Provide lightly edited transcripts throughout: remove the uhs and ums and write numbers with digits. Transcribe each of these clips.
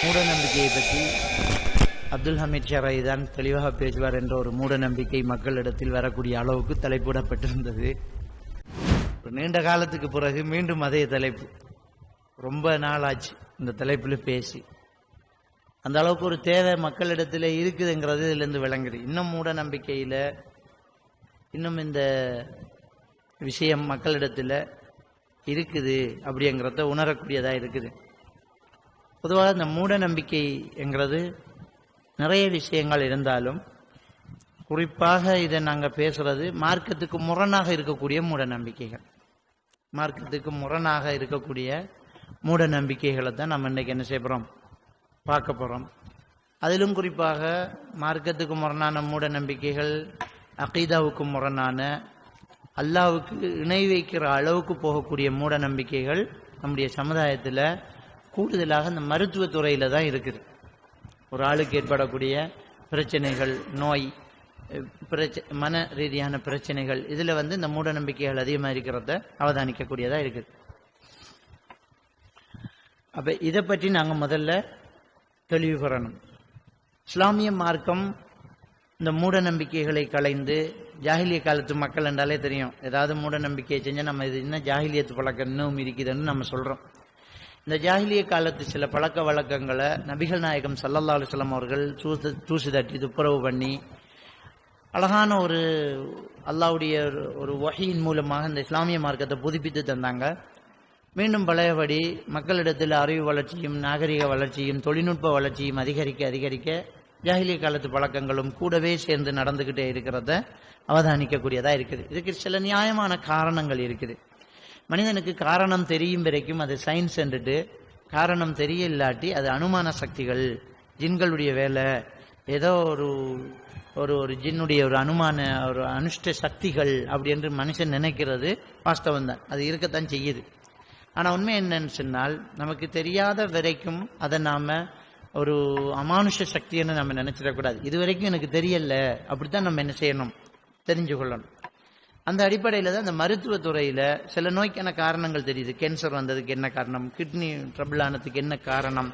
மூட நம்பிக்கையை பற்றி அப்துல் ஹமீத் ஷராய் தான் தெளிவாக பேசுவார் என்ற ஒரு மூட நம்பிக்கை மக்களிடத்தில் வரக்கூடிய அளவுக்கு தலைப்பிடப்பட்டிருந்தது. நீண்ட காலத்துக்கு பிறகு மீண்டும் அதே தலைப்பு, ரொம்ப நாளாச்சு இந்த தலைப்பில் பேசி. அந்த அளவுக்கு ஒரு தேவை மக்களிடத்தில் இருக்குதுங்கிறது இதுலேருந்து விளங்குது. இன்னும் மூட நம்பிக்கையில் இன்னும் இந்த விஷயம் மக்களிடத்தில் இருக்குது அப்படிங்கிறத உணரக்கூடியதாக இருக்குது. பொதுவாக இந்த மூட நம்பிக்கைங்கிறது நிறைய விஷயங்கள் இருந்தாலும் குறிப்பாக இதை நாங்கள் பேசுறது மார்க்கத்துக்கு முரணாக இருக்கக்கூடிய மூட நம்பிக்கைகள். மார்க்கத்துக்கு முரணாக இருக்கக்கூடிய மூட நம்பிக்கைகளை தான் நம்ம இன்றைக்கி என்ன செய்ய போகிறோம், பார்க்க போகிறோம். அதிலும் குறிப்பாக மார்க்கத்துக்கு முரணான மூட நம்பிக்கைகள், அகீதாவுக்கு முரணான, அல்லாவுக்கு இணை வைக்கிற அளவுக்கு போகக்கூடிய மூட நம்பிக்கைகள் நம்முடைய சமுதாயத்தில் கூடுதலாக இந்த மருத்துவத்துறையில் தான் இருக்குது. ஒரு ஆளுக்கு ஏற்படக்கூடிய பிரச்சனைகள், நோய், மன ரீதியான பிரச்சனைகள், இதில் இந்த மூட நம்பிக்கைகள் அதிகமாக இருக்கிறத அவதானிக்கக்கூடியதாக இருக்குது. அப்போ இதை பற்றி நாங்கள் முதல்ல தெளிவு பெறணும். இஸ்லாமிய மார்க்கம் இந்த மூட நம்பிக்கைகளை களைந்து, ஜாஹிலிய காலத்து மக்கள் என்றாலே தெரியும், ஏதாவது மூட நம்பிக்கையை செஞ்சால் நம்ம இது இன்னும் ஜாஹிலியத்து பழக்கம் இன்னும் இருக்குதுன்னு நம்ம சொல்கிறோம். இந்த ஜாஹிலிய காலத்து சில பழக்க வழக்கங்களை நபிகள் நாயகம் ஸல்லல்லாஹு அலைஹி வஸல்லம் அவர்கள் தூசு தட்டி துப்புரவு பண்ணி அழகான ஒரு அல்லாஹ்வுடைய ஒரு வஹீயின் மூலமாக இந்த இஸ்லாமிய மார்க்கத்தை புதுப்பித்து தந்தாங்க. மீண்டும் பழையபடி மக்களிடத்தில் அறிவு வளர்ச்சியும் நாகரிக வளர்ச்சியும் தொழில்நுட்ப வளர்ச்சியும் அதிகரிக்க ஜாஹிலிய காலத்து பழக்கங்களும் கூடவே சேர்ந்து நடந்துக்கிட்டே இருக்கிறத அவதானிக்கக்கூடியதாக இருக்குது. இதுக்கு சில நியாயமான காரணங்கள் இருக்குது. மனிதனுக்கு காரணம் தெரியும் வரைக்கும் அது சயின்ஸ் என்றுட்டு, காரணம் தெரிய இல்லாட்டி அது அனுமான சக்திகள், ஜின்களுடைய வேலை, ஏதோ ஒரு ஒரு ஒரு ஜின்னுடைய ஒரு அனுமான ஒரு அனுஷ்ட சக்திகள் அப்படி என்று மனுஷன் நினைக்கிறது வாஸ்தவம் தான், அது இருக்கத்தான் செய்யுது. ஆனால் உண்மை என்னன்னு சொன்னால், நமக்கு தெரியாத வரைக்கும் அதை நாம் ஒரு அமானுஷ சக்தின்னு நம்ம நினைச்சிடக்கூடாது. இது வரைக்கும் எனக்கு தெரியல, அப்படித்தான் நம்ம என்ன செய்யணும், தெரிஞ்சு கொள்ளணும். அந்த அடிப்படையில் தான் இந்த மருத்துவத்துறையில் சில நோய்க்கான காரணங்கள் தெரியுது. கேன்சர் வந்ததுக்கு என்ன காரணம், கிட்னி ட்ரபிள் ஆனதுக்கு என்ன காரணம்,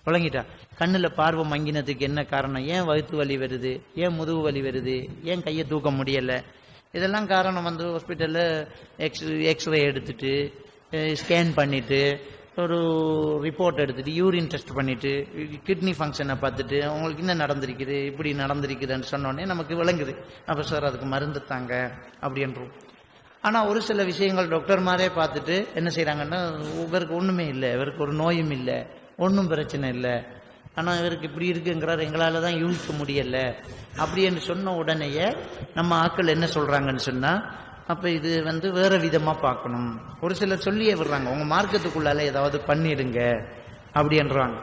விளங்கிட்டா, கண்ணில் பார்வை மங்கினதுக்கு என்ன காரணம், ஏன் வயிற்று வலி வருது, ஏன் முதுகு வலி வருது, ஏன் கையை தூக்க முடியலை, இதெல்லாம் காரணம் ஹாஸ்பிட்டலில் எக்ஸ்ரே எடுத்துட்டு ஸ்கேன் பண்ணிவிட்டு ஒரு ரிப்போர்ட் எடுத்துகிட்டு யூரின் டெஸ்ட் பண்ணிவிட்டு கிட்னி ஃபங்க்ஷனை பார்த்துட்டு உங்களுக்கு என்ன நடந்திருக்குது, இப்படி நடந்திருக்குதுன்னு சொன்னோடனே நமக்கு விளங்குது. அப்போ சார் அதுக்கு மருந்து தாங்க அப்படின்றோம். ஆனால் ஒரு சில விஷயங்கள் டாக்டர்மாரே பார்த்துட்டு என்ன செய்கிறாங்கன்னா, இவருக்கு ஒன்றுமே இல்லை, இவருக்கு ஒரு நோயும் இல்லை, ஒன்றும் பிரச்சனை இல்லை, ஆனால் இவருக்கு இப்படி இருக்குங்கிறார், எங்களால் தான் யூகிக்க முடியலை அப்படின்னு சொன்ன உடனேயே நம்ம ஆட்கள் என்ன சொல்கிறாங்கன்னு சொன்னால், அப்போ இது வேறு விதமாக பார்க்கணும். ஒரு சிலர் சொல்லியே விடுறாங்க, உங்கள் மார்க்கத்துக்குள்ளால ஏதாவது பண்ணிடுங்க அப்படின்றாங்க.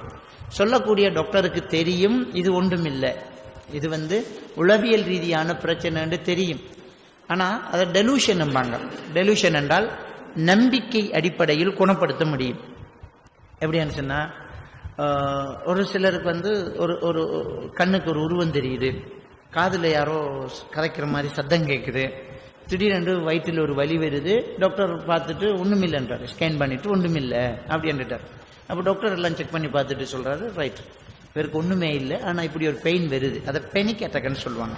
சொல்லக்கூடிய டாக்டருக்கு தெரியும் இது ஒன்றும் இல்லை, இது உளவியல் ரீதியான பிரச்சனைன்னு தெரியும். ஆனால் அதை டெலூஷன் நம்பாங்க. டெலூஷன் என்றால் நம்பிக்கை அடிப்படையில் குணப்படுத்த முடியும். எப்படின்னு சொன்னால், ஒரு சிலருக்கு ஒரு ஒரு கண்ணுக்கு ஒரு உருவம் தெரியுது, காதில் யாரோ கதைக்கிற மாதிரி சத்தம் கேட்குது, திடீரென்று வயிற்றில் ஒரு வலி வருது, டாக்டர் பார்த்துட்டு ஒன்றுமில்லைன்றார், ஸ்கேன் பண்ணிவிட்டு ஒன்றுமில்லை அப்படின்ட்டார். அப்போ டாக்டர் எல்லாம் செக் பண்ணி பார்த்துட்டு சொல்கிறாரு, ரைட் இவருக்கு ஒன்றுமே இல்லை, ஆனால் இப்படி ஒரு பெயின் வருது, அதை பெனிக் அட்டாக்னு சொல்லுவாங்க.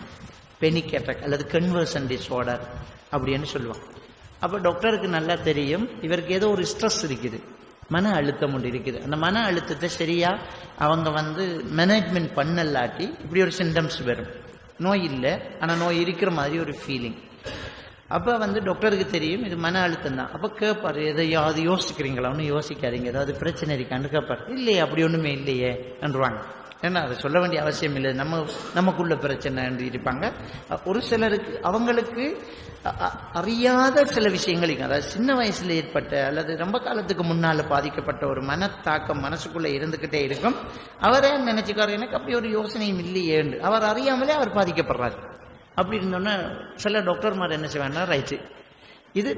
பெனிக் அட்டாக் அல்லது கன்வர்ஷன் டிஸார்டர் அப்படின்னு சொல்லுவாங்க. அப்போ டாக்டருக்கு நல்லா தெரியும் இவருக்கு ஏதோ ஒரு ஸ்ட்ரெஸ் இருக்குது, மன அழுத்தம் ஒன்று இருக்குது. அந்த மன அழுத்தத்தை சரியாக அவங்க மேனேஜ்மெண்ட் பண்ணலாட்டி இப்படி ஒரு சிம்டம்ஸ் வரும். நோய் இல்லை, ஆனால் நோய் இருக்கிற மாதிரி ஒரு ஃபீலிங். அப்போ டாக்டருக்கு தெரியும் இது மன அழுத்தம் தான். அப்போ கேட்பார், எதையாவது யோசிக்கிறீங்களா, ஒன்றும் யோசிக்காதீங்க, ஏதாவது பிரச்சனை இருக்கான்னு கேட்பார். இல்லையே, அப்படி ஒன்றுமே இல்லையே என்றுவாங்க. ஏன்னா அதை சொல்ல வேண்டிய அவசியம் இல்லை, நமக்குள்ள பிரச்சனை என்று இருப்பாங்க. ஒரு சிலருக்கு அவங்களுக்கு அறியாத சில விஷயங்கள், அதாவது சின்ன வயசுல ஏற்பட்ட அல்லது ரொம்ப காலத்துக்கு முன்னால் பாதிக்கப்பட்ட ஒரு மனத்தாக்கம் மனசுக்குள்ளே இருந்துக்கிட்டே இருக்கும். அவரே நினைச்சுக்காரு, எனக்கு அப்படி ஒரு யோசனையும் இல்லையே என்று. அவர் அறியாமலே அவர் பாதிக்கப்படுறாரு. அப்படி இருந்தோன்னா சில டாக்டர்மார் என்ன செய்வாங்கன்னா, ரைட்டு இது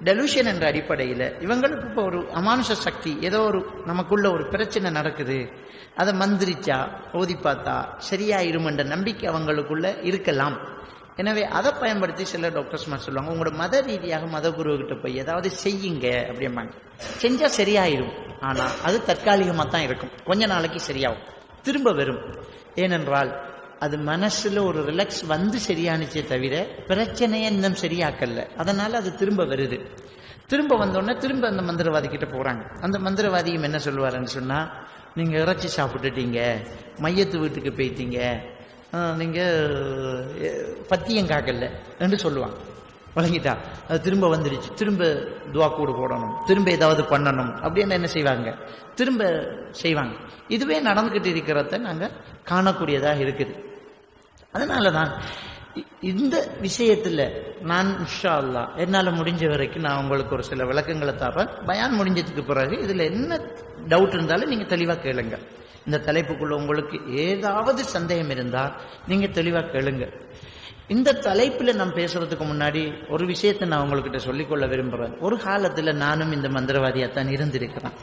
டெலூஷன் என்ற அடிப்படையில் இவங்களுக்கு இப்போ ஒரு அமானுஷ சக்தி, ஏதோ ஒரு நமக்குள்ள ஒரு பிரச்சனை நடக்குது, அதை மந்திரிச்சா ஓதி பார்த்தா சரியாயிரும் என்ற நம்பிக்கை அவங்களுக்குள்ள இருக்கலாம். எனவே அதை பயன்படுத்தி சில டாக்டர்ஸ் சொல்லுவாங்க, உங்களோட மத ரீதியாக மத குரு கிட்ட போய் ஏதாவது செய்யுங்க அப்படிம்பாங்க. செஞ்சா சரியாயிரும், ஆனா அது தற்காலிகமா தான் இருக்கும், கொஞ்ச நாளைக்கு சரியாகும், திரும்ப வரும். ஏனென்றால் அது மனசுல ஒரு ரிலாக்ஸ் வந்து சரியானுச்சே தவிர பிரச்சனையை இன்னும் சரியாக்கல. அதனால அது திரும்ப வருது. திரும்ப வந்தோடனே திரும்ப அந்த மந்திரவாதி கிட்ட போறாங்க. அந்த மந்திரவாதியும் என்ன சொல்லுவாருன்னு சொன்னா, நீங்க இறைச்சி சாப்பிட்டுட்டீங்க, மையத்து வீட்டுக்கு போயிட்டீங்க, நீங்க பத்தியம் காக்கல என்று சொல்லுவாங்க. வழங்கிட்டா அது திரும்ப வந்துடுச்சு, திரும்ப துவா கூடு போடணும், திரும்ப ஏதாவது பண்ணணும் அப்படின்னு என்ன செய்வாங்க, திரும்ப செய்வாங்க. இதுவே நடந்துகிட்டு இருக்கிறத நாங்க காணக்கூடியதாக இருக்குது. அதனாலதான் இந்த விஷயத்துல நான் இன்ஷா அல்லாஹ் என்னால முடிஞ்ச வரைக்கும் நான் உங்களுக்கு ஒரு சில விளக்கங்களை தரேன். பயான் முடிஞ்சதுக்கு பிறகு இதுல என்ன டவுட் இருந்தாலும் நீங்க தெளிவா கேளுங்க. இந்த தலைப்புக்குள்ள உங்களுக்கு ஏதாவது சந்தேகம் இருந்தா நீங்க தெளிவா கேளுங்க. இந்த தலைப்புல நான் பேசுறதுக்கு முன்னாடி ஒரு விஷயத்தை நான் உங்ககிட்ட சொல்லிக்கொள்ள விரும்புறேன். ஒரு காலத்துல நானும் இந்த மந்திரவாதியாத்தான் இருந்திருக்கிறேன்.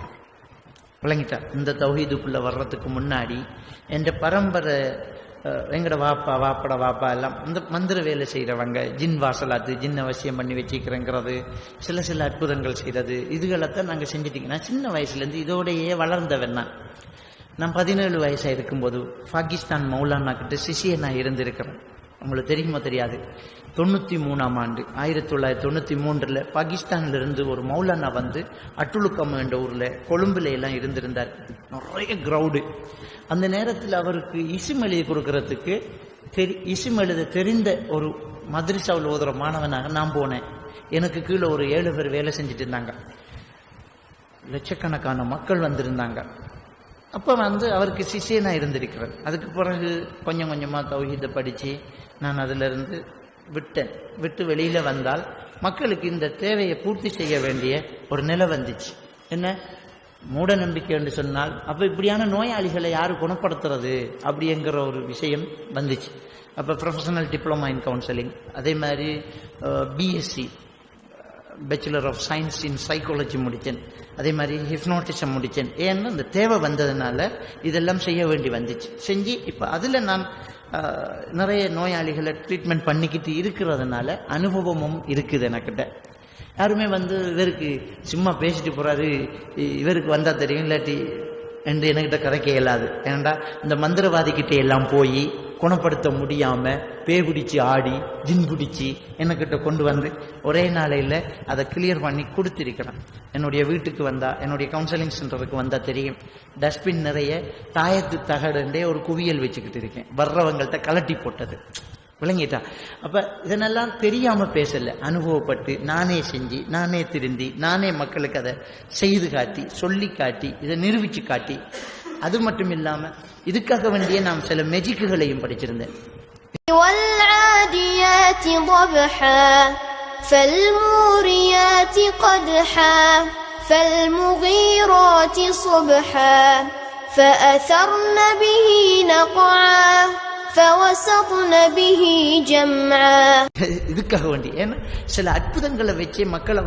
விளங்கிட்டா, இந்த தௌஹீதுக்குள்ள வர்றதுக்கு முன்னாடி என்ற பரம்பரை எங்கட வாப்பட வாப்பா எல்லாம் இந்த மந்திர வேலை செய்யறவங்க, ஜின் வாசலாத்து, ஜின் அவசியம் பண்ணி வச்சுக்கிறேங்கிறது, சில அற்புதங்கள் செய்யறது, இதுகளைத்தான் நாங்க செஞ்சுட்டீங்க. நான் சின்ன வயசுல இருந்து இதோடையே வளர்ந்தவன். நான் 17 வயசா இருக்கும்போது பாகிஸ்தான் மௌலானா கிட்ட சிஷிய நான் இருந்திருக்கிறேன். உங்களுக்கு தெரியுமா தெரியாது, 93ஆம் ஆண்டு 1993 பாகிஸ்தான்ல இருந்து ஒரு மௌலானா வந்து அட்டுலுக்கம் என்ற ஊர்ல கொழும்புல எல்லாம் இருந்திருந்தார். நிறைய கிரௌடு. அந்த நேரத்தில் அவருக்கு இஸ்ம் எழுதி கொடுக்கறதுக்கு இஸ்ம் எழுத தெரிந்த ஒரு மദ്രஸாவில் ஓதுற மாணவனாக நான் போனேன். எனக்கு கீழே ஒரு 7 பேர் வேலை செஞ்சுட்டு இருந்தாங்க. லட்சக்கணக்கான மக்கள் வந்திருந்தாங்க. அப்ப அவருக்கு சிஷியனா இருந்திருக்கிறேன். அதுக்கு பிறகு கொஞ்சம் கொஞ்சமா தௌஹீதை படிச்சு நான் அதுல இருந்து விட்டு வெளியில வந்தால் மக்களுக்கு இந்த தேவையை பூர்த்தி செய்ய வேண்டிய ஒரு நிலை வந்துச்சு. என்ன மூட நம்பிக்கை என்று சொன்னால் அப்ப இப்படியான நோயாளிகளை யாரு குணப்படுத்துறது அப்படிங்கிற ஒரு விஷயம் வந்துச்சு. அப்ப ப்ரொஃபஷனல் டிப்ளமா இன் கவுன்சிலிங், அதே மாதிரி BSc bachelor of science in psychology முடித்தேன், அதே மாதிரி ஹிப்னோட்டிசம் முடித்தேன். ஏன்னா இந்த தேவை வந்ததுனால இதெல்லாம் செய்ய வேண்டி வந்துச்சு. செஞ்சு இப்போ அதில் நான் நிறைய நோயாளிகளை ட்ரீட்மெண்ட் பண்ணிக்கிட்டு இருக்கிறதுனால அனுபவமும் இருக்குது எனக்கிட்ட. யாருமே இவருக்கு சும்மா பேசிட்டு போறாரு, இவருக்கு வந்தா தெரியும் இல்லாட்டி என்று என்கிட்ட கதைக்க இயலாது. ஏன்டா இந்த மந்திரவாதிக்கிட்ட எல்லாம் போய் குணப்படுத்த முடியாம பேய் பிடிச்சி ஆடி ஜின் பிடிச்சி என்கிட்ட கொண்டு வந்து ஒரே நாளையில அதை கிளியர் பண்ணி கொடுத்திருக்கிறேன். என்னுடைய வீட்டுக்கு வந்தா, என்னுடைய கவுன்சிலிங் சென்டருக்கு வந்தா தெரியும், டஸ்ட்பின் நிறைய தாயத்து தகடே ஒரு குவியல் வச்சுக்கிட்டு இருக்கேன், வர்றவங்கள்ட்ட கலட்டி போட்டது. விளங்கிட்டா? அப்ப இதனெல்லாம் தெரியாம பேசல, அனுபவப்பட்டு நானே செஞ்சு நானே திருந்தி நானே மக்களுக்கு அதை செய்து காட்டி சொல்லி காட்டி இதை நிரூபிச்சு காட்டி, அது மட்டும் இல்லாம இதுக்காக வேண்டிய நாம் சில மெஜிக்குகளையும் படிச்சிருந்தேன். والعاديات ضبحا فالموريات قدحا فالمغيرات صبحا فأثرن به نقعا فوسطن به جمعا. இதுக்காக வேண்டி ஏன்னா சில அற்புதங்களை வச்சு மக்களை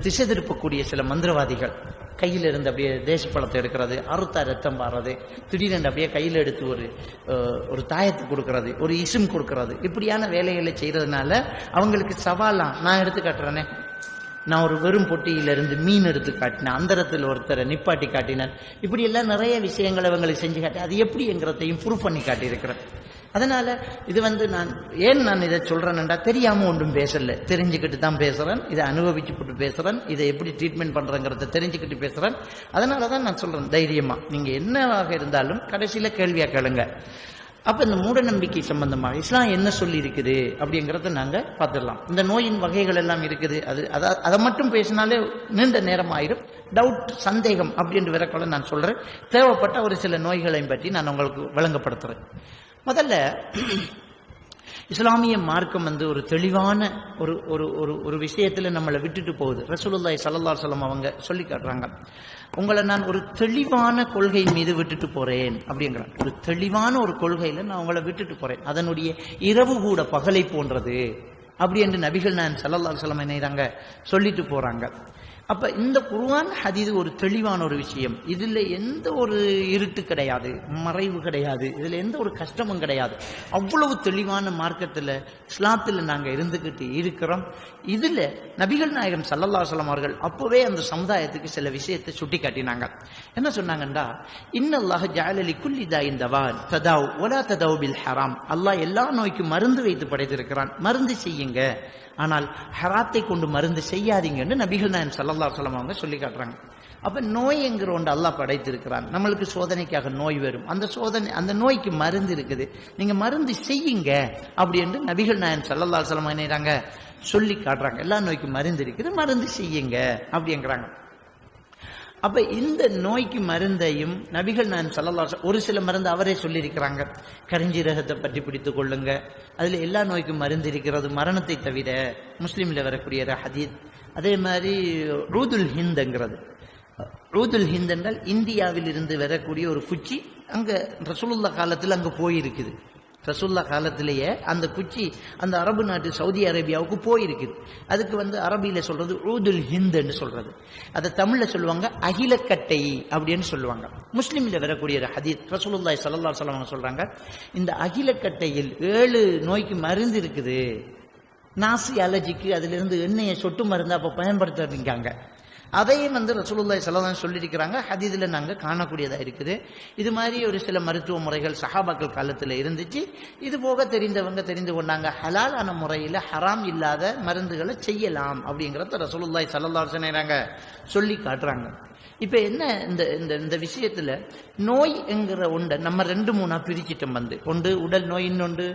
திசை திருப்பக்கூடிய சில மந்திரவாதிகள் கையில் இருந்து அப்படியே தேசப்பழத்தை எடுக்கிறது, அறுத்தா ரத்தம் பாடுறது, திடீரென்று அப்படியே கையில் எடுத்து ஒரு தாயத்தை கொடுக்கறது, ஒரு இசும் கொடுக்கறது, இப்படியான வேலைகளை செய்யறதுனால அவங்களுக்கு சவாலாம். நான் எடுத்து காட்டுறேனே, நான் ஒரு வெறும் பொட்டியிலிருந்து மீன் எடுத்து காட்டினேன், அந்தரத்தில் ஒருத்தரை நிப்பாட்டி காட்டினேன், இப்படி எல்லாம் நிறைய விஷயங்களை அவங்களுக்கு செஞ்சு காட்டி அது எப்படிங்கிறதையும் ப்ரூவ் பண்ணி காட்டியிருக்கிறேன். அதனால இது நான் இதை சொல்றேன்டா தெரியாம ஒன்றும் பேசல, தெரிஞ்சுக்கிட்டு தான் பேசுறேன், இதை அனுபவிச்சுட்டு பேசுறேன், இதை எப்படி ட்ரீட்மெண்ட் பண்றேங்கிறத தெரிஞ்சுக்கிட்டு பேசுறேன். அதனாலதான் நான் சொல்றேன், தைரியமா நீங்க என்னவாக இருந்தாலும் கடைசியில கேள்வியா கேளுங்க. அப்ப இந்த மூட நம்பிக்கை சம்பந்தமாக இஸ்லாம் என்ன சொல்லி இருக்குது அப்படிங்கறத நாங்க பார்த்துடலாம். இந்த நோயின் வகைகள் எல்லாம் இருக்குது, அதை மட்டும் பேசினாலே நீண்ட நேரம் ஆயிரும். டவுட் சந்தேகம் அப்படின்னு விரக்கொள்ள நான் சொல்றேன். தேவைப்பட்ட ஒரு சில நோய்களை பற்றி நான் உங்களுக்கு விளங்கப்படுத்துறேன். முதல்ல இஸ்லாமிய மார்க்கம் ஒரு தெளிவான ஒரு விஷயத்துல நம்மளை விட்டுட்டு போகுது. ரசூலுல்லாஹி ஸல்லல்லாஹு அலைஹி வஸல்லம் அவங்க சொல்லி காட்டுறாங்க, உங்களை நான் ஒரு தெளிவான கொள்கை மீது விட்டுட்டு போறேன் அப்படிங்கிறாங்க. ஒரு தெளிவான ஒரு கொள்கையில நான் உங்களை விட்டுட்டு போறேன், அதனுடைய இரவு கூட பகலை போன்றது அப்படி என்று நபிகள் நான் ஸல்லல்லாஹு அலைஹி வஸல்லம் என்னைறாங்க சொல்லிட்டு போறாங்க. அப்ப இந்த குர்ஆன் ஹதீஸ் ஒரு தெளிவான ஒரு விஷயம். இதுல எந்த ஒரு இருட்டு கிடையாது, மறைவு கிடையாது, இதுல எந்த ஒரு கஷ்டமும் கிடையாது. அவ்வளவு தெளிவான மார்க்கத்துல இஸ்லாத்துல நாங்க இருந்துகிட்டு இருக்கிறோம். இதுல நபிகள் நாயகம் ஸல்லல்லாஹு அலைஹி வஸல்லம் அவர்கள் அப்பவே அந்த சமுதாயத்துக்கு சில விஷயத்தை சுட்டி காட்டினாங்க. என்ன சொன்னாங்கண்டா, இன்னல்லாஹ ஜஅல லிக்குல்லி தாயின் தவான் ததாவ் வலா ததாவ் பில் ஹராம். அல்லாஹ் எல்லா நோய்க்கும் மருந்து வைத்து படைத்திருக்கிறான், மருந்து செய்யுங்க, ஆனால் ஹராத்தை கொண்டு மருந்து செய்யாதீங்கன்னு நபிகள் நாயகம் ஸல்லல்லாஹு அலைஹி வஸல்லம் அவங்க சொல்லி காட்டுறாங்க. அப்ப நோய் என்கிற ஒன்று அல்லாஹ் படைத்திருக்கிறான். நம்மளுக்கு சோதனைக்காக நோய் வரும், அந்த நோய்க்கு மருந்து இருக்குது, நீங்க மருந்து செய்யுங்க அப்படி என்று நபிகள் நாயகம் ஸல்லல்லாஹு அலைஹி வஸல்லம் என்னறாங்க சொல்லி காட்டுறாங்க. எல்லா நோய்க்கும் மருந்து இருக்குது, மருந்து செய்யுங்க அப்படிங்கிறாங்க. அப்ப இந்த நோய்க்கு மருந்தையும் நபிகள் நாயகம் ஸல்லல்லாஹு அலைஹி வஸல்லம் ஒரு சில மருந்து அவரே சொல்லி இருக்கிறாங்க. கரிஞ்சீரகத்தை பற்றி பிடித்துக் கொள்ளுங்க, அதுல எல்லா நோய்க்கும் மருந்து இருக்கிறது மரணத்தை தவிர, முஸ்லீம்ல வரக்கூடிய ஹதீஸ். அதே மாதிரி ரூதுல் ஹிந்த்ங்கிறது, ரூதுல் ஹிந்த் என்றால் இந்தியாவில் இருந்து வரக்கூடிய ஒரு குச்சி, அங்க ரசூலுல்லாஹ் காலத்தில் அங்க போயிருக்குது. ரசூலுல்லாஹ் காலத்திலேயே அந்த குச்சி அந்த அரபு நாட்டு சவுதி அரேபியாவுக்கு போயிருக்குது. அதுக்கு அரபியில சொல்றது ரூதுல் ஹிந்த் என்று சொல்றது. அதை தமிழ்ல சொல்லுவாங்க அகிலக்கட்டை அப்படின்னு சொல்லுவாங்க. முஸ்லிம்ல வரக்கூடிய ஒரு ஹதீஸ் ரசூலுல்லாஹி ஸல்லல்லாஹு அலைஹி வஸல்லம் சொல்றாங்க, இந்த அகிலக்கட்டையில் 7 நோய்க்கு மருந்து இருக்குது. நாசி அலர்ஜிக்கு அதுல இருந்து எண்ணெயை சொட்டு மருந்து அப்ப பயன்படுத்துறீங்க. அதையும் ரசூலுல்லாஹி ஸல்லல்லாஹு அலைஹி வஸல்லம் சொல்லியிருக்கிறாங்க, ஹதீஸ்ல நாங்க காணக்கூடியதா இருக்குது. இது மாதிரி ஒரு சில மருத்துவ முறைகள் சஹாபாக்கள் காலத்துல இருந்துச்சு. இது போக தெரிந்தவங்க தெரிந்து கொண்டாங்க, ஹலாலான முறையில ஹராம் இல்லாத மருந்துகளை செய்யலாம் அப்படிங்கறத ரசூலுல்லாஹி ஸல்லல்லாஹு அலைஹி வஸல்லம் சொல்லி காட்டுறாங்க. இப்ப என்ன இந்த விஷயத்துல நோய் என்கிற ஒன்றை நம்ம 2-3 பிரிச்சிட்டோம். ஒன்று உடல் நோய், இன்னொன்று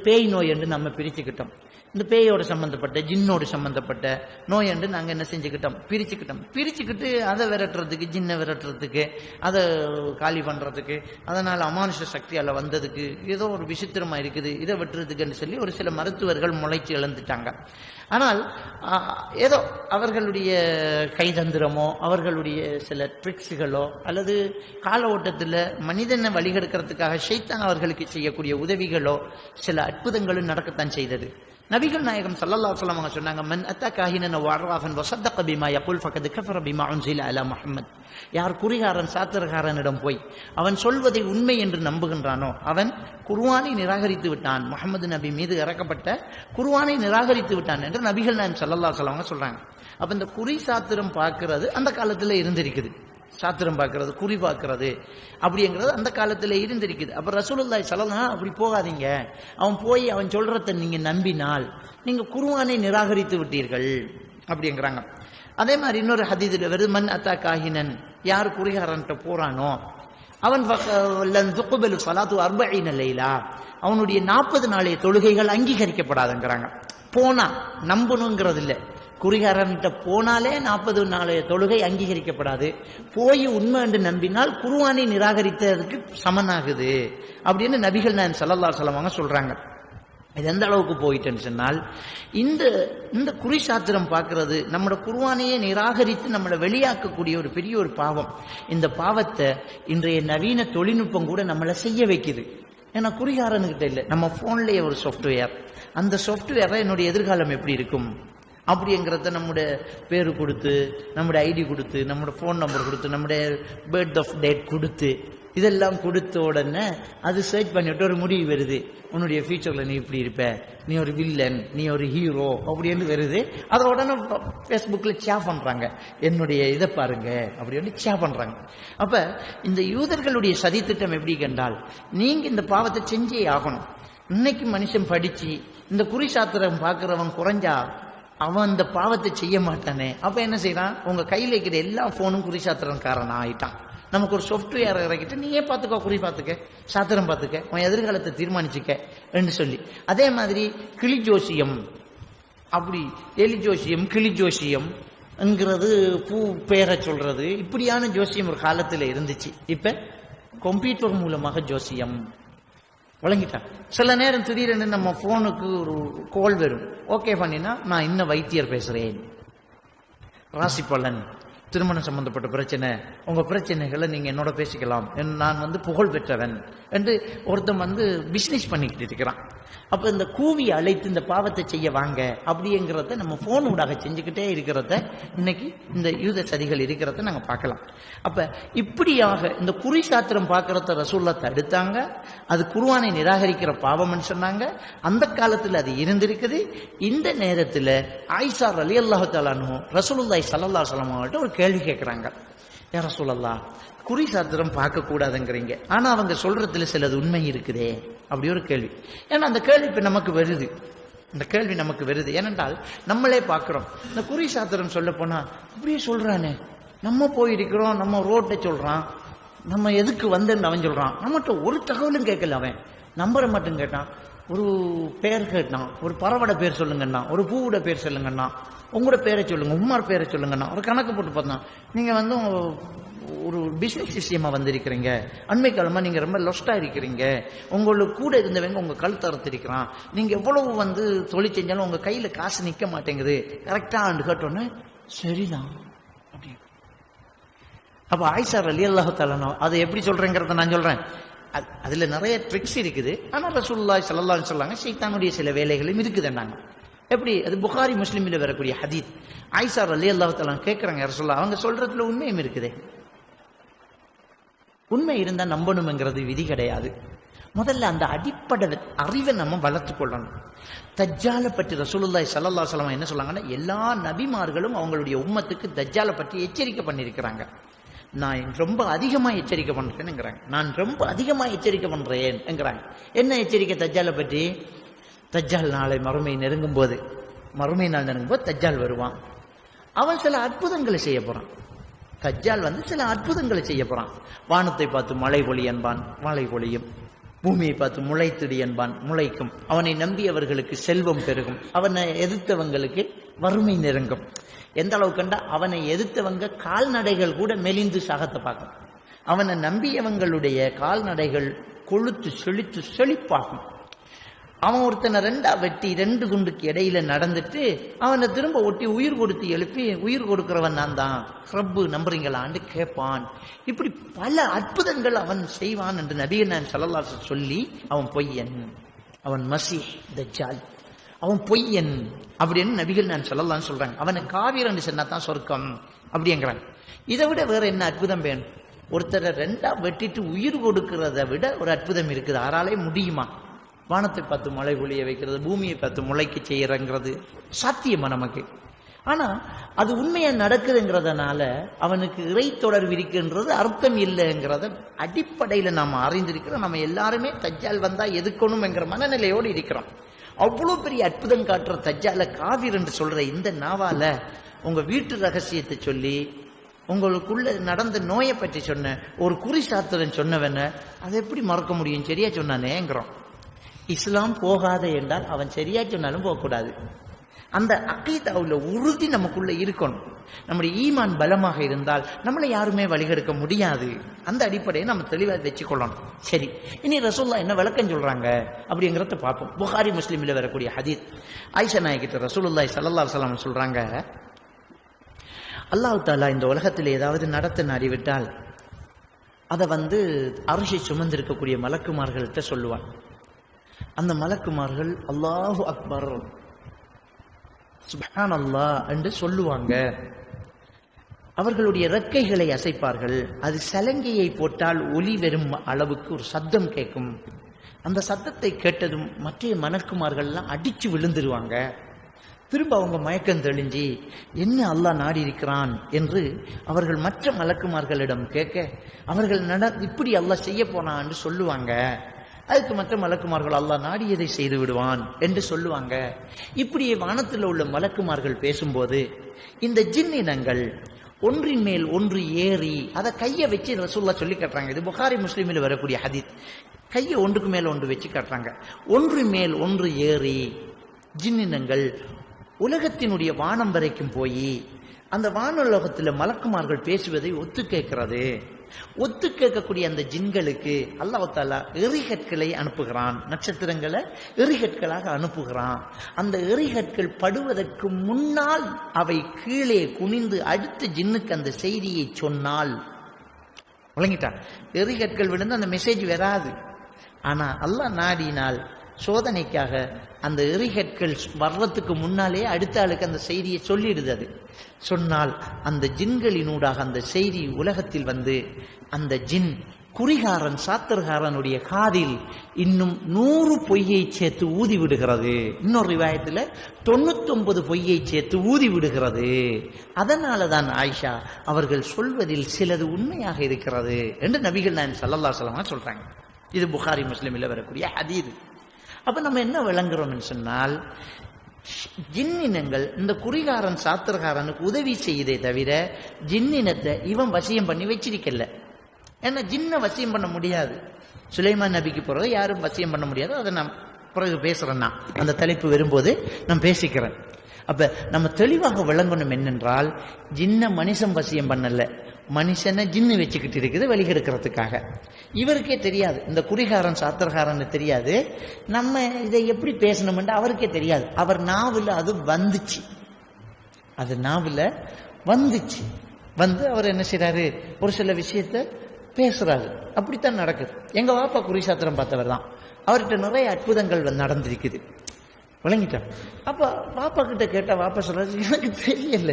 பேய் நோய் என்று நம்ம பிரிச்சுக்கிட்டோம். இந்த பேயோடு சம்பந்தப்பட்ட ஜின்னோடு சம்பந்தப்பட்ட நோய் என்று நாங்கள் என்ன செஞ்சுக்கிட்டோம், பிரிச்சுக்கிட்டு அதை விரட்டுறதுக்கு, ஜின்னை விரட்டுறதுக்கு, அதை காலி பண்றதுக்கு, அதனால் அமானுஷ சக்தியால் வந்ததுக்கு ஏதோ ஒரு விசித்திரமா இருக்குது, இதை வெட்டுறதுக்குன்னு சொல்லி ஒரு சில மருத்துவர்கள் முளைச்சு இழந்துட்டாங்க. ஆனால் ஏதோ அவர்களுடைய கைதந்திரமோ அவர்களுடைய சில ட்ரிக்ஸுகளோ அல்லது கால ஓட்டத்தில் மனிதனை வழிகெடுக்கிறதுக்காக ஷைத்தான் அவர்களுக்கு செய்யக்கூடிய உதவிகளோ சில அற்புதங்களும் நடக்கத்தான் செய்தது. நபிகள் நாயகம் ஸல்லல்லாஹு அலைஹி வஸல்லம் சொன்னாங்க, மன் அத்தா காஹினன் வ அர்ராஃபன் வ ஸத்தக பிமா யகுல் ஃபகத் கஃபர பிமா உன்ஸில அலா முஹம்மத். யார் குறிகாரன் சாத்திரகாரனிடம் போய் அவன் சொல்வதை உண்மை என்று நம்புகின்றானோ அவன் குர்ஆனை நிராகரித்து விட்டான், முஹம்மது நபி மீது இறக்கப்பட்ட குர்ஆனை நிராகரித்து விட்டான் என்று நபிகள் நாயகம் ஸல்லல்லாஹு அலைஹி வஸல்லம் சொல்றாங்க. அப்ப இந்த குறி சாத்திரம் பார்க்கிறது அந்த காலத்துல இருந்திருக்குது. சாத்திரம் பார்க்கிறது, குறி பார்க்கிறது அப்படிங்கிறது அந்த காலத்துல இருந்திருக்குது. அப்ப ரசூலுல்லாஹி ஸல்லல்லாஹு அலைஹி வஸல்லம் அப்படி போகாதீங்க, அவன் போய் அவன் சொல்றத நீங்க நம்பினால் நீங்க குர்ஆனை நிராகரித்து விட்டீர்கள் அப்படிங்கிறாங்க. அதே மாதிரி இன்னொரு ஹதீஸ்ல வருது, மன் அத்தா காஹினன், யார் குறிகாரன்ட்ட போறானோ அவன் லன் துக்பலு ஸலாத்து 40 லைலா, அவனுடைய 40 நாளைய தொழுகைகள் அங்கீகரிக்கப்படாதுங்கிறாங்க. போனா நம்பணுங்கிறது இல்லை, குறிகாரன்கிட்ட போனாலே 40 நாளைய தொழுகை அங்கீகரிக்கப்படாது. போய் உண்மை என்று நம்பினால் குர்ஆனை நிராகரித்ததுக்கு சமனாகுது அப்படின்னு நபிகள் நாயகம் ஸல்லல்லாஹு அலைஹி வஸல்லம் சொல்றாங்க. இது எந்த அளவுக்கு போயிட்டுன்னு சொன்னால், இந்த குறி சாத்திரம் பார்க்கிறது நம்மளோட குர்ஆனையே நிராகரித்து நம்மளை வெளியாக்கக்கூடிய ஒரு பெரிய ஒரு பாவம். இந்த பாவத்தை இன்றைய நவீன தொழில்நுட்பம் கூட நம்மளை செய்ய வைக்குது. ஏன்னா குறிகாரனுக்கிட்ட இல்லை, நம்ம போன்லயே ஒரு சாஃப்ட்வேர், அந்த சாஃப்ட்வேரை என்னுடைய எதிர்காலம் எப்படி இருக்கும் அப்படிங்கிறத நம்முடைய பேரு கொடுத்து, நம்முடைய ஐடி கொடுத்து, நம்முடைய ஃபோன் நம்பர் கொடுத்து, நம்முடைய பர்த் ஆஃப் டேட் கொடுத்து, இதெல்லாம் கொடுத்த உடனே அது சர்ச் பண்ணிட்டு ஒரு முடிவு வருது, உன்னுடைய ஃபியூச்சர்ல நீ இப்படி இருப்ப, நீ ஒரு வில்லன், நீ ஒரு ஹீரோ அப்படின்னு வருது. அதை உடனே ஃபேஸ்புக்ல ஷேர் பண்றாங்க, என்னுடைய இதை பாருங்க அப்படின்னு ஷேர் பண்றாங்க. அப்ப இந்த யூதர்களுடைய சதித்திட்டம் எப்படி கண்டால், நீங்க இந்த பாவத்தை செஞ்சே ஆகணும். இன்னைக்கு மனுஷன் படிச்சு இந்த குறி சாத்திரம் பார்க்கிறவன் குறைஞ்சா அவன் இந்த பாவத்தை செய்ய மாட்டானே. அப்ப என்ன செய்யறான், உங்க கையில இருக்கிற எல்லா போனும் குறி சாத்திரம் காரணம் ஆயிட்டான். நமக்கு ஒரு சாஃப்ட்வேர் இறக்கிட்டு நீயே பார்த்துக்கோ, குறி பார்த்துக்க, சாத்திரம் பார்த்துக்க, உன் எதிர்காலத்தை தீர்மானிச்சுக்க என்று சொல்லி. அதே மாதிரி கிளி ஜோசியம், அப்படி எலி ஜோசியம், கிளி ஜோசியம் என்கிறது, பூ பேரை சொல்றது, இப்படியான ஜோசியம் ஒரு காலத்துல இருந்துச்சு. இப்ப கம்ப்யூட்டர் மூலமாக ஜோசியம் வழங்கிட்டான். சில நேரம் திடீரென்று நம்ம போனுக்கு ஒரு கோல் வரும், ஓகே பண்ணினா நான் இன்னும் வைத்தியர் பேசுறேன், ராசி பலன், திருமணம் சம்பந்தப்பட்ட பிரச்சனை, உங்க பிரச்சனைகளை நீங்க என்னோட பேசிக்கலாம், நான் புகழ் பெற்றவன் என்று ஒருத்தன் பிசினஸ் பண்ணிக்கிட்டு இருக்கிறான். அப்ப இந்த கூவி அழைத்து இந்த பாவத்தை செய்ய வாங்க அப்படிங்கிறத நம்ம போன் ஊடாக செஞ்சுக்கிட்டே இருக்கிறத இன்னைக்கு இந்த யூத சதிகள் இருக்கிறத நாங்க பார்க்கலாம். அப்ப இப்படியாக இந்த குறி சாத்திரம் பார்க்கறத ரசூல்லா தடுத்தாங்க. அது குர்ஆனை நிராகரிக்கிற பாவம்னு சொன்னாங்க. அந்த காலத்துல அது இருந்திருக்குது. இந்த நேரத்துல ஆயிஷா ரலியல்லாஹு தஆலா அன்ஹு ரசூலுல்லாஹி ஸல்லல்லாஹு அலைஹி வஸல்லம் அவங்கள்ட்ட ஒரு கேள்வி கேட்கிறாங்க. யா ரசூலல்லாஹ், குறி சாத்திரம் பார்க்க கூடாதுங்கிறீங்க, ஆனா அவங்க சொல்றதுல சிலது உண்மை இருக்குதே, அப்படி ஒரு கேள்வி. ஏன்னா அந்த கேள்வி இப்ப நமக்கு வருது. இந்த கேள்வி நமக்கு வருது ஏனென்றால் நம்மளே பார்க்கிறோம். இந்த குறி சாத்திரம் சொல்ல போனா அப்படியே சொல்றானே, நம்ம போயிருக்கிறோம், நம்ம ரோட்டை சொல்றான், நம்ம எதுக்கு வந்துன்னு அவன் சொல்றான், நம்மகிட்ட ஒரு தகவலும் கேட்கல. அவன் நம்பரை மட்டும் கேட்டான், ஒரு பேர் கேட்டான், ஒரு பறவைட பேர் சொல்லுங்கண்ணா, ஒரு பூவோட பேர் சொல்லுங்கண்ணா, உங்களோட பேரை சொல்லுங்க, உமார் பேரை சொல்லுங்கண்ணா, ஒரு கணக்கு போட்டு பார்த்தான். நீங்க வந்து ஒரு பிசினஸ் விஷயமா வந்திருக்கிறீங்க, அண்மை காலமா நீங்க ரொம்ப லொஸ்டா இருக்கிறீங்க, உங்களுக்கு கூட இருந்தவங்க உங்க கழுத்து அறுத்திருக்கிறான், நீங்க எவ்வளவு வந்து தொழில் செஞ்சாலும் உங்க கையில காசு நிக்க மாட்டேங்குது, கரெக்டா கேட்டோன்னு சரிதான் அப்படி. அப்ப ஆயிஷா ரலியல்லாஹு தஆலா அதை எப்படி சொல்றேங்கிறத நான் சொல்றேன். அதுல நிறைய ட்ரிக்ஸ் இருக்குது. ஆனா ரசூலுல்லாஹி ஸல்லல்லாஹு அலைஹி வஸல்லம் ஷைத்தானுடைய சில வேலைகளும் இருக்குதுன்னாங்க. எப்படி? அது புகாரி முஸ்லிமில வரக்கூடிய ஹதீஸ். ஆயிஷா ரலியல்லாஹு தஆலா கேட்கறாங்க, ரசூலுல்லாஹ் அவங்க சொல்றதுல உண்மையும் இருக்குது. உண்மை இருந்தா நம்பணுங்கிறது விதி கிடையாது. முதல்ல அந்த அடிப்படை அறிவை நம்ம வளர்த்து கொள்ளணும். தஜ்ஜாலை பற்றி ரசூலுல்லாஹி ஸல்லல்லாஹு அலைஹி வஸல்லம் என்ன சொல்றாங்கன்னா, எல்லா நபிமார்களும் அவங்களுடைய உம்மத்துக்கு தஜ்ஜாலை பற்றி எச்சரிக்கை பண்ணியிருக்கிறாங்க. நான் ரொம்ப அதிகமா எச்சரிக்கை பண்றேன்ங்கிறாங்க. நான் ரொம்ப அதிகமா எச்சரிக்கை பண்றேன்ங்கிறாங்க. என்ன எச்சரிக்கை தஜ்ஜாலை பற்றி? தஜ்ஜால் நாளை மறுமை நெருங்கும் போது, மறுமை நாள் நெருங்கும் போது தஜ்ஜால் வருவான். அவன் சில அற்புதங்களை செய்ய போறான். தஜ்ஜால் வந்து சில அற்புதங்களை செய்ய போறான். வானத்தை பார்த்து மழை பொழி என்பான், மழை பொழியும். பூமியை பார்த்து முளைத்திடு என்பான், முளைக்கும். அவனை நம்பியவர்களுக்கு செல்வம் பெருகும், அவனை எதிர்த்தவங்களுக்கு வறுமை நெருங்கும். எந்த அளவு கண்டா அவனை எதிர்த்தவங்க கால்நடைகள் கூட மெலிந்து சாகத்தை பார்க்கும். அவனை நம்பியவங்களுடைய கால்நடைகள் கொழுத்து செழித்து செழிப்பாகும். அவன் ஒருத்தனை ரெண்டா வெட்டி ரெண்டு குண்டுக்கு இடையில நடந்துட்டு அவனை திரும்ப ஒட்டி உயிர் கொடுத்து எழுப்பி, உயிர் கொடுக்கிறவன் நான் தான், ரப்பு நம்புறீங்களான்னு கேட்பான். இப்படி பல அற்புதங்கள் அவன் செய்வான் என்று நபிகள் நாயகம் ஸல்லல்லாஹு அலைஹி வஸல்லம் சொல்லி, அவன் பொய்யன், அவன் மஸீஹ் தஜ்ஜால், அவன் பொய்யன் அப்படின்னு நபிகள் நாயகம் ஸல்லல்லாஹு அலைஹி வஸல்லம் சொல்றாங்க. அவனை காவிரன்னு சொன்னா தான் சொர்க்கம் அப்படிங்கிறாங்க. இதை விட வேற என்ன அற்புதம் வேணும்? ஒருத்தரை ரெண்டா வெட்டிட்டு உயிர் கொடுக்கிறத விட ஒரு அற்புதம் இருக்குது. ஆறாலே முடியுமா? வானத்தை பார்த்து மழை பொழிய வைக்கிறது, பூமியை பார்த்து முளைக்க செய்யறங்கிறது சாத்தியமா நமக்கு? ஆனா அது உண்மையா நடக்குதுங்கிறதுனால அவனுக்கு இறை தொடர்பு இருக்குன்றது அர்த்தம் இல்லைங்கிறத அடிப்படையில நாம அறிந்திருக்கிறோம். நம்ம எல்லாருமே தஜ்ஜால் வந்தா எதுக்கணும் என்கிற மனநிலையோடு இருக்கிறோம். அவ்வளவு பெரிய அற்புதம் காட்டுற தஜ்ஜால காவிர் என்று சொல்ற இந்த நாவால உங்க வீட்டு ரகசியத்தை சொல்லி, உங்களுக்குள்ள நடந்த நோயை பற்றி சொன்ன ஒரு குறி சாத்திரன் சொன்னவன அதை எப்படி மறக்க முடியும்? சரியா சொன்னானேங்கிறோம். இஸ்லாம் போகாத என்றால் அவன் சரியா சொன்னாலும் போகக்கூடாது. அந்த அகீதாவுல உறுதி நமக்குள்ள இருக்கணும். நம்முடைய ஈமான் பலமாக இருந்தால் நம்மளை யாருமே வழிகெடுக்க முடியாது. அந்த அடிப்படையை நம்ம தெளிவாக வச்சுக்கொள்ளணும். சரி, இனி ரசூலுல்லாஹ் என்ன விளக்கம் சொல்றாங்க அப்படிங்கிறத பார்ப்போம். புகாரி முஸ்லிமில் வரக்கூடிய ஹதீஸ். ஆயிஷா நாயகிட்ட ரசூலுல்லாஹி ஸல்லல்லாஹு அலைஹி வஸல்லம் சொல்றாங்க, அல்லாஹ் தஆலா இந்த உலகத்தில் ஏதாவது நடத்த நாடிவிட்டால் அதை அரிசி சுமந்திருக்கக்கூடிய மலக்குமார்கள்ட்ட சொல்லுவான். அந்த மலக்குமார்கள் அல்லாஹு அக்பர், சுப்ஹானல்லாஹ் என்று சொல்லுவாங்க. அவர்களுடைய இறக்கைகளை அசைப்பார்கள். அது சலங்கையை போட்டால் ஒலி வரும் அளவுக்கு ஒரு சத்தம் கேட்கும். அந்த சத்தத்தை கேட்டதும் மற்ற மலக்குமார்கள் எல்லாம் அடிச்சு விழுந்துருவாங்க. திரும்ப அவங்க மயக்கம் தெளிஞ்சி என்ன அல்லாஹ் நாடி இருக்கிறான் என்று அவர்கள் மற்ற மலக்குமார்களிடம் கேட்க, அவர்கள் இப்படி அல்லாஹ் செய்ய போனான்னு சொல்லுவாங்க. அதுக்கு மற்ற மலக்குமார்கள் அல்லாஹ் நாடியதை செய்து விடுவான் என்று சொல்லுவாங்க. இப்படியே வானத்தில் உள்ள மலக்குமார்கள் பேசும்போது இந்த ஜின்னினங்கள் ஒன்றின் மேல் ஒன்று ஏறி அதை கையை வச்சு ரசூலுல்லாஹ் சொல்லி காட்டுறாங்க. இது புகாரி முஸ்லிமில் வரக்கூடிய ஹதீஸ். கையை ஒன்றுக்கு மேல ஒன்று வச்சு காட்டுறாங்க. ஒன்றின் மேல் ஒன்று ஏறி ஜின்னினங்கள் உலகத்தினுடைய வானம் வரைக்கும் போய் அந்த வானுலகத்தில் மலக்குமார்கள் பேசுவதை ஒத்து கேட்கிறது. ஒத்து கேட்கக்கூடிய அந்த ஜின்களுக்கு அல்லாஹ் தஆலா எரிகற்களை அனுப்புகிறான். நட்சத்திரங்களை எரிகற்களாக அனுப்புகிறான். அந்த எரிகற்கள் படுவதற்கு முன்னால் அவை கீழே குனிந்து அடுத்த ஜின்னுக்கு அந்த செய்தியை சொன்னால், விளங்கிட்டான், எரிகற்கள் விழுந்து அந்த மெசேஜ் வராது. ஆனா அல்லாஹ் நாடினால் சோதனைக்காக அந்த எரிகற்கள் வர்றதுக்கு முன்னாலே அடுத்த ஆளுக்கு அந்த செய்தியை சொல்லிடுது. அது சொன்னால் அந்த ஜின்களினூடாக அந்த செய்தி உலகத்தில் வந்து அந்த ஜின் குறிகாரன் சாத்திரகாரனுடைய காதில் இன்னும் 100 பொய்யை சேர்த்து ஊதி விடுகிறது. இன்னொரு ரிவாயத்தில் 99 பொய்யை சேர்த்து ஊதி விடுகிறது. அதனால தான் ஆயிஷா அவர்கள் சொல்வதில் சிலது உண்மையாக இருக்கிறது என்று நபிகள் நாயகம் ஸல்லல்லாஹு அலைஹி வஸல்லம் சொல்றாங்க. இது புகாரி முஸ்லிமில் வரக்கூடிய ஹதீஸ். அப்ப நம்ம என்ன விளங்குறோம்னு சொன்னால், ஜின்னினங்கள் இந்த குறிகாரன் சாத்திரகாரனுக்கு உதவி செய்தே தவிர ஜின்னினத்தை இவன் வசியம் பண்ணி வச்சிருக்கல. ஏன்னா ஜின்னை வசியம் பண்ண முடியாது. சுலைமான் நபிக்கு பிறகு யாரும் வசியம் பண்ண முடியாது. அதை நான் பிறகு பேசுறேன். நான் அந்த தலைப்பு வரும்போது நான் பேசிக்கிறேன். அப்ப நம்ம தெளிவாக விளங்கணும் என்னென்றால், ஜின்ன மனுஷன் வசியம் பண்ணல, மனுஷனை ஜின்னு வச்சுக்கிட்டு இருக்குது வெளிக்கெடுக்கிறதுக்காக. இவருக்கே தெரியாது, இந்த குறிகாரன் சாத்திரகாரன் தெரியாது, நம்ம இதை எப்படி பேசணும்னு அவருக்கே தெரியாது. அவர் நாவில் அது வந்துச்சு, அது நாவில் வந்துச்சு. வந்து அவர் என்ன செய்யறாரு, ஒரு சில விஷயத்த பேசுறாரு. அப்படித்தான் நடக்குது. எங்க வாப்பா குறிசாத்திரம் பார்த்தவர் தான், அவர்கிட்ட நிறைய அற்புதங்கள் நடந்திருக்குது. விளங்கிட்டா? அப்ப வாப்பா கிட்ட கேட்டா வாப்பா சொல்றாரு, எனக்கு தெரியல,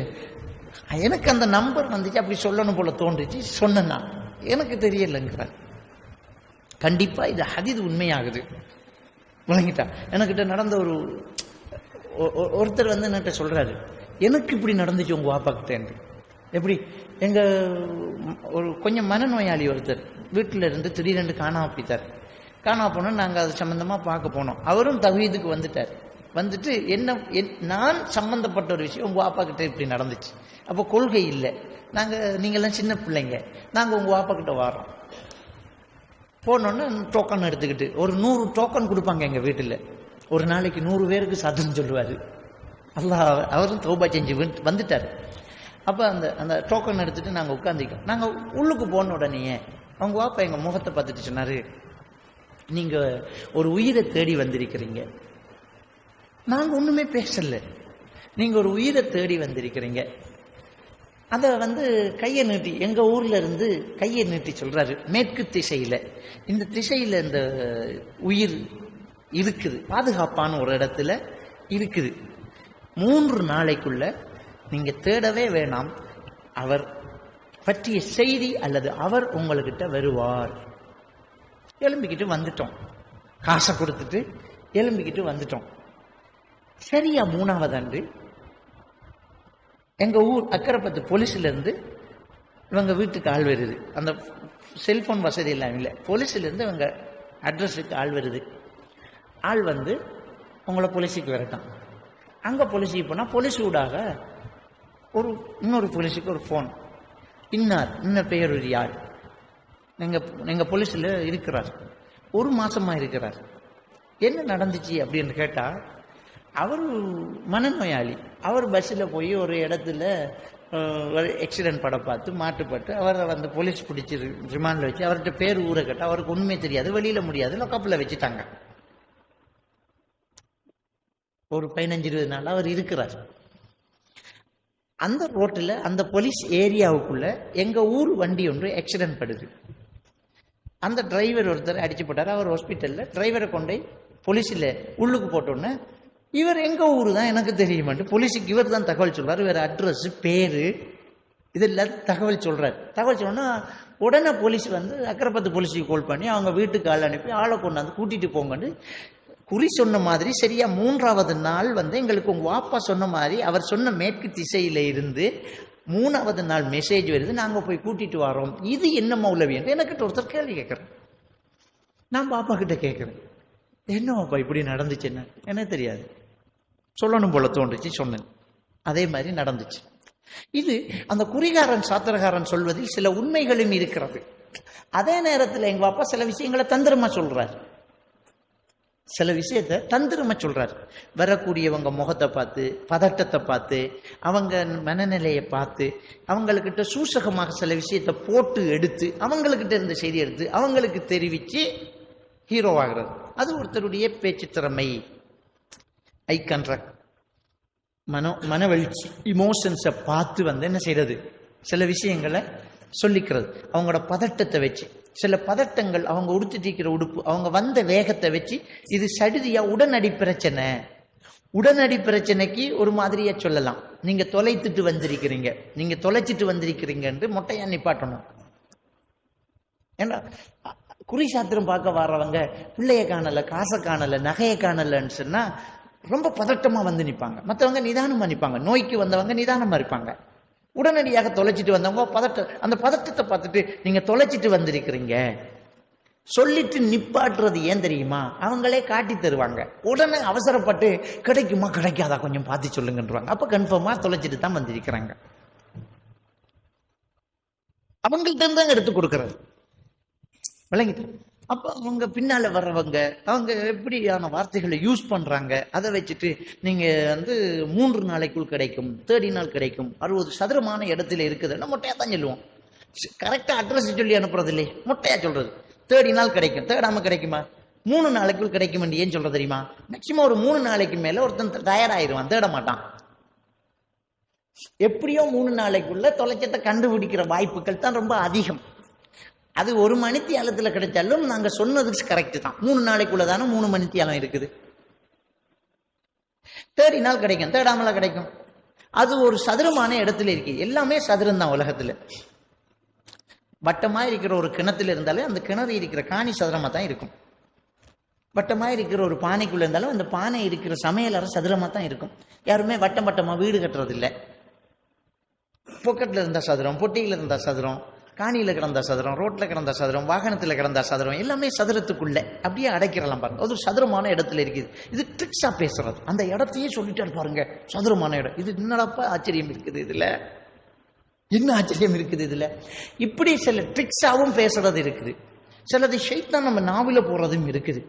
எனக்கு அந்த நம்பர் வந்துச்சு, அப்படி சொல்லணும் போல தோன்றுச்சு, சொன்னா எனக்கு தெரியலங்கிறார். கண்டிப்பா இது ஹதீஸ் உண்மையாகுது. விளங்கிட்டா? எனக்கிட்ட நடந்த ஒருத்தர் வந்து என்கிட்ட சொல்றாரு, எனக்கு இப்படி நடந்துச்சு உங்க வாப்பா கிட்ட. எப்படி? எங்க ஒரு கொஞ்சம் மனநோயாளி ஒருத்தர் வீட்டில இருந்து திடீரென்று காணாம போயிட்டார். காணாம போனோம், நாங்க அது சம்பந்தமா பார்க்க போனோம். அவரும் தவ்ஹீதுக்கு வந்துட்டார். வந்துட்டு நான் சம்பந்தப்பட்ட ஒரு விஷயம், உங்க வாப்பா கிட்ட இப்படி நடந்துச்சு. அப்போ கொள்கை இல்லை, நீங்கெல்லாம் சின்ன பிள்ளைங்க, நாங்க உங்க வாப்பா கிட்ட வரோம். போனோன்னு டோக்கன் எடுத்துக்கிட்டு ஒரு 100 டோக்கன் கொடுப்பாங்க எங்க வீட்டுல. ஒரு நாளைக்கு 100 பேருக்கு சத்தம் சொல்லுவாரு. அல்லாஹ், அவரும் தௌபா செஞ்சு வந்துட்டாரு. அப்ப அந்த டோக்கன் எடுத்துட்டு நாங்க உட்கார்ந்துக்கோம். நாங்க உள்ளுக்கு போன உடனே அவங்க வாப்பா எங்க முகத்தை பார்த்துட்டு சொன்னாரு, நீங்க ஒரு உயிரை தேடி வந்திருக்கிறீங்க. நாங்க ஒண்ணுமே பேசல, நீங்க ஒரு உயிரை தேடி வந்திருக்கிறீங்க. அத வந்து கையை நீட்டி, எங்க ஊர்ல இருந்து கையை நீட்டி சொல்றாரு, மேற்கு திசையில, இந்த திசையில இந்த உயிர் இருக்குது, பாதுகாப்பான ஒரு இடத்துல இருக்குது. 3 நாளைக்குள்ள நீங்க தேடவே வேணாம், அவர் பற்றிய செய்தி அல்லது அவர் உங்ககிட்ட வருவார். எலும்பிக்கிட்டு வந்துட்டோம், காசை கொடுத்துட்டு எலும்பிக்கிட்டு வந்துட்டோம். சரியா 3வது அன்று எங்க ஊர் அக்கரைப்பத்து போலீஸ்ல இருந்து இவங்க வீட்டுக்கு ஆள் வருது. அந்த செல்போன் வசதி எல்லாம் இல்லை. போலீஸ்ல இருந்து இவங்க அட்ரஸுக்கு ஆள் வருது. ஆள் வந்து உங்களை போலீஸுக்கு வரட்டும். அங்க போலீஸுக்கு போனா போலீஸ் ஊடாக இன்னொரு போலீஸுக்கு ஒரு போன், இன்ன பெயர் யார், எங்க போலீஸ்ல இருக்கிறார், 1 மாசமா இருக்கிறார், என்ன நடந்துச்சு அப்படின்னு கேட்டா, அவர் மனநோயாளி. அவர் பஸ்ஸில் போய் ஒரு இடத்துல ஆக்சிடென்ட் படம் பார்த்து மாட்டுப்பட்டு அவரை வந்து போலீஸ் பிடிச்சி ரிமாண்டில் வச்சு அவர்கிட்ட பேர் ஊரை கேட்டால் அவருக்கு ஒண்ணுமே தெரியாது, வெளியில முடியாது, லொக்கப்பில் வச்சுட்டாங்க. ஒரு 15-20 நாள் அவர் இருக்கிறார். அந்த ரோட்டில் அந்த போலீஸ் ஏரியாவுக்குள்ள எங்க ஊர் வண்டி ஒன்று ஆக்சிடென்ட் படுது. அந்த டிரைவர் ஒருத்தர் அடிச்சு போட்டார். அவர் ஹாஸ்பிட்டல்ல டிரைவரை கொண்டு போலீஸில் உள்ளுக்கு போட்டோன்னே, இவர் எங்க ஊரு தான் எனக்கு தெரியுமாட்டு போலீஸுக்கு இவர் தான் தகவல் சொல்றாரு. வேற அட்ரஸ், பேரு, இதெல்லாம் தகவல் சொல்றாரு. தகவல் சொன்னா உடனே போலீஸ் வந்து அக்கரைப்பத்து போலீஸுக்கு கால் பண்ணி அவங்க வீட்டுக்கு ஆள் அனுப்பி ஆளை கொண்டாந்து கூட்டிட்டு போங்கன்னு குறி சொன்ன மாதிரி சரியா 3வது நாள் வந்து எங்களுக்கு உங்க வாப்பா சொன்ன மாதிரி அவர் சொன்ன மேற்கு திசையில இருந்து 3வது நாள் மெசேஜ் வருது, நாங்க போய் கூட்டிட்டு வரோம். இது என்ன மௌலவி என்று எனக்கு ஒருத்தர் கேள்வி கேட்கிறேன். நான் பாப்பா கிட்ட கேட்கிறேன், என்ன பாப்பா இப்படி நடந்துச்சு, என்ன எனக்கு தெரியாது, சொல்லணும் போல தோன்றுச்சு, சொன்னேன். அதே மாதிரி நடந்துச்சு. இது அந்த குறிகாரன் சாத்திரகாரன் சொல்வதில் சில உண்மைகளும் இருக்கிறது. அதே நேரத்தில் எங்க பாப்பா சில விஷயங்களை தந்திரமா சொல்றாரு, சில விஷயத்த தந்திரமா சொல்றாரு. வரக்கூடியவங்க முகத்தை பார்த்து, பதட்டத்தை பார்த்து, அவங்க மனநிலையை பார்த்து, அவங்கக்கிட்ட சூசகமாக சில விஷயத்தை போட்டு எடுத்து, அவங்கக்கிட்ட இருந்த செய்தி எடுத்து அவங்களுக்கு தெரிவிச்சு ஹீரோவாகிறது. அது ஒருத்தருடைய பேச்சு திறமை, ஐ கான்ட்ராக்ட், மனவெழுச்சி, இமோஷன்ஸை பார்த்து வந்து என்ன செய்யறது, சில விஷயங்களை சொல்லிக்கிறது. அவங்களோட பதட்டத்தை வச்சு, சில பதட்டங்கள் அவங்க உடுத்திட்டு இருக்கிற உடுப்பு, அவங்க வந்த வேகத்தை வச்சு இது சடுதியா உடனடி பிரச்சனை. உடனடி பிரச்சனைக்கு ஒரு மாதிரியா சொல்லலாம். நீங்க தொலைச்சிட்டு வந்திருக்கிறீங்க மொட்டையா நிப்பாட்டணும். ஏன்னா குறி சாத்திரம் பார்க்க வர்றவங்க பிள்ளைய காணல, காசை காணல, நகையை காணலன்னு சொன்னா ரொம்ப பதட்டமா வந்து நிற்பாங்க. மற்றவங்க நிதானமா நிற்பாங்க. நோய்க்கு வந்தவங்க நிதானமா இருப்பாங்க. உடனடியாக தொலைச்சிட்டு வந்தவங்க அந்த பதட்டத்தை பார்த்துட்டு நீங்க தொலைச்சிட்டு வந்திருக்கிறீங்க சொல்லிட்டு நிப்பாட்டுறது ஏன் தெரியுமா? அவங்களே காட்டி தருவாங்க. உடனே அவசரப்பட்டு கிடைக்குமா கிடைக்காதா கொஞ்சம் பார்த்து சொல்லுங்கன்றாங்க. அப்ப கன்ஃபார்மா தொலைச்சிட்டு தான் வந்திருக்கிறாங்க. அவங்கள்ட்ட இருந்தாங்க எடுத்து கொடுக்கறது. விளங்கிட்டு அப்ப அவங்க பின்னால வர்றவங்க அவங்க எப்படியான வார்த்தைகளை யூஸ் பண்றாங்க. அதை வச்சுட்டு நீங்க 3 நாளைக்குள் கிடைக்கும், தேடி நாள் கிடைக்கும், 60 சதுரமான இடத்துல இருக்குதுன்னா மொட்டையா தான் சொல்லுவோம். கரெக்டா அட்ரஸ் சொல்லி அனுப்புறது இல்லையே, மொட்டையா சொல்றது. தேடி நாள் கிடைக்கும், தேடாம கிடைக்குமா? 3 நாளைக்குள் கிடைக்கும். ஏன் சொல்றது தெரியுமா? மேக்சிமம் ஒரு 3 நாளைக்கு மேல ஒருத்தன் தயாராயிருவான், தேட மாட்டான். எப்படியோ 3 நாளைக்குள்ள தொலைச்சத்தை கண்டுபிடிக்கிற வாய்ப்புகள் தான் ரொம்ப அதிகம். அது 1 மணித்தியாலத்துல கிடைச்சாலும் நாங்க சொன்னதுக்கு கரெக்ட் தான். 3 நாளைக்குள்ளதானே 3 மணித்தியாலம் இருக்குது. தேடி நாள் கிடைக்கும், தேடாமல கிடைக்கும். அது ஒரு சதுரமான இடத்துல இருக்கு. எல்லாமே சதுரம் தான் உலகத்துல. வட்டமா இருக்கிற ஒரு கிணத்துல இருந்தாலே அந்த கிணறு இருக்கிற காணி சதுரமா தான் இருக்கும். வட்டமா இருக்கிற ஒரு பானைக்குள்ள இருந்தாலும் அந்த பானை இருக்கிற சமையலறை சதுரமா தான் இருக்கும். யாருமே வட்டம் வட்டமா வீடு கட்டுறது இல்லை. பொக்கெட்ல இருந்தா சதுரம், பொட்டியில இருந்தா சதுரம், காணியில கிடந்தா சதுரம், ரோட்ல கிடந்தா சதுரம், வாகனத்துல கிடந்தா சதுரம், எல்லாமே சதுரத்துக்குள்ள அப்படியே அடைக்கிறலாம் பாருங்க. அது ஒரு சதுரமான இடத்துல இருக்குது. இது ட்ரிக்ஸா பேசுறது. அந்த இடத்தையே சொல்லிட்டாரு பாருங்க, சதுரமான இடம். இது என்னடாப்பா ஆச்சரியம் இருக்குது இதுல, என்ன ஆச்சரியம் இருக்குது இதுல. இப்படி சில ட்ரிக்ஸாவும் பேசுறது இருக்குது. சிலது ஷைத்தான் நம்ம நாவில போறதும் இருக்குது.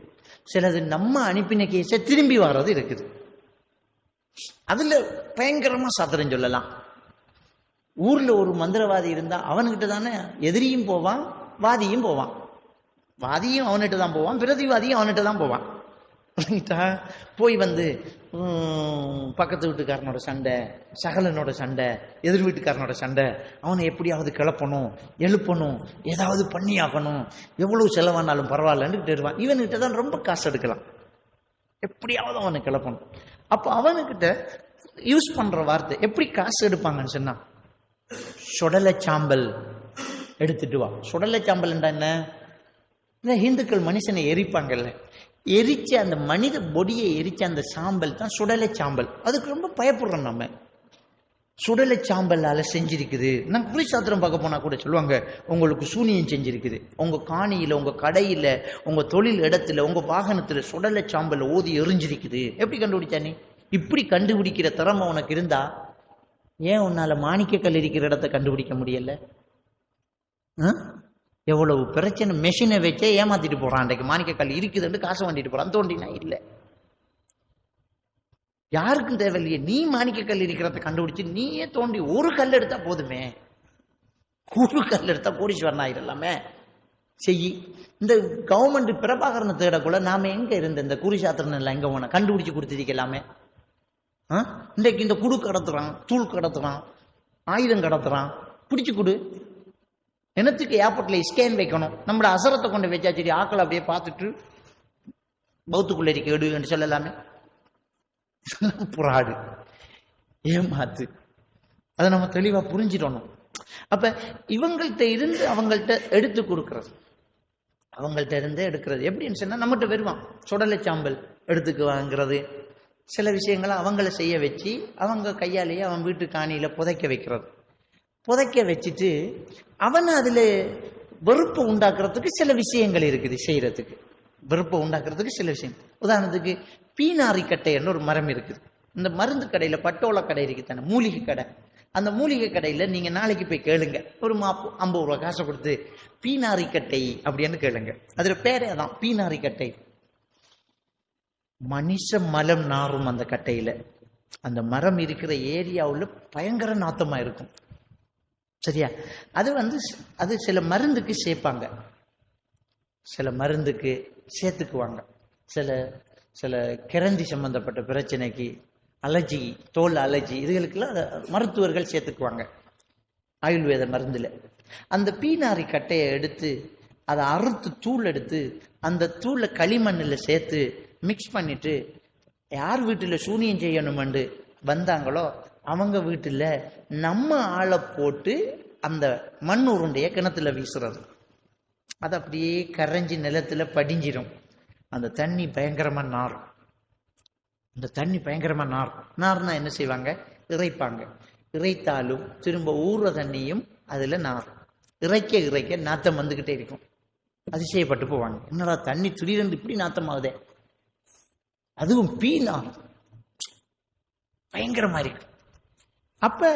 சிலது நம்ம அனுப்பின கேஸ திரும்பி வர்றது இருக்குது. அதுல பயங்கரமா சதுரம் சொல்லலாம். ஊர்ல ஒரு மந்திரவாதி இருந்தா அவன்கிட்ட தானே எதிரியும் போவான், வாதியும் போவான். வாதியும் அவன்கிட்ட தான் போவான், பிரதிவாதியும் அவன்கிட்ட தான் போவான். போய் பக்கத்து வீட்டுக்காரனோட சண்டை, சகலனோட சண்டை, எதிர் வீட்டுக்காரனோட சண்டை, அவனை எப்படியாவது கிளப்பணும், எழுப்பணும், ஏதாவது பண்ணி ஆகணும், எவ்வளவு செலவானாலும் பரவாயில்லன்னு வருவான். இவன்கிட்ட தான் ரொம்ப காசு எடுக்கலாம், எப்படியாவது அவனை கிளப்பணும். அப்போ அவனுக்கிட்ட யூஸ் பண்ற வார்த்தை எப்படி காசு எடுப்பாங்கன்னு சொன்னா, சுடலை சாம்பல் எடுத்துட்டு வா. சுடலை சாம்பல் என்ன? இந்துக்கள் மனுஷனை எரிப்பாங்கல்ல, எரிச்ச அந்த மனித பொடியை எரிச்ச அந்த சாம்பல் தான் சுடலை சாம்பல். அதுக்கு ரொம்ப பயப்படுறோம் நம்ம. சுடலை சாம்பலால செஞ்சிருக்குது. நான் குறி சாத்திரம் பார்க்க போனா கூட சொல்லுவாங்க, உங்களுக்கு சூனியம் செஞ்சிருக்குது. உங்க காணியில, உங்க கடையில, உங்க தொழில் இடத்துல, உங்க வாகனத்துல சுடலை சாம்பல் ஓதி எரிஞ்சிருக்குது. எப்படி கண்டுபிடிச்சா நீ? இப்படி கண்டுபிடிக்கிற திறமை உனக்கு இருந்தா ஏன் உன்னால மாணிக்கக்கல் இருக்கிற இடத்தை கண்டுபிடிக்க முடியல? எவ்வளவு பிரச்சனை. மெஷினை வச்சே ஏமாத்திட்டு போறான். அன்றைக்கு மாணிக்கக்கல் இருக்குதுன்னு காசு வாங்கிட்டு போறான். தோண்டினா இல்ல, யாருக்கும் தேவையில்லையே. நீ மாணிக்கக்கல் இருக்கிறத கண்டுபிடிச்சு நீயே தோண்டி ஒரு கல் எடுத்தா போதுமே. ஒரு கல் எடுத்தா கோடீஸ்வரன் ஆயிரலாமே. செய்யி. இந்த கவர்மெண்ட் பிரபாகரனை தேடக்குள்ள நாம எங்க இருந்த இந்த குறிசாத்திரன் எல்லாம் எங்க போன கண்டுபிடிச்சு கொடுத்துருக்கலாமே. இன்றைக்கு இந்த குடு கடத்துறான், தூள் கடத்துறான், ஆயுதம் கடத்துறான். பிடிச்சு கொடு. என்னத்துக்கு ஏர்போர்ட்ல ஸ்கேன் வைக்கணும்? நம்மளோட அசரத்தை கொண்டு வச்சா சரி, ஆக்களை அப்படியே பார்த்துட்டு பௌத்துக்குள்ள இருக்க எடுன்னு சொல்லலாமே. புறாடு, ஏமாத்து. அதை நம்ம தெளிவா புரிஞ்சிடணும். அப்ப இவங்கள்ட்ட இருந்து அவங்கள்ட்ட எடுத்து கொடுக்கறது, அவங்கள்ட்ட இருந்து எடுக்கிறது எப்படின்னு சொன்னா, நம்மகிட்ட வருவான் சுடலை சாம்பல் எடுத்துக்கு வாங்குறது. சில விஷயங்களை அவங்கள செய்ய வச்சு அவங்க கையாலேயே அவன் வீட்டு காணியில புதைக்க வைக்கிறது. புதைக்க வச்சுட்டு அவன் அதுல வெறுப்பை உண்டாக்குறதுக்கு சில விஷயங்கள் இருக்குது செய்யறதுக்கு. வெறுப்பை உண்டாக்குறதுக்கு சில விஷயம். உதாரணத்துக்கு பீனாரி கட்டைன்னு ஒரு மரம் இருக்குது. இந்த மருந்து கடையில, பட்டோல கடை இருக்கு தானே, மூலிகை கடை. அந்த மூலிகை கடையில நீங்க நாளைக்கு போய் கேளுங்க, ஒரு 50 ரூபா காசை கொடுத்து பீனாரி கட்டை அப்படின்னு கேளுங்க. அதுல பேரே தான் பீனாரி கட்டை. மனுஷ மலம் நாரும் அந்த கட்டையில. அந்த மரம் இருக்கிற ஏரியாவுல பயங்கர நாத்தமா இருக்கும். சரியா? அது சில மருந்துக்கு சேர்ப்பாங்க, சில மருந்துக்கு சேர்த்துக்குவாங்க. சில கிரந்தி சம்பந்தப்பட்ட பிரச்சனைக்கு, அலர்ஜி, தோல் அலர்ஜி, இதுகளுக்கெல்லாம் மருத்துவர்கள் சேர்த்துக்குவாங்க ஆயுர்வேத மருந்துல. அந்த பீனாரி கட்டையை எடுத்து அதை அறுத்து தூள் எடுத்து அந்த தூளை களிமண்ணில் சேர்த்து மிக்ஸ் பண்ணிட்டு யார் வீட்டில் சூனியம் செய்யணுமென்று வந்தாங்களோ அவங்க வீட்டில் நம்ம ஆளை போட்டு அந்த மண் உருண்டைய கிணத்துல வீசுறது. அது அப்படியே கரைஞ்சி நிலத்துல படிஞ்சிடும். அந்த தண்ணி பயங்கரமா நாரும். அந்த தண்ணி பயங்கரமா நார்னா என்ன செய்வாங்க? இறைப்பாங்க. இறைத்தாலும் திரும்ப ஊற தண்ணியும் அதுல நாரும். இறைக்க நாத்தம் வந்துகிட்டே இருக்கும். அதிசயப்பட்டு போவாங்க, என்னடா தண்ணி திடீரென்று இப்படி நாத்தம் ஆகுதே, அதுவும் பீனார் பயங்கரமா இருக்கு. அப்ப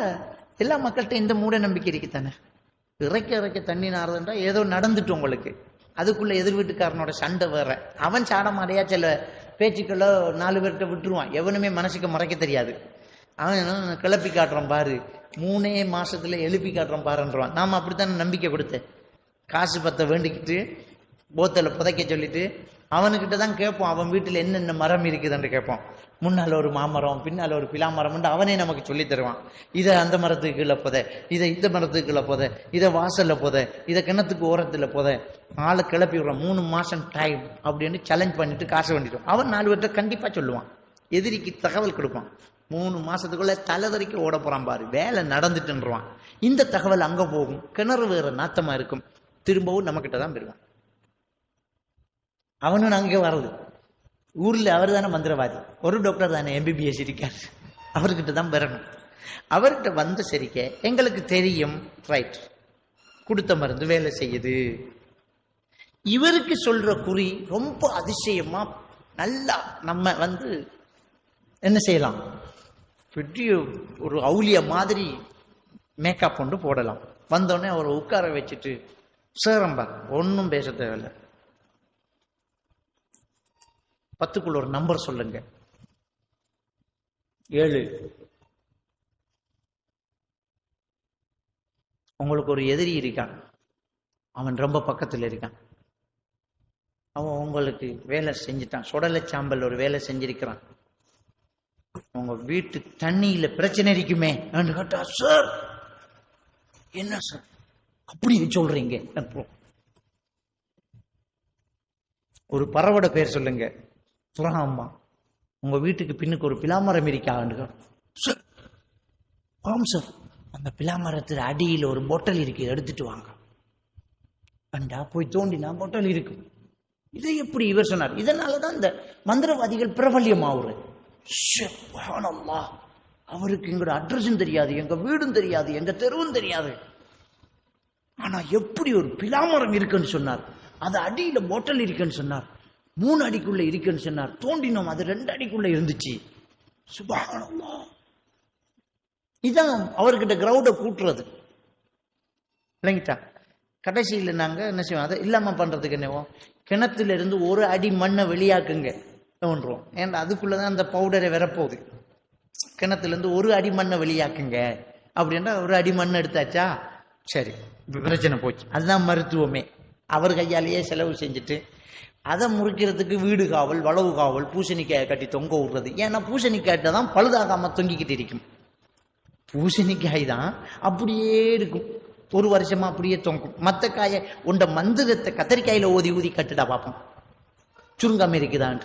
எல்லா மக்கள்கிட்ட இந்த மூட நம்பிக்கை இருக்குத்தானே. இறைக்க தண்ணி நாறுதுன்றா ஏதோ நடந்துட்டு உங்களுக்கு, அதுக்குள்ள எதிர் வீட்டுக்காரனோட சண்டை வேற. அவன் சாடமாடையா சில பேச்சுக்களோ 4 பேர்கிட்ட விட்டுருவான். எவனுமே மனசுக்கு மறைக்க தெரியாது. அவன் கிளப்பி காட்டுறான் பாரு, 3 மாசத்துல எழுப்பி காட்டுறான் பாருன்றான். நாம அப்படித்தானே நம்பிக்கை கொடுத்தேன். காசு பத்த வேண்டிக்கிட்டு போத்தல புதைக்க சொல்லிட்டு அவனுக்கிட்ட தான் கேட்போம், அவன் வீட்டில் என்னென்ன மரம் இருக்குதுன்னு கேட்போம். முன்னால் ஒரு மாமரம், பின்னால் ஒரு பிலா மரம், அவனே நமக்கு சொல்லி தருவான். இதை அந்த மரத்துக்கு கீழே போத, இதை இந்த மரத்துக்கு கீழே போத, இதை வாசல்ல போத, இதை கிணத்துக்கு ஓரத்துல போத. ஆளை கிளப்பி விடுறான். 3 மாசம் டைம் அப்படின்னு சேலஞ்ச் பண்ணிட்டு காசு வேண்டிடுவான். அவன் 4 பேர்கிட்ட கண்டிப்பா சொல்லுவான், எதிரிக்கு தகவல் கொடுப்பான். 3 மாசத்துக்குள்ள தலைவரிக்கு ஓட போறான் பாரு, வேலை நடந்துட்டுன்றான். இந்த தகவல் அங்க போகும், கிணறு வேற நாத்தமா இருக்கும், திரும்பவும் நம்ம கிட்ட தான் பெறுவான். அவனும் அங்கே வர்றது. ஊர்ல அவர் தானே மந்திரவாதி, ஒரு டாக்டர் தானே MBBS இருக்காரு, அவர்கிட்ட தான் பெறணும். அவர்கிட்ட வந்த சரிக்க எங்களுக்கு தெரியும், ரைட், கொடுத்த மருந்து வேலை செய்யுது. இவருக்கு சொல்ற குறி ரொம்ப அதிசயமா நல்லா நம்ம என்ன செய்யலாம், பெரிய ஒரு அவுலிய மாதிரி மேக்கப் கொண்டு போடலாம். வந்தோடனே அவரை உட்கார வச்சுட்டு, சேரம்பா ஒன்னும் பேச தேவையில்லை, 10க்குள்ள ஒரு நம்பர் சொல்லுங்க, 7. உங்களுக்கு ஒரு எதிரி இருக்கான், அவன் ரொம்ப பக்கத்தில் இருக்கான், அவன் உங்களுக்கு வேலை செஞ்சுட்டான், சுடலை சாம்பல் ஒரு வேலை செஞ்சிருக்கிறான். உங்க வீட்டு தண்ணியில பிரச்சனை இருக்குமே கேட்டா, சார் என்ன சார் அப்படி சொல்றீங்க? ஒரு பறவோட பேர் சொல்லுங்க, சுரஹாமா. உங்க வீட்டுக்கு பின்னுக்கு ஒரு பிலாமரம் இருக்கான்னு. ஆம் சார், அந்த பிலாமரத்துல அடியில் ஒரு பொட்டல் இருக்கு, எடுத்துட்டு வாங்க. கண்டா போய் தோண்டினா பொட்டல் இருக்கு. இதை எப்படி இவர் சொன்னார்? இதனாலதான் இந்த மந்திரவாதிகள் பிரபல்யம் ஆகுறது. அவருக்கு எங்களோட அட்ரஸும் தெரியாது, எங்க வீடும் தெரியாது, எங்க தெருவும் தெரியாது. ஆனா எப்படி ஒரு பிலாமரம் இருக்குன்னு சொன்னார், அது அடியில பொட்டல் இருக்குன்னு சொன்னார், 3 அடிக்குள்ள இருக்குன்னு சொன்னார். தோண்டினோம், அது 2 அடிக்குள்ள இருந்துச்சு. சுப்ஹானல்லாஹ். இதான் அவர்கிட்ட கிரௌட கூட்டுறது இல்லைங்கட்டா. கடைசியில் நாங்க என்ன செய்வோம், அதை இல்லாம பண்றதுக்கு என்னவோ, கிணத்துல இருந்து 1 அடி மண்ணை வெளியாக்குங்க தோன்றோம். ஏன்னா அதுக்குள்ளதான் அந்த பவுடரை வரப்போகுது. கிணத்துல இருந்து 1 அடி மண்ணை வெளியாக்குங்க அப்படின்னா 1 அடி மண் எடுத்தாச்சா, சரி பிரச்சனை போச்சு. அதுதான் மருத்துவமே. அவர் கையாலேயே செலவு செஞ்சுட்டு அதை முறிக்கிறதுக்கு வீடு காவல், வளவு காவல், பூசணிக்காயை கட்டி தொங்க விடுறது. ஏன்னா பூசணிக்காய்ட்ட தான் பழுதாகாம தொங்கிக்கிட்டு இருக்கும். பூசணிக்காய் தான் அப்படியே இருக்கும், 1 வருஷமா அப்படியே தொங்கும். மற்ற காயை உண்ட மந்திரத்தை கத்தரிக்காயில ஊதி கட்டுடா பார்ப்போம், சுருங்காம இருக்குதான்.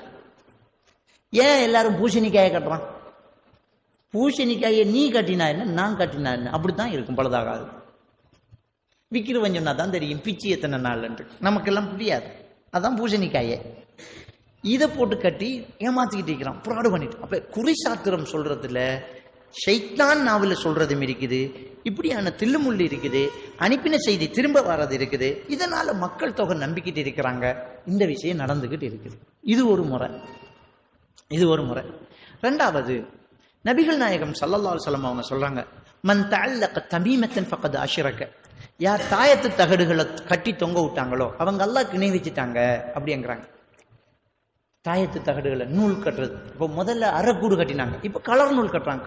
ஏன் எல்லாரும் பூசணிக்காயை கட்டுறான்? பூசணிக்காயை நீ கட்டினா என்ன, நான் கட்டினா என்ன, அப்படித்தான் இருக்கும், பழுதாகாது. விற்கிறவன் சொன்னா தான் தெரியும் பிச்சு எத்தனை நாள் என்று, நமக்கெல்லாம் புரியாது. அதான் பூசணிக்காயே இதை போட்டு கட்டி ஏமாத்திக்கிட்டு இருக்கிறான், புராடு பண்ணிட்டு. அப்ப குறிசாத்திரம் சொல்றதுல ஷைத்தான் நாவல சொல்றதும் இருக்குது, இப்படியான தில்லுமுள்ளு இருக்குது, அனுப்பின செய்தி திரும்ப வர்றது இருக்குது. இதனால மக்கள் தொகை நம்பிக்கிட்டு இருக்கிறாங்க. இந்த விஷயம் நடந்துகிட்டு இருக்குது. இது ஒரு முறை. 2வது, நபிகள் நாயகம் ஸல்லல்லாஹு அலைஹி வஸல்லம் அவங்க சொல்றாங்க, மன் தஅல்லக தமீமத்தன் ஃபக்கத் அஷ்ரக. யார் தாயத்து தகடுகளை கட்டி தொங்க விட்டாங்களோ அவங்க அல்லாஹ்க்கு இணை வச்சுட்டாங்க அப்படிங்கிறாங்க. தாயத்து தகடுகளை நூல் கட்டுறது, இப்போ முதல்ல அரைக்கூடு கட்டினாங்க, இப்ப கலர் நூல் கட்டுறாங்க.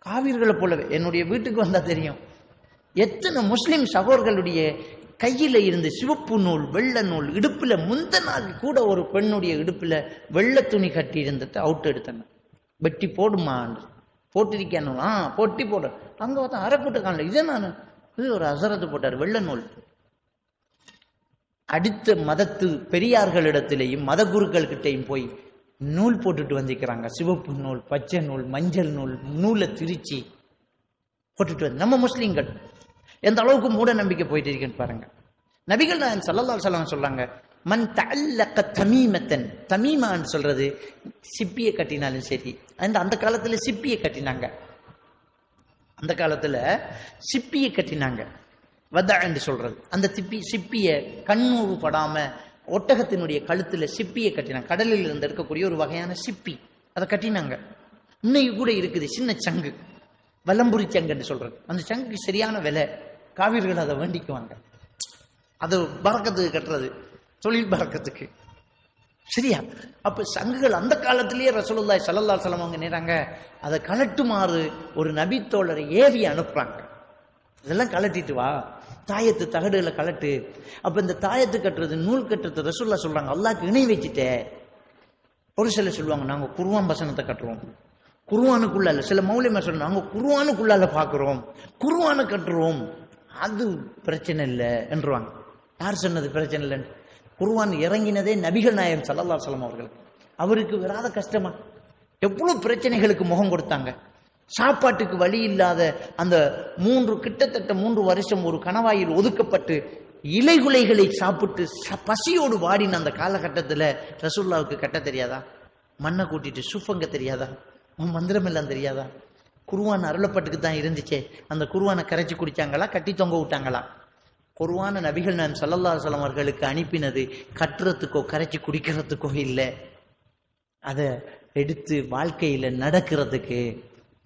காவிர்களை போலவே என்னுடைய வீட்டுக்கு வந்தா தெரியும், எத்தனை முஸ்லிம் சகோதரர்களுடைய கையில இருந்து சிவப்பு நூல், வெள்ளை நூல், இடுப்புல முந்த நாள் கூட ஒரு பெண்ணுடைய இடுப்புல வெள்ளை துணி கட்டி இருந்ததை அவுட் எடுத்தன, வெட்டி போடுமா. போட்டிருக்கேன். பொட்டி போட அங்க பார்த்தா அரைக்கூட்ட காணல. இதே நான் இது ஒரு அசரத்து போட்டார், வெள்ள நூல். அடுத்த மதத்து பெரியார்களிடத்திலேயும் மத குருக்கள் கிட்டையும் போய் நூல் போட்டுட்டு வந்திருக்கிறாங்க. சிவப்பு நூல், பச்சை நூல், மஞ்சள் நூல், நூலை திரிச்சு போட்டுட்டு வந்து நம்ம முஸ்லீம்கள் எந்த அளவுக்கு மூட நம்பிக்கை போயிட்டு இருக்கேன்னு பாருங்க. நபிகள் நாயகம் ஸல்லல்லாஹு அலைஹி வஸல்லம் சொல்றாங்க, மன் தஅல்லக தமீமத்தன், தமீமான்னு சொல்றது சிப்பியை கட்டினாலும் சரி. அந்த காலத்துல சிப்பியை கட்டினாங்க, அந்த காலத்துல சிப்பியை கட்டினாங்க. வதா என்று சொல்றது அந்த சிப்பிய கண்ணூறு படாம ஒட்டகத்தினுடைய கழுத்துல சிப்பியை கட்டினாங்க. கடலில் இருந்து இருக்கக்கூடிய ஒரு வகையான சிப்பி, அதை கட்டினாங்க. இன்னைக்கு கூட இருக்குது சின்ன சங்கு, வலம்புரி சங்கு என்று சொல்றது. அந்த சங்குக்கு சரியான விலை, காவிர்கள் அதை வேண்டிக்குவாங்க. அது பறக்கத்துக்கு கட்டுறது, தொழில் பறக்கத்துக்கு. சரியா? அப்ப சங்குகள் அந்த காலத்திலேயே ரசூலுல்லாஹி ஸல்லல்லாஹு அலைஹி வஸல்லம் அவங்க நேராங்க அதை கலட்டுமாறு ஒரு நபி தோழரை ஏவி அனுப்புறாங்க. இதெல்லாம் கலட்டிட்டு வா, தாயத்து தகடுகளை கலட்டு. அப்ப இந்த தாயத்து கட்டுறது, நூல் கட்டுறது ரசூலுல்லாஹ் சொல்றாங்க, அல்லாஹ்க்கு இணை வச்சுட்டே. ஒரு சில சொல்லுவாங்க நாங்க குர்ஆன் வசனத்தை கட்டுறோம், குர்ஆனுக்குள்ள. சில மௌலிமா சொல்றாங்க நாங்க குர்ஆனுக்குள்ளால பாக்குறோம், குர்ஆனை கட்டுறோம், அது பிரச்சனை இல்லை என்றுவாங்க. யார் சொன்னது பிரச்சனை இல்லைன்னு? குர்ஆன் இறங்கினதே நபிகள் நாயகம் ஸல்லல்லாஹு அலைஹி வஸல்லம் அவர்களுக்கு. அவருக்கு வராத கஷ்டமா? எவ்வளவு பிரச்சனைகளுக்கு முகம் கொடுத்தாங்க. சாப்பாட்டுக்கு வழி இல்லாத அந்த கிட்டத்தட்ட 3 வருஷம் ஒரு கணவாயில் ஒதுக்கப்பட்டு இலைகுலைகளை சாப்பிட்டு பசியோடு வாடின அந்த காலகட்டத்தில் ரசூலுல்லாவுக்கு கட்ட தெரியாதா? மண்ணை கூட்டிட்டு சுஃபங்க தெரியாதா? மந்திரம் எல்லாம் தெரியாதா? குர்ஆன் அருளப்பட்டுக்கு தான் இருந்துச்சே, அந்த குர்ஆனை கரைச்சி குடிச்சாங்களா, கட்டி தொங்க விட்டாங்களா? குர்ஆனை நபிகள் நாயகம் ஸல்லல்லாஹு அலைஹி வஸல்லம் அவர்களுக்கு அனுப்பினது கட்டுறதுக்கோ கரைச்சி குடிக்கிறதுக்கோ இல்லை, அதை எடுத்து வாழ்க்கையில நடக்கிறதுக்கு,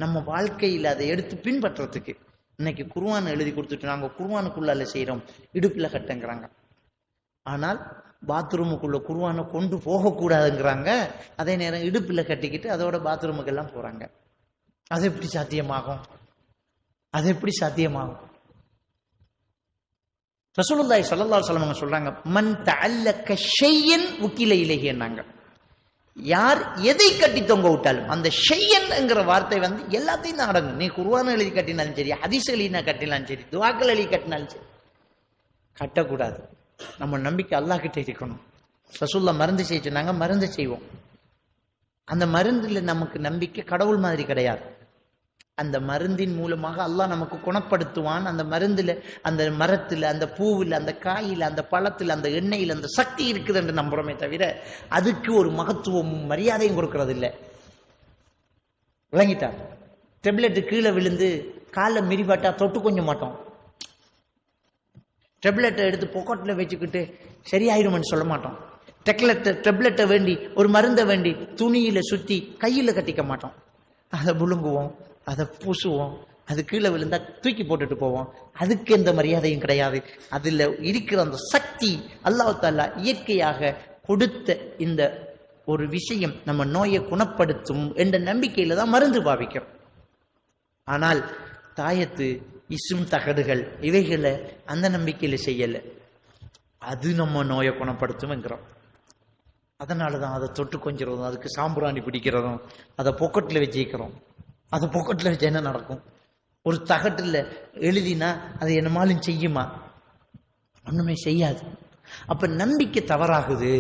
நம்ம வாழ்க்கையில் அதை எடுத்து பின்பற்றதுக்கு. இன்னைக்கு குர்ஆன் எழுதி கொடுத்துட்டு நாங்க குர்ஆனுக்குள்ளால செய்யறோம், இடுப்புல கட்டுங்கிறாங்க. ஆனால் பாத்ரூமுக்குள்ள குர்ஆனை கொண்டு போகக்கூடாதுங்கிறாங்க. அதே நேரம் இடுப்புல கட்டிக்கிட்டு அதோட பாத்ரூமுக்கு எல்லாம் போறாங்க. அது எப்படி சாத்தியமாகும்? அது எப்படி சாத்தியமாகும்? ரசூலுல்லாஹி ஸல்லல்லாஹு அலைஹி வஸல்லம் சொல்றாங்க, மன் தஅல்லக ஷையன் உக்கில இலைஹின்னாங்க. யார் எதை கட்டி தொங்க விட்டாலும், அந்த ஷையன்ங்கிற வார்த்தை எல்லாத்தையும் தான் அடங்கும். நீ குர்ஆன் எழுதி கட்டினாலும் சரி, ஹதீஸ் எழுதி கட்டினாலும் சரி, துஆக்கள் எழுதி கட்டினாலும் சரி, கட்டக்கூடாது. நம்ம நம்பிக்கை அல்லாஹ் கிட்ட இருக்கணும். ரசூலுல்லாஹ் மருந்து செய்ய சொன்னாங்க, மருந்து செய்வோம். அந்த மருந்துல நமக்கு நம்பிக்கை கடவுள் மாதிரி கிடையாது. அந்த மருந்தின் மூலமாக அல்லாஹ் நமக்கு குணப்படுத்துவான். அந்த மருந்துல, அந்த மரத்துல, அந்த பூவில், அந்த காயில, அந்த பழத்துல, அந்த எண்ணெயில் அந்த சக்தி இருக்குது என்று நம்புறோமே தவிர அதுக்கு ஒரு மகத்துவமும் மரியாதையும் கொடுக்கறது இல்லை. விளங்கிட்டா? டெப்லெட் கீழே விழுந்து காலை மிரிபாட்டா தொட்டு கொஞ்சம் மாட்டோம். டெப்லெட்டை எடுத்து பொக்கெட்ல வச்சுக்கிட்டு சரியாயிரும்னு சொல்ல மாட்டோம். டெப்லெட்டை வேண்டி, ஒரு மருந்தை வேண்டி துணியில சுத்தி கையில கட்டிக்க மாட்டோம். அதை புழுங்குவோம், அதை பூசுவோம், அது கீழே விழுந்தா தூக்கி போட்டுட்டு போவோம். அதுக்கு எந்த மரியாதையும் கிடையாது. அதுல இருக்கிற அந்த சக்தி அல்லாஹ் தஆலா இயற்கையாக கொடுத்த இந்த ஒரு விஷயம் நம்ம நோயை குணப்படுத்தும் என்ற நம்பிக்கையில தான் மருந்து பாவிக்கும். ஆனால் தாயத்து, இஸ்ம் தகடுகள் இவைகளை அந்த நம்பிக்கையில செய்யல, அது நம்ம நோயை குணப்படுத்தும்ங்கிறோம். அதனாலதான் அதை தொட்டு கொஞ்சிறதும், அதுக்கு சாம்பிராணி பிடிக்கிறதும், அதை பொக்கெட்ல வச்சுக்கிறோம். அதை பொக்கெட்ல வச்சு என்ன நடக்கும்? ஒரு தகட்டில் எழுதினா அது என்னமாலும் செய்யுமா? ஒண்ணுமே செய்யாது. அப்ப நம்பிக்கை தவறாகுது.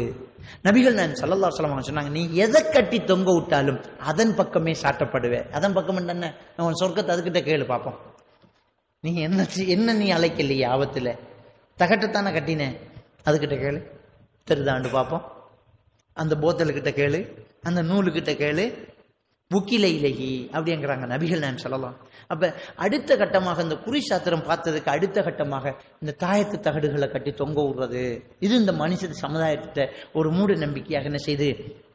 நபிகள் நாயகம் ஸல்லல்லாஹு அலைஹி வஸல்லம் சொன்னாங்க, நீ எதை கட்டி தொங்க விட்டாலும் அதன் பக்கமே சாட்டப்படுவேன். அதன் பக்கம் என்ன? நான் சொர்க்கத்தை அதுக்கிட்ட கேளு பார்ப்போம். நீ என்ன நீ அழைக்கலையே ஆபத்துல, தகட்டத்தானே கட்டினேன், அதுக்கிட்ட கேளு, தெரிதாண்டு பார்ப்போம். அந்த போத்தலுக்கிட்ட கேளு, அந்த நூலுக்கிட்ட கேளு, புக்கில இலகி அப்படிங்கிறாங்க நபிகள் நாயகம் ஸல்லல்லாஹு. அப்ப அடுத்த கட்டமாக இந்த குறி சாத்திரம் பார்த்ததுக்கு அடுத்த கட்டமாக இந்த தாயத்து தகடுகளை கட்டி தொங்க விடுறது, இது இந்த மனுஷ சமுதாயத்தை ஒரு மூட நம்பிக்கையாக என்ன செய்து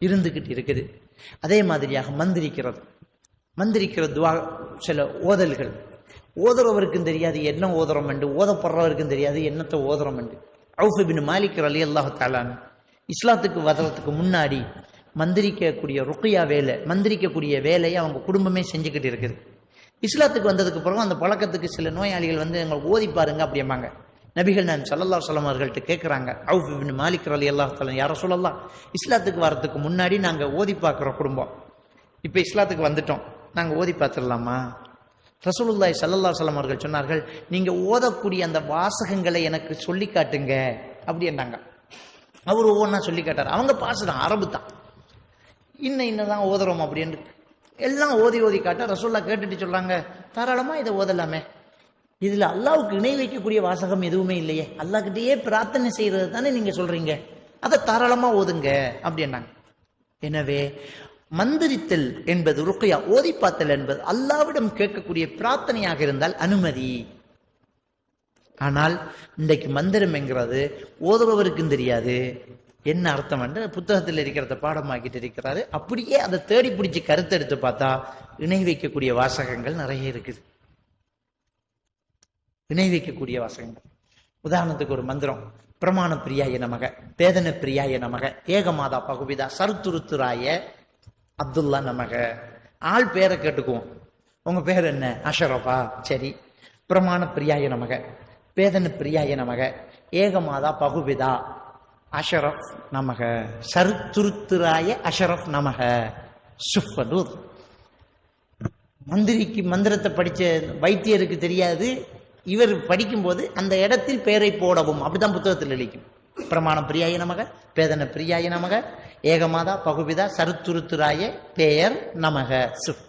இருந்துகிட்டு இருக்குது. அதே மாதிரியாக மந்திரிக்கிறது துவா, சில ஓதல்கள், ஓதுறவருக்கும் தெரியாது என்ன ஓதுறோம் என்று, ஓதப்படுறவருக்கும் தெரியாது என்னத்தை ஓதுறோம் என்று. அவுஃப் இப்னு மாலிக் ரலியல்லாஹு தஆலா இஸ்லாத்துக்கு வர்றதுக்கு முன்னாடி மந்திரிக்கக்கூடிய ருக்கியா வேலை, மந்திரிக்கக்கூடிய வேலையை அவங்க குடும்பமே செஞ்சுக்கிட்டு இருக்குது. இஸ்லாத்துக்கு வந்ததுக்கு பிறகு அந்த பழக்கத்துக்கு சில நோயாளிகள் எங்களுக்கு ஓதி பாருங்க அப்படிம்பாங்க. நபிகள் நாயகம் ஸல்லல்லாஹு அலைஹி வஸல்லம் அவர்கள்ட்ட கேட்குறாங்க, அவுஃப் இப்னு மாலிக் ரலியல்லாஹு தஆலா, யா ரசூலல்லாஹ், இஸ்லாத்துக்கு வர்றதுக்கு முன்னாடி நாங்கள் ஓதி பார்க்குறோம் குடும்பம், இப்போ இஸ்லாத்துக்கு வந்துட்டோம், நாங்க ஓதி பார்த்துடலாமா? ரசூலுல்லாஹி ஸல்லல்லாஹு அலைஹி வஸல்லம் அவர்கள் சொன்னார்கள், நீங்க ஓதக்கூடிய அந்த வாசகங்களை எனக்கு சொல்லி காட்டுங்க அப்படின்னாங்க. அவர் ஒவ்வொன்றா சொல்லி காட்டார். அவங்க பாசுதான், அரபு தான். இன்னதான் ஓதுறோம் அப்படின்னு எல்லாம் ஓதி ஓதி காட்ட ரசூல்லா கேட்டுட்டு சொல்றாங்க, தாராளமா இதை ஓதலாமே, இதுல அல்லாவுக்கு இணை வைக்கக்கூடிய வாசகம் எதுவுமே இல்லையே, அல்லாஹ்கிட்டயே பிரார்த்தனை செய்யறது தானே நீங்க சொல்றீங்க, அதை தாராளமா ஓதுங்க அப்படின்னாங்க. எனவே மந்திரித்தல் என்பது, ருக்யா ஓதி பார்த்தல் என்பது அல்லாவிடம் கேட்கக்கூடிய பிரார்த்தனையாக இருந்தால் அனுமதி. ஆனால் இன்றைக்கு மந்திரம் என்கிறது ஓதுபவருக்கும் தெரியாது என்ன அர்த்தம் என்று புத்தகத்தில் இருக்கிறத பாடமாக்கிட்டு இருக்கிறாரு. அப்படியே அதை தேடி பிடிச்சி கருத்தெடுத்து பார்த்தா இணை வைக்கக்கூடிய வாசகங்கள் நிறைய இருக்குது. இணை வைக்கக்கூடிய வாசகங்கள், உதாரணத்துக்கு ஒரு மந்திரம், பிரமாண பிரியாய நமக, பேதன பிரியாய நமக, ஏகமாதா பகுபிதா சருத்துருத்துராய அப்துல்லா நமக. ஆள் பேரை கேட்டுக்குவோம். உங்க பேர் என்ன? அஷரஃபா. சரி. பிரமாண பிரியாய நமக, பேதன பிரியாய நமக, ஏகமாதா பகுபிதா அஷரஃப் நமக, சருத்துருத்துராய அஷரஃப் நமக. சுஃபதூர். மந்திரிக்கு மந்திரத்தை படிச்ச வைத்தியருக்கு தெரியாது, இவர் படிக்கும்போது அந்த இடத்தில் பெயரை போடவும், அப்படிதான் புத்தகத்தில் எழுதிக்கும். பிரமாண பிரியாய நமக, பேதன பிரியாய நமக, ஏகமாதா பகுபிதா சருத்துருத்துராய பெயர் நமக. சுஃப்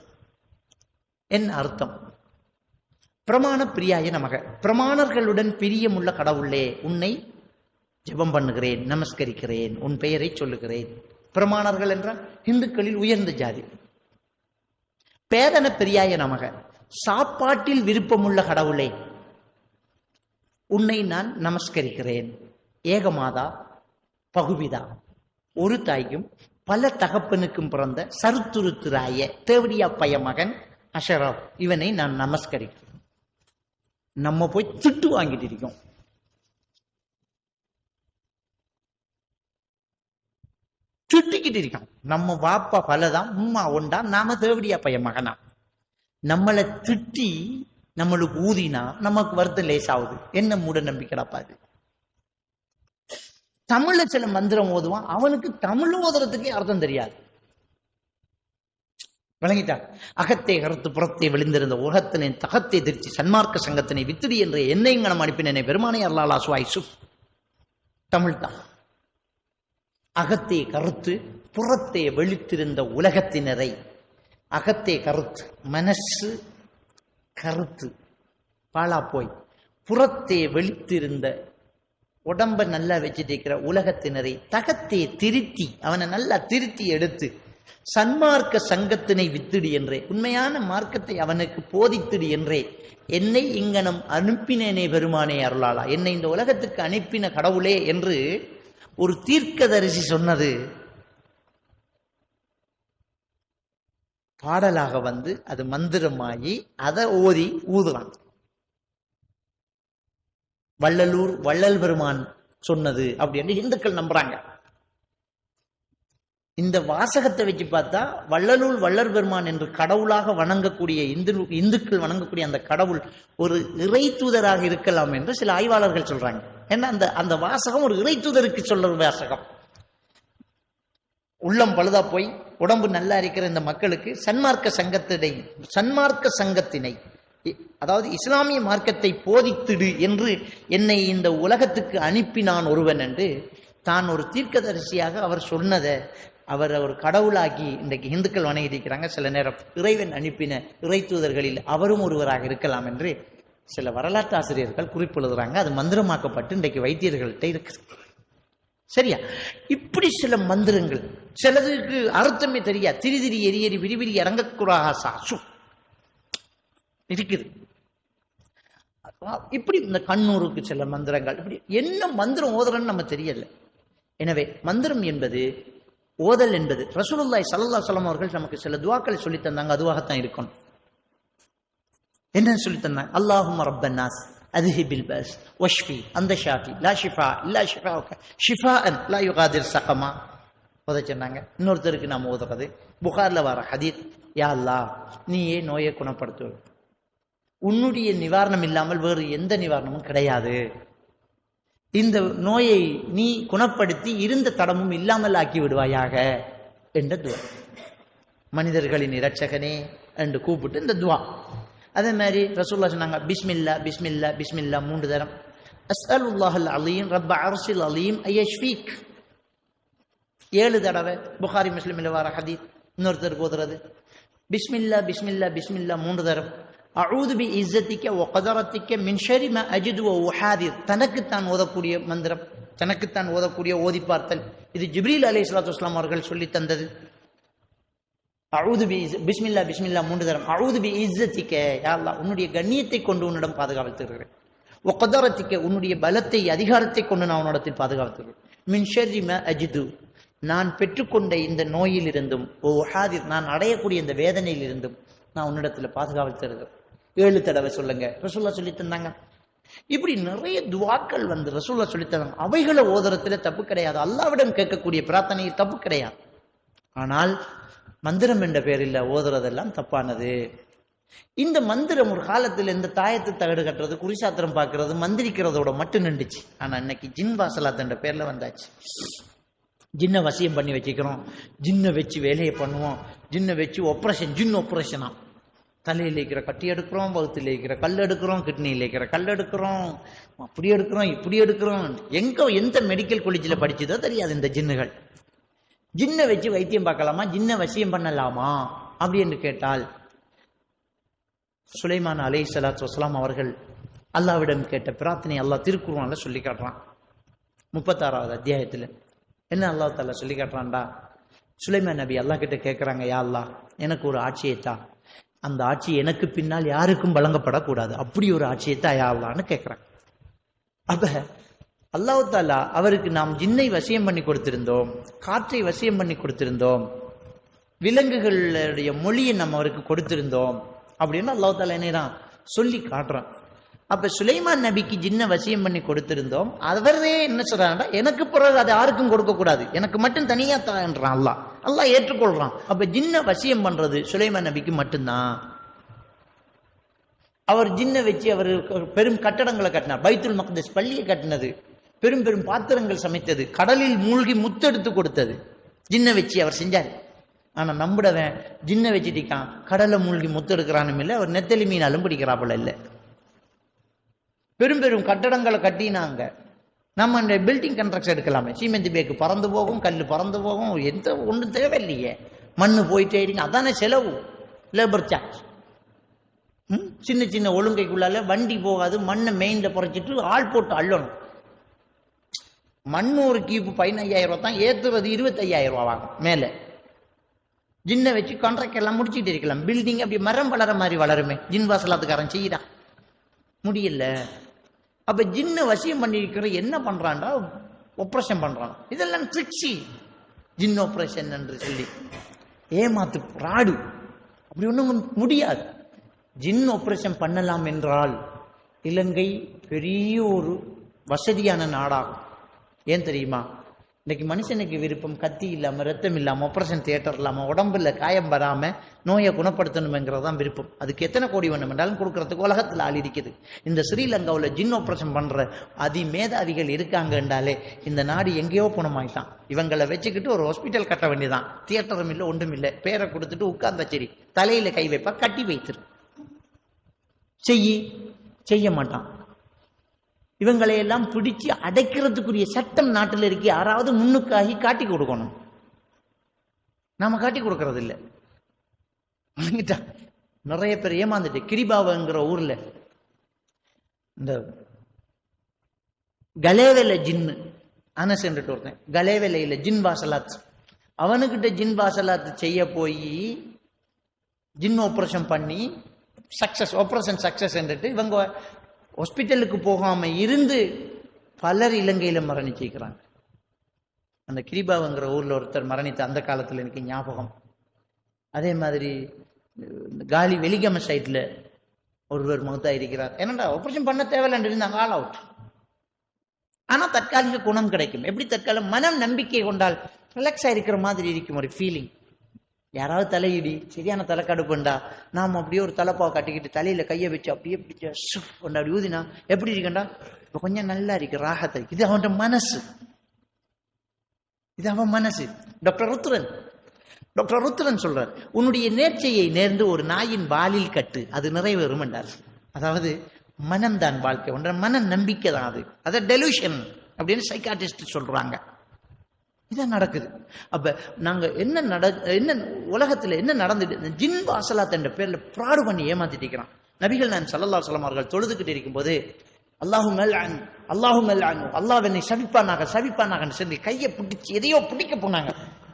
என் அர்த்தம்? பிரமாண பிரியாய நமக, பிரமாணர்களுடன் பிரியமுள்ள கடவுளே, உன்னை ஜெபம் பண்ணுகிறேன், நமஸ்கரிக்கிறேன், உன் பெயரை சொல்லுகிறேன். பிரமாணர்கள் என்றால் இந்துக்களில் உயர்ந்த ஜாதி. பேதன பிரியாய நமக, சாப்பாட்டில் விருப்பமுள்ள கடவுளே, உன்னை நான் நமஸ்கரிக்கிறேன். ஏகமாதா பகுபிதா, ஒரு தாய்க்கும் பல தகப்பனுக்கும் பிறந்த சருத்துருத்துராய தேவடியா பைய மகன் அஷரப், இவனை நான் நமஸ்கரிக்கிறேன். நம்ம போய் திட்டு வாங்கிட்டு இருக்கோம். திட்டிக்கிட்டு இருக்கோம். நம்ம வாப்பா பலதான், உம்மா ஒண்டா, நாம தேவடியா பைய மகனா. நம்மளை திட்டி நம்மளுக்கு ஊதினா நமக்கு வருத்தம் லேசாகுது. என்ன மூட நம்பிக்கைடாப்பா இது? தமிழ்ல சில மந்திரம் ஓதுவான், அவனுக்கு தமிழ் ஓதுறதுக்கே அர்த்தம் தெரியாது. விளங்கிட்டார். அகத்தை கருத்து புறத்தை விழுந்திருந்த உலகத்தினை தகத்தை திருச்சி சன்மார்க்க சங்கத்தினை வித்திடி என்ற என்னைங்கனம் அனுப்பினனை பெருமானை அல்லாலா சுவாய் சுப். தமிழ் தான். அகத்தை கருத்து புறத்தை வெளித்திருந்த உலகத்தினரை, அகத்தை கருத்து மனசு கருத்து பாலா போய், புறத்தை வெளித்திருந்த உடம்ப நல்லா வச்சுட்டு இருக்கிற உலகத்தினரை தகத்தை திருத்தி, அவனை நல்லா திருத்தி எடுத்து சன்மார்க்க சங்கத்தினை வித்துடு என்றே, உண்மையான மார்க்கத்தை அவனுக்கு போதித்துடு என்றே, என்னை இங்கனம் அனுப்பினேனே பெருமானே அருளாளா, என்னை இந்த உலகத்துக்கு அனுப்பின கடவுளே என்று ஒரு தீர்க்கதரிசி சொன்னது பாடலாக வந்து அது மந்திரமாகி அதை ஓதி ஊதுவான். வள்ளலூர் வள்ளல் பெருமான் சொன்னது அப்படின்னு இந்துக்கள் நம்புறாங்க. இந்த வாசகத்தை வச்சு பார்த்தா வள்ளலூர் வள்ளல் பெருமான் என்று கடவுளாக வணங்கக்கூடிய இந்துக்கள் வணங்கக்கூடிய அந்த கடவுள் ஒரு இறை தூதராக இருக்கலாம் என்று சில ஆய்வாளர்கள் சொல்றாங்க. ஏன்னா அந்த வாசகம் ஒரு இறை தூதருக்கு சொல்ற வாசகம். உள்ளம் பழுதா போய் உடம்பு நல்லா இருக்கிற இந்த மக்களுக்கு சன்மார்க்க சங்கத்தினை அதாவது இஸ்லாமிய மார்க்கத்தை போதித்திடு என்று என்னை இந்த உலகத்துக்கு அனுப்பினான் ஒருவன் என்று தான் ஒரு தீர்க்கதரிசியாக அவர் சொன்னதை அவர் ஒரு கடவுளாகி இன்றைக்கு இந்துக்கள் வணங்கியிருக்கிறாங்க. சில நேரம் இறைவன் அனுப்பின இறை தூதர்களில் அவரும் ஒருவராக இருக்கலாம் என்று சில வரலாற்று ஆசிரியர்கள் குறிப்பிடுறாங்க. அது மந்திரமாக்கப்பட்டு இன்றைக்கு வைத்தியர்கள்ட்ட இருக்கு. சரியா? இப்படி சில மந்திரங்கள், சிலதுக்கு அர்த்தமே தெரியா, திரி எரி எரி விரிவிரி இறங்கக்கூடாக சாசு இருக்குது. இப்படி இந்த கண்ணூருக்கு சில மந்திரங்கள், இப்படி என்ன மந்திரம் ஓதுறன்னு நம்ம தெரியல. எனவே மந்திரம் என்பது, ஓதல் என்பது, ரசூலுல்லாஹி ஸல்லல்லாஹு அலைஹி வஸல்லம் அவர்கள் நமக்கு சில துஆக்களை சொல்லி தந்தாங்க. அதுவாகத்தான் இருக்கணும். என்ன சொல்லி தந்தாங்க? அல்லாஹும்ம ரப்பன் நாஸ் அத்ஹிபில் பஸ் வஷ்ஃபி அந்த ஷாஃபி லா ஷிஃபா இல்லா ஷிஃபாஉக ஷிஃபாஅன் லா யுகாதிர் ஸகமா ஓத சொன்னாங்க. இன்னொருத்தருக்கு நாம் ஓதுறது புகார்ல வர ஹதீஸ், யா அல்லாஹ் நீயே நோயை குணப்படுத்து, உன்னுடைய நிவாரணம் இல்லாமல் வேறு எந்த நிவாரணமும் கிடையாது, இந்த நோயை நீ குணப்படுத்தி இருந்த தடமும் இல்லாமல் ஆக்கி விடுவாயாக என்ற துஆ. மனிதர்களின் இரட்சகனே என்று கூப்பிட்டு இந்த துவா. அதே மாதிரி ரசூலுல்லாஹ் சொன்னாங்க, பிஸ்மில்லா பிஸ்மில்லா பிஸ்மில்லா 3 தரம். அஸ்அலுல்லாஹல் அலீம் ரப்ப அர்ஷில் அலீம் ஐயஷ்ஃபீக் 7 தடவை. புகாரி முஸ்லிமில் வர ஹதீஸ். இன்னொருத்தருக்கு ஓதுறது பிஸ்மில்லா பிஸ்மில்லா பிஸ்மில்லா 3 தரம். அஊது பி இஸ்ஸத்திக வ கதரத்திக மின் ஷர்ரி மா அஜிது வ உஹாதிர். தனக்குத்தான் ஓதக்கூடிய மந்திரம், தனக்குத்தான் ஓதக்கூடிய ஓதி பார்த்தல். இது ஜிப்ரீல் அலைஹிஸ்ஸலாத்து வஸ்ஸலாம் அவர்கள் சொல்லி தந்தது. அஊது பி பிஸ்மில்லா பிஸ்மில்லா 3 தரம். அஊது பி இஸ்ஸத்திக, யா அல்லாஹ் உன்னுடைய கண்ணியத்தை கொண்டு உன்னிடம் பாதுகாத்துகிறேன். வ கதரத்திக உன்னுடைய பலத்தை அதிகாரத்தை கொண்டு நான் உன்னிடத்தில் பாதுகாத்துகிறேன். மின் ஷர்ரி மா அஜிது நான் பெற்றுக்கொண்ட இந்த நோயிலிருந்தும் ஓ உஹாதிர் நான் அடையக்கூடிய இந்த வேதனையிலிருந்தும் நான் உன்னிடத்தில் பாதுகாத்துகிறேன். 7 தடவை சொல்லுங்க ரசூலுல்லாஹ் சொல்லி தந்தாங்க. இப்படி நிறைய துவாக்கள் வந்து ரசூலுல்லாஹ் சொல்லி தந்தாங்க. அவைகளை ஓதுறதுல தப்பு கிடையாது. அல்லாஹ்விடம் கேட்கக்கூடிய பிரார்த்தனை தப்பு கிடையாது. ஆனால் மந்திரம் என்ற பேரில் ஓதுறதெல்லாம் தப்பானது. இந்த மந்திரம் ஒரு காலத்தில் இந்த தாயத்து தகடு கட்டுறது, குறிசாத்திரம் பார்க்கறது, மந்திரிக்கிறதோட மட்டும் நின்றுச்சு. ஆனா இன்னைக்கு ஜின் வாசலாத் என்ற பேர்ல வந்தாச்சு. ஜின்னை வசியம் பண்ணி வச்சுக்கிறோம், ஜின்னை வச்சு வேலையை பண்ணுவோம், ஜின்னை வச்சு ஆப்ரேஷன், ஜின் ஆப்ரேஷனா. தலையில் இருக்கிற கட்டி எடுக்கிறோம், வகுத்தில் இருக்கிற கல் எடுக்கிறோம், கிட்னியில் இருக்கிற கல் எடுக்கிறோம், அப்படி எடுக்கிறோம் இப்படி எடுக்கிறோம். எந்த மெடிக்கல் காலேஜில் படிச்சதோ தெரியாது இந்த ஜின்னுகள். ஜின்னை வச்சு வைத்தியம் பார்க்கலாமா, ஜின்னை வசியம் பண்ணலாமா அப்படி என்று கேட்டால், சுலைமான் அலைஹிஸ்ஸலாத்து வஸ்ஸலாம் அவர்கள் அல்லாஹ்விடம் கேட்ட பிரார்த்தனை அல்லாஹ் திருக்குர்ஆன்ல சொல்லி காட்டுறான். 36வது அத்தியாயத்தில் என்ன அல்லாஹ் தஆலா சொல்லி காட்டுறான்டா, சுலைமான் நபி அல்லாஹ் கிட்ட கேட்குறாங்க, யா அல்லாஹ் எனக்கு ஒரு ஆட்சியைத்தா, அந்த ஆட்சி எனக்கு பின்னால் யாருக்கும் வழங்கப்படக்கூடாது, அப்படி ஒரு ஆட்சியைத்தா யா அல்லாஹ்னு கேட்குறாங்க. அப்ப அல்லாஹ் தஆலா அவருக்கு நாம் ஜின்னை வசியம் பண்ணி கொடுத்திருந்தோம், காற்றை வசியம் பண்ணி கொடுத்திருந்தோம், விலங்குகளுடைய மொழியை நம்ம அவருக்கு கொடுத்திருந்தோம் அப்படின்னு அல்லாஹ் தஆலா என்ன சொல்லி காட்டுறான். அப்ப சுலைமான் நபிக்கு ஜின்னை வசியம் பண்ணி கொடுத்திருந்தோம். அவரே என்ன சொல்றாங்க, எனக்கு பிறகு அதை யாருக்கும் கொடுக்க கூடாது, எனக்கு மட்டும் தனியா தான்றான் அல்லாஹ். அல்லாஹ் ஏற்றுக்கொள்றான். அப்ப ஜின்னை வசியம் பண்றது சுலைமான் நபிக்கு மட்டும்தான். அவர் ஜின்னை வச்சு அவர் பெரும் கட்டடங்களை கட்டினார். பைத்துல் மக்தஸ் பள்ளியை கட்டினது, பெரும் பெரும் பாத்திரங்கள் சமைத்தது, கடலில் மூழ்கி முத்தெடுத்து கொடுத்தது ஜின்னை வச்சு அவர் செஞ்சார். ஆனா நம்பிடவன் ஜின்னை வச்சுட்டிக்கான், கடலை மூழ்கி முத்தெடுக்கிறானும் இல்லை, அவர் நெத்தலி மீனாலும் பிடிக்கிறாப்புல இல்லை. பெரும் பெரும் கட்டடங்களை கட்டினாங்க. நம்ம இந்த பில்டிங் கன்ஸ்ட்ரக்ஷன் எடுக்கலாமே, சீமெந்தி பேக்கு பறந்து போகும், கல் பறந்து போகும், எந்த ஒன்றும் தேவையில்லையே, மண்ணு போயிட்டே இருக்கு, அதானே செலவு, லேபர் சார்ஜ். சின்ன சின்ன ஒழுங்கைக்குள்ளால வண்டி போகாது, மண்ணை மெயின்ல புறைச்சிட்டு ஆள் போட்டு அள்ளணும். மண்ணு ஒரு கீப்பு 15,000 ரூபா தான், ஏத்துறது 25,000 ரூபா வாங்கும் மேல. ஜின்னை வச்சு கான்ட்ராக்ட் எல்லாம் முடிச்சுட்டு இருக்கலாம். பில்டிங் அப்படி மரம் வளர மாதிரி வளருமே, ஜின் வாசலாத்துக்காரன் செய்யறான், முடியல. அப்ப ஜின்ன வசியம் பண்ணிருக்கிற என்ன பண்றான்டா, ஆபரேஷன் பண்றான். இதெல்லாம் ட்ரிக்ஸி, ஜின் ஆபரேஷன் என்று சொல்லி ஏமாத்து ராடு. அப்படி ஒண்ணும் முடியாது. ஜின் ஆபரேஷன் பண்ணலாம் என்றால் இலங்கை பெரிய ஒரு வசதியான நாடாகும். ஏன் தெரியுமா, இன்னைக்கு மனுஷனுக்கு விருப்பம் கத்தி இல்லாம, ரத்தம் இல்லாம, ஆபரேஷன் தியேட்டர் இல்லாம, உடம்புல காயம் வராம நோயை குணப்படுத்தணுங்கிறதான் விருப்பம். அதுக்கு எத்தனை கோடி வேணும் என்றாலும் கொடுக்கறதுக்கு உலகத்துல ஆள் இருக்குது. இந்த ஸ்ரீலங்காவில் ஜின் ஆபரேஷன் பண்ற அதிமேதாவிகள் இருக்காங்க என்றாலே இந்த நாடு எங்கேயோ போனமாயிட்டான். இவங்களை வச்சுக்கிட்டு ஒரு ஹாஸ்பிட்டல் கட்ட வேண்டியதான். தியேட்டரும் இல்லை, ஒன்றும் இல்லை, பேரை கொடுத்துட்டு உட்கார்ந்த சரி, தலையில கை வைப்பா, கட்டி வைத்திரு, செய்ய மாட்டான். இவங்களை எல்லாம் பிடிச்சு அடைக்கிறதுக்குரிய சட்டம் நாட்டில் இருக்கு. யாராவது முன்னுக்காகி காட்டி கொடுக்கணும். நாம காட்டி கொடுக்கறது இல்லை. நிறைய பேர் ஏமாந்துட்டு, கிரிபாவங்கிற ஊர்ல இந்த கலேவேல ஜின்னு அனசென்றுட்டு ஒருத்தன், கலேவேலையில ஜின் வாசலாத், அவனுக்கிட்ட ஜின் வாசலாத் செய்ய போய் ஜின் ஆபரேஷன் பண்ணி ஆபரேஷன் சக்சஸ் என்றுட்டு இவங்க ஹாஸ்பிட்டலுக்கு போகாம இருந்து பலர் இலங்கையில மரணிச்சிருக்கிறாங்க. அந்த கிரிபாவுங்கிற ஊர்ல ஒருத்தர் மரணித்த அந்த காலத்துல எனக்கு ஞாபகம். அதே மாதிரி காலி வெலிகம சைட்ல ஒருவர் மௌத்தா இருக்கிறார். என்னடா ஆபரேஷன் பண்ண தேவையில்லை இருந்தாங்க, ஆல் அவுட். ஆனா தற்காலிக குணம் கிடைக்கும். எப்படி தற்காலம் மனம் நம்பிக்கை கொண்டால் ரிலாக்ஸா இருக்கிற மாதிரி இருக்கும் ஒரு ஃபீலிங். யாராவது தலையிடி சரியான தலைக்கடுப்புண்டா, நாம அப்படியே ஒரு தலைப்பாவை கட்டிக்கிட்டு தலையில கையை வச்சு அப்படியே பிடிச்ச அப்படி ஊதினா எப்படி இருக்கண்டா, இப்ப கொஞ்சம் நல்லா இருக்கு, ராகத்தை. இது அவன் மனசு, இது அவன் மனசு. டாக்டர் ருத்ரன் டாக்டர் ருத்ரன் சொல்றார், உன்னுடைய நேர்ச்சையை நேர்ந்து ஒரு நாயின் வாலில் கட்டு, அது நிறைவேறும் என்றார். அதாவது மனம்தான் வாழ்க்கை, ஒன்ற மன நம்பிக்கை தான் அது, அதை டெலூஷன் அப்படின்னு சைக்காட்டிஸ்ட் சொல்றாங்க. இதான் நடக்குது. அப்ப நாங்க என்ன உலகத்துல என்ன நடந்துட்டு, ஜின் வாசலாத் என்ற பேர்ல பிராடு பண்ணி ஏமாத்திட்டு இருக்கிறான். நபிகள் நான் ஸல்லல்லாஹு அலைஹி வஸல்லம் அவர்கள் தொழுதுகிட்டு இருக்கும்போது அல்லாஹ் என்னை சபிப்பானாக சொல்லி கையை பிடிச்சி எதையோ பிடிக்க போனாங்க.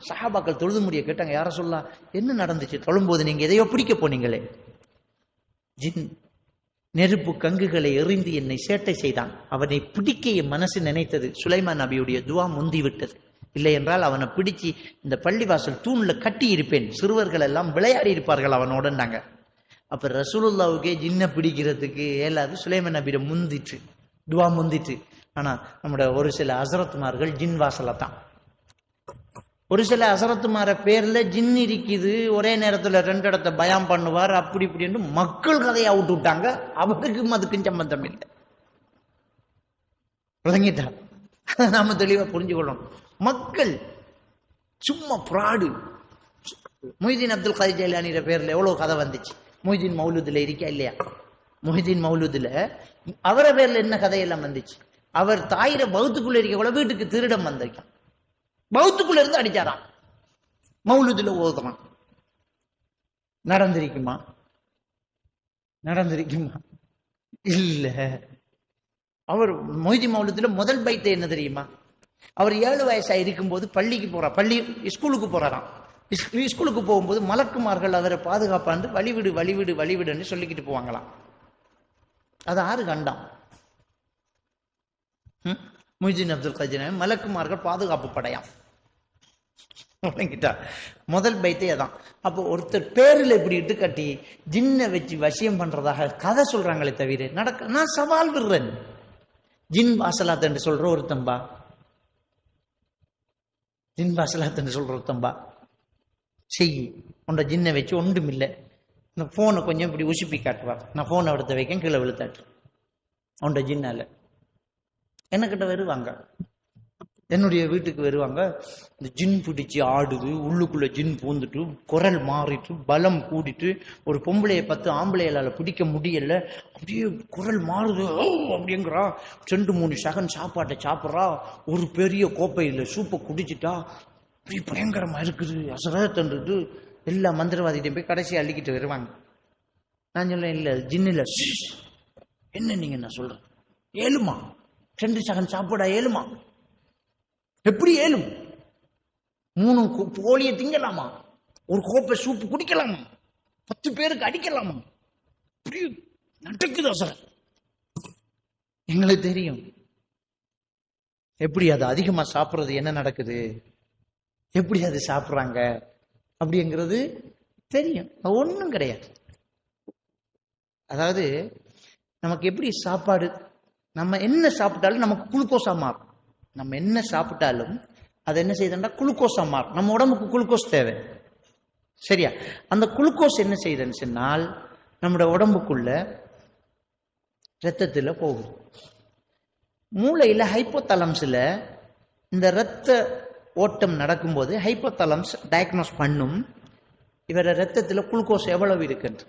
சஹாபாக்கள் தொழுது முடிய கேட்டாங்க, யார சொல்லலாம், என்ன நடந்துச்சு? தொழும்போது நீங்க எதையோ பிடிக்க போனீங்களே. ஜின் நெருப்பு கங்குகளை எறிந்து என்னை சேட்டை செய்தான், அவனை பிடிக்க என் மனசு நினைத்தது. சுலைமான் நபியுடைய துவா முந்தி விட்டது. இல்லை என்றால் அவனை பிடிச்சி இந்த பள்ளிவாசல் தூண்ல கட்டி இருப்பேன், சிறுவர்கள் எல்லாம் விளையாடி இருப்பார்கள் அவனோடனாங்க. அப்ப ரசூலுல்லாவுக்கே ஜின்ன பிடிக்கிறதுக்கு ஏலாது, சுலைமான் நபியிட முந்திட்டு துவா முந்திட்டு. ஆனா நம்முடைய ஒரு சில ஹஸரத்துமார்கள் ஜின் வாசல தான். ஒரு சில ஹஸரத்துமார பேர்ல ஜின் இருக்குது, ஒரே நேரத்துல 2 இடத்த பயம் பண்ணுவார், அப்படி இப்படின்னு மக்கள் கதையை அவுட்டு விட்டாங்க. அவருக்கும் அதுக்கும் சம்பந்தம் இல்லை. விளங்கிட்டா? நாம தெளிவா புரிஞ்சுக்கொள்ளணும். மக்கள் சும்மா பிராடு. மொய்தீன் அப்துல் காதிர் ஜைலானியோட பேர்ல எவ்வளவு கதை வந்துச்சு. மொய்தீன் மௌலூதுல இருக்கா இல்லையா? மொய்தீன் மௌலூதுல அவர பேர்ல என்ன கதையெல்லாம் வந்துச்சு. அவர் தாயிர பௌத்துக்குள்ள இருக்க வீட்டுக்கு திருடம் வந்திருக்கான், பௌத்துக்குள்ள இருந்து அடிச்சாராம், மௌலூதுல ஓதுறான். நடந்திருக்குமா? இல்ல. அவர் மொய்தீன் மௌலூதுல முதல் பைத்தை என்ன தெரியுமா? அவர் 7 வயசா இருக்கும்போது ஸ்கூலுக்கு போறாராம். ஸ்கூலுக்கு போகும்போது மலக்குமார்கள் அவரை பாதுகாப்பாண்டு வழிவிடுன்னு சொல்லிக்கிட்டு போவாங்களாம். அது 6 கண்டம். மொய்தீன் அப்துல் காதிர் மலக்குமார்கள் பாதுகாப்பு படையாம். முதல் பைத்தே அதான். அப்போ ஒருத்தர் பேரில் இப்படி இட்டு கட்டி ஜின்னை வச்சு வசியம் பண்றதாக கதை சொல்றாங்களே தவிர நான் சவால் விடுறேன். ஜின் வாசலாத் என்று சொல்ற ஒருத்தம்பா, ஜின் வாசலாத் என்று சொல்ற ஒருத்தம்பா செய்யி உண்ட ஜின்னை வச்சு ஒன்றும் இல்லை. இந்த போனை கொஞ்சம் இப்படி உசுப்பி காட்டுவார், நான் போனை எடுத்து வைக்க கீழே விழுத்தாட்டு உண்ட ஜின்னால என்னக்கிட்ட வருவாங்க, என்னுடைய வீட்டுக்கு வருவாங்க. இந்த ஜின் பிடிச்சி ஆடுது, உள்ளுக்குள்ள ஜின் பூந்துட்டு குரல் மாறிட்டு பலம் கூடிட்டு, ஒரு பொம்பளையை பார்த்து ஆம்பளையால பிடிக்க முடியல, அப்படியே குரல் மாறுது அப்படிங்கிறா. 2-3 செகண்ட் சாப்பாட்டை சாப்பிட்றா, ஒரு பெரிய கோப்பையில் சூப்பை குடிச்சிட்டா, அப்படி பயங்கரமா இருக்குது, அசரத்துன்றது. எல்லா மந்திரவாதிகிட்டையும் போய் கடைசியை அள்ளிக்கிட்டு வருவாங்க. நான் சொல்லேன், இல்லை ஜின் இல்லை. என்ன நீங்க நான் சொல்றேன், ஏழுமா 2 செகண்ட் சாப்பாடா ஏழுமா? எப்படி ஏழும்? 3 போலியை திங்கலாமா? ஒரு கோப்பை சூப்பு குடிக்கலாமா? 10 பேருக்கு அடிக்கலாமா? அப்படி நடக்குதா சார்? எங்களுக்கு தெரியும் எப்படி அது அதிகமா சாப்பிட்றது என்ன நடக்குது, எப்படி அது சாப்பிட்றாங்க அப்படிங்கிறது தெரியும். ஒன்றும் கிடையாது. அதாவது நமக்கு எப்படி சாப்பாடு, நம்ம என்ன சாப்பிட்டாலும் நமக்கு குளுக்கோஸா மாறும். நம்ம என்ன சாப்பிட்டாலும் அது என்ன செய்யுதுன்னா குளுக்கோஸா மாறும். நம்ம உடம்புக்கு குளுக்கோஸ் தேவை, சரியா? அந்த குளுக்கோஸ் என்ன செய்யுதுன்னு சொன்னால் நம்முடைய உடம்புக்குள்ள ரத்தத்துல போகுது. மூளையில ஹைப்போதலம்ஸ்ல இந்த ரத்த ஓட்டம் நடக்கும்போது ஹைப்போதலம்ஸ் டயக்னோஸ் பண்ணும், இவர ரத்தத்துல குளுக்கோஸ் எவ்வளவு இருக்குன்னு.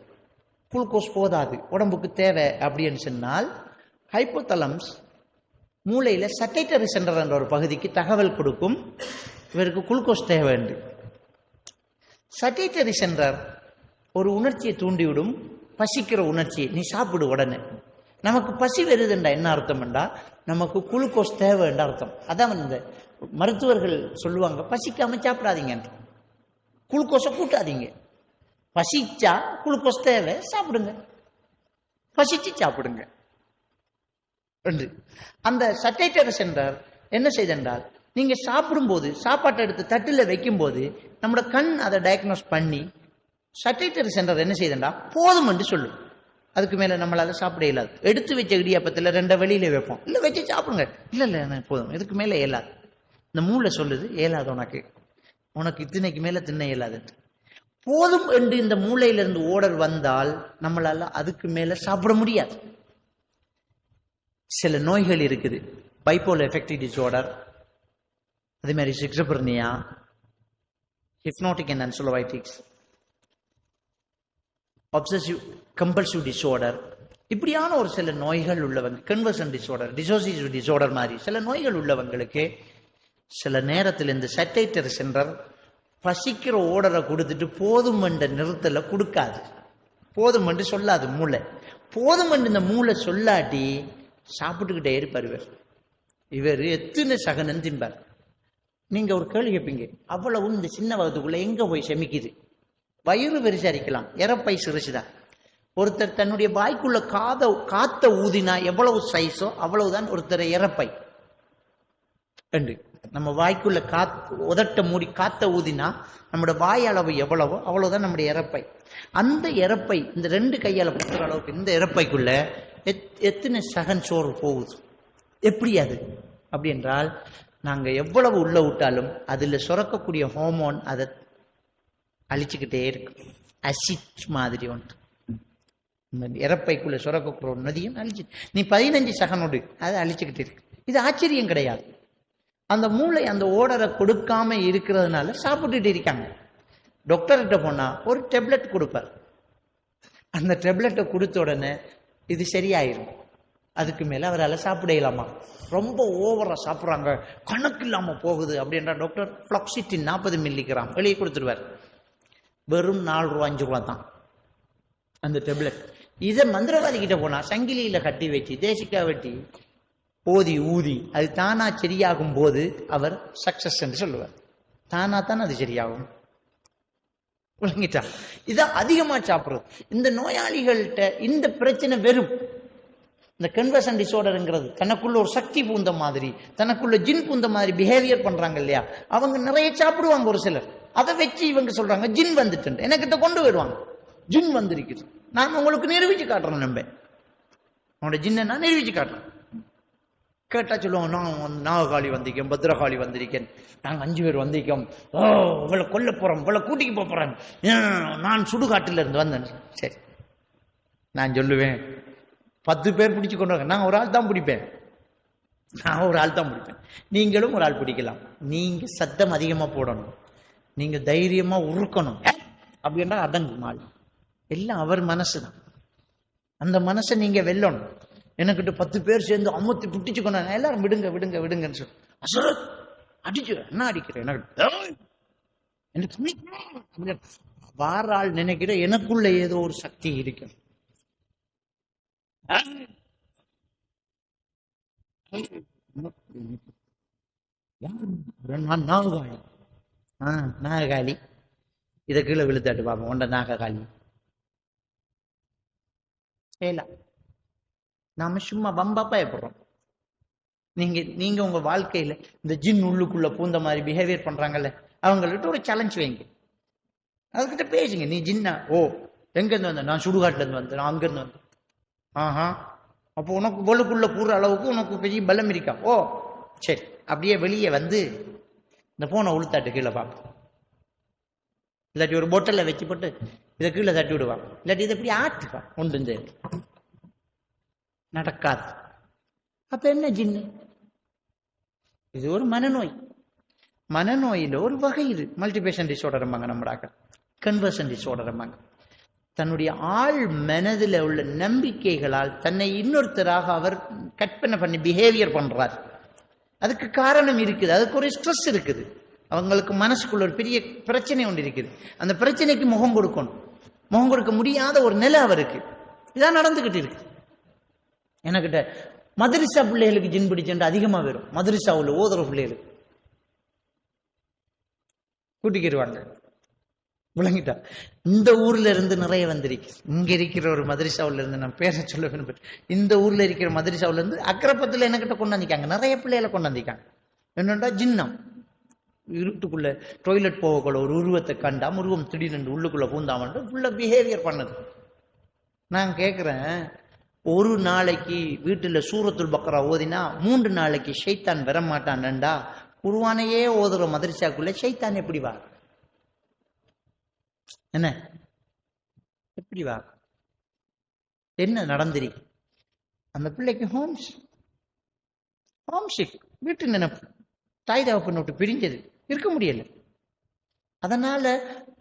குளுக்கோஸ் போதாது, உடம்புக்கு தேவை அப்படின்னு சொன்னால் ஹைப்போதலம்ஸ் மூளையில சட்டேட்டரி சென்டர் என்ற ஒரு பகுதிக்கு தகவல் கொடுக்கும், இவருக்கு குளுக்கோஸ் தேவை என்று. சட்டேட்டரி சென்டர் ஒரு உணர்ச்சியை தூண்டிவிடும், பசிக்கிற உணர்ச்சியை, நீ சாப்பிடு உடனே. நமக்கு பசி வருதுண்டா என்ன அர்த்தம்டா, நமக்கு குளுக்கோஸ் தேவை என்ற அர்த்தம். அதான் இந்த மருத்துவர்கள் சொல்லுவாங்க, பசிக்காம சாப்பிடாதீங்க, குளுக்கோஸை கூட்டாதீங்க. பசிச்சா குளுக்கோஸ் தேவை, சாப்பிடுங்க, பசிச்சு சாப்பிடுங்க. அந்த சட்டேட்டரி சென்டர் என்ன செய்தென்றால், நீங்க சாப்பிடும்போது சாப்பாட்டை எடுத்து தட்டில் வைக்கும் போது நம்மளோட கண் அதை டயக்னோஸ் பண்ணி சட்டேட்டரி சென்டர் என்ன செய்தா போதும் என்று சொல்லும். அதுக்கு மேல நம்மளால சாப்பிட இயலாது. எடுத்து வச்ச இடியாப்பத்தில் 2 வெளியில வைப்போம், இல்ல வச்சு சாப்பிடுங்க, இல்ல போதும், இதுக்கு மேல இயலாது. இந்த மூளை சொல்லுது இயலாது, உனக்கு இத்தனைக்கு மேல தின்ன இயலாது. போதும் என்று இந்த மூளையிலிருந்து ஓர்டர் வந்தால் நம்மளால அதுக்கு மேல சாப்பிட முடியாது. சில நோய்கள் இருக்குது, பைப்போலர் எஃபெக்டிவ் டிஸார்டர், அதே மாதிரி சிக்ஸோப்ரினியா, hypnotic and anxiolytics, obsessive compulsive disorder, இப்படியான ஒரு சில நோய்கள் உள்ளவங்க, கன்வர்ஷன் டிசார்டர், டிசோசியேட்டிவ் டிசார்டர் மாதிரி சில நோய்கள் உள்ளவங்களுக்கு சில நேரத்தில் இந்த சட்டைட்டர் சென்டர் பசிக்கிற ஓர்டரை கொடுத்துட்டு போதும் என்ற நிறுத்தல கொடுக்காது. போதும் என்று சொல்லாது மூளை. போதும் என்று இந்த மூளை சொல்லாட்டி சாப்பிட்டுக்கிட்டே இருப்பார். இவர் எத்தனை சகனம் தின்பார். நீங்க ஒரு கேள்வி கேட்பீங்க, அவ்வளவு இந்த சின்ன வகுத்துக்குள்ள எங்க போய் செமிக்குது? வயிறு விரிசரிக்கலாம், இறப்பை சிறுசுதான். ஒருத்தர் தன்னுடைய வாய்க்குள்ள காத்த ஊதினா எவ்வளவு சைஸோ அவ்வளவுதான் ஒருத்தர் இறப்பை. நம்ம வாய்க்குள்ள உதட்ட மூடி காத்த ஊதினா நம்முடைய வாய் அளவு எவ்வளவோ அவ்வளவுதான் நம்முடைய இறப்பை. அந்த இறப்பை இந்த 2 கையால குத்துற அளவுக்கு இந்த இறப்பைக்குள்ள எத்தனை சகன் சோறு போகுது? எப்படி அது? அப்படி என்றால் நாங்க எவ்வளவு உள்ள விட்டாலும் அதுல சுரக்கக்கூடிய ஹார்மோன் அதை அழிச்சுக்கிட்டே இருக்கு. அசிட் மாதிரி ஒன்று இந்த இறப்பைக்குள்ள சுரக்கக்கூடிய நதியும் அழிச்சு, நீ 15 சகனோடு அதை அழிச்சுக்கிட்டே இருக்கு. இது ஆச்சரியம் கிடையாது. அந்த மூளை அந்த ஓர்டரை கொடுக்காம இருக்கிறதுனால சாப்பிட்டுட்டு இருக்காங்க. டாக்டர்கிட்ட போனா ஒரு டேப்லெட் கொடுப்பார். அந்த டேப்லெட்டை கொடுத்த உடனே இது சரியாயிரும். அதுக்கு மேல அவரால் சாப்பிட இயலாமா? ரொம்ப ஓவரா சாப்பிட்றாங்க, கணக்கு இல்லாம போகுது அப்படின்ற டாக்டர் ஃப்ளாக்சிட்டின் 40 மில்லிகிராம் வெளியே கொடுத்துருவார். வெறும் 4 ரூபா 5 ரூபா தான் அந்த டேப்லெட். இதை மந்திரவாதி கிட்ட போனா சங்கிலியில கட்டி வச்சு தேசிக்கா வெட்டி ஓதி ஊதி அது தானா சரியாகும் போது அவர் சக்சஸ் என்று சொல்லுவார். தானா தான் அது சரியாகும். விளங்கிட்டா? இதை அதிகமா சாப்பிடுறது. இந்த நோயாளிகள்கிட்ட இந்த பிரச்சனை வெறும் இந்த கன்வர்ஷன் டிசார்டர்ங்கிறது தனக்குள்ள ஒரு சக்தி பூந்த மாதிரி, தனக்குள்ள ஜின் பூந்த மாதிரி பிஹேவியர் பண்றாங்க இல்லையா, அவங்க நிறைய சாப்பிடுவாங்க. ஒரு சிலர் அதை வச்சு இவங்க சொல்றாங்க ஜின் வந்துட்டு எனக்கிட்ட கொண்டு வருவாங்க. ஜின் வந்திருக்குது, நான் உங்களுக்கு நிரூபிச்சு காட்டுறேன். நம்ப உன்னோட ஜின்னை நான் நிரூபிச்சு காட்டுறேன். கேட்டா சொல்லுவாங்க, நான் நாககாளி வந்திருக்கேன், பத்ரகாளி வந்திருக்கேன், நாங்க 5 பேர் வந்திருக்கோம், இவளை கொல்ல போறோம், இவளை கூட்டிக்கு போறேன், நான் சுடுகாட்டுல இருந்து வந்தேன். சரி, நான் சொல்லுவேன் 10 பேர் பிடிச்சு கொண்டு வாங்க, நான் ஒரு ஆள் தான் பிடிப்பேன், நான் ஒரு ஆள் தான் பிடிப்பேன், நீங்களும் ஒரு ஆள் பிடிக்கலாம். நீங்க சத்தம் அதிகமா போடணும், நீங்க தைரியமா உருக்கணும். அப்படின்னா அடங்கும் ஆள். எல்லாம் அவர் மனசுதான். அந்த மனசை நீங்க வெல்லணும். எனக்கிட்ட 10 பேர் சேர்ந்து அம்மத்தி புட்டிச்சு கொண்டாங்க, எல்லாரும் விடுங்க விடுங்க விடுங்கன்னு சொல்லி அசரத் அடிச்சு என்ன அடிக்கிறேன் எனக்கு வார ஆள் நினைக்கிற எனக்குள்ள ஏதோ ஒரு சக்தி இருக்கு. நாககாளி, நாககாளி, இதை கீழே விழுத்தாட்டு பாப்போம். உண்ட நாககாளி நாம சும்மா வம்பா பயப்படுறோம். நீங்க உங்க வாழ்க்கையில இந்த ஜின் உள்ளுக்குள்ள பூந்த மாதிரி பிஹேவியர் பண்றாங்கல்ல, அவங்கள்ட்ட ஒரு சேலஞ்ச் வைங்க, அதுக்கிட்ட பேசுங்க. நீ ஜின்னா? ஓ, எங்க இருந்து வந்த? நான் சுடுகாட்டுல இருந்து வந்தேன், நான் அங்க இருந்து வந்தேன். ஆஹா, அப்போ உனக்கு பொழுக்குள்ள கூற அளவுக்கு உனக்கு பெரிய பலம் இருக்கா? ஓ சரி, அப்படியே வெளியே வந்து இந்த போனை உளுத்தாட்டு கீழே பார்ப்போம். இல்லாட்டி ஒரு பொட்டல்ல வச்சு போட்டு இதை கீழே தட்டி விடுவான், இல்லாட்டி இதை இப்படி ஆட்டுவான். ஒன்று நடக்காது. அப்ப என்ன ஜின்னு? இது ஒரு மனநோய். மனநோயில ஒரு வகை. இது மல்டிபேஷன் டிசார்டர், நம்மடாக்க கன்வர்ஷன் டிசார்டர். தன்னுடைய ஆள் மனதில் உள்ள நம்பிக்கைகளால் தன்னை இன்னொருத்தராக அவர் கற்பனை பண்ணி பிஹேவியர் பண்றார். அதுக்கு காரணம் இருக்குது, அதுக்கு ஒரு ஸ்ட்ரெஸ் இருக்குது. அவங்களுக்கு மனசுக்குள்ள ஒரு பெரிய பிரச்சனை ஒன்று இருக்குது. அந்த பிரச்சனைக்கு முகம் கொடுக்கணும். முகம் கொடுக்க முடியாத ஒரு நிலை அவருக்கு. இதான் நடந்துகிட்டு இருக்கு. எனக்கிட்ட மதரிசா பிள்ளைகளுக்கு ஜின் பிடிச்சேன் அதிகமா வரும். மதரிசாவுல ஓதுற பிள்ளைகளுக்கு கூட்டிக்கிடுவாங்க. விளங்கிட்டா? இந்த ஊர்ல இருந்து நிறைய வந்திருக்கு. இங்க இருக்கிற ஒரு மதரிசாவுல இருந்து, நான் பேச சொல்ல விரும்புறேன், இந்த ஊர்ல இருக்கிற மதரிசாவுல இருந்து அக்கரப்பத்துல என்கிட்ட கொண்டாந்திக்காங்க. நிறைய பிள்ளைகளை கொண்டாந்திக்காங்க. என்னண்டா ஜின்னம் இருட்டுக்குள்ள டாய்லெட் போகக்குள்ள ஒரு உருவத்தை கண்டா உருவம் திடீர்னு உள்ளுக்குள்ள பூந்தாமன்ட்டு ஃபுல்லா பிஹேவியர் பண்ணது. நான் கேட்கிறேன், ஒரு நாளைக்கு வீட்டுல சூரத்துல் பக்ரா ஓதினா 3 நாளைக்கு ஷைத்தான் வரமாட்டான்டா, குர்ஆனையே ஓதுற மதரசாக்குள்ள ஷைத்தான் எப்படி வா? என்ன எப்படி வா? என்ன நடந்திருக்கு? அந்த பிள்ளைக்கு ஹோம்ஷிக், வீட்டு நினைப்பு, தாய் தகப்பன் விட்டு பிரிஞ்சது, இருக்க முடியல. அதனால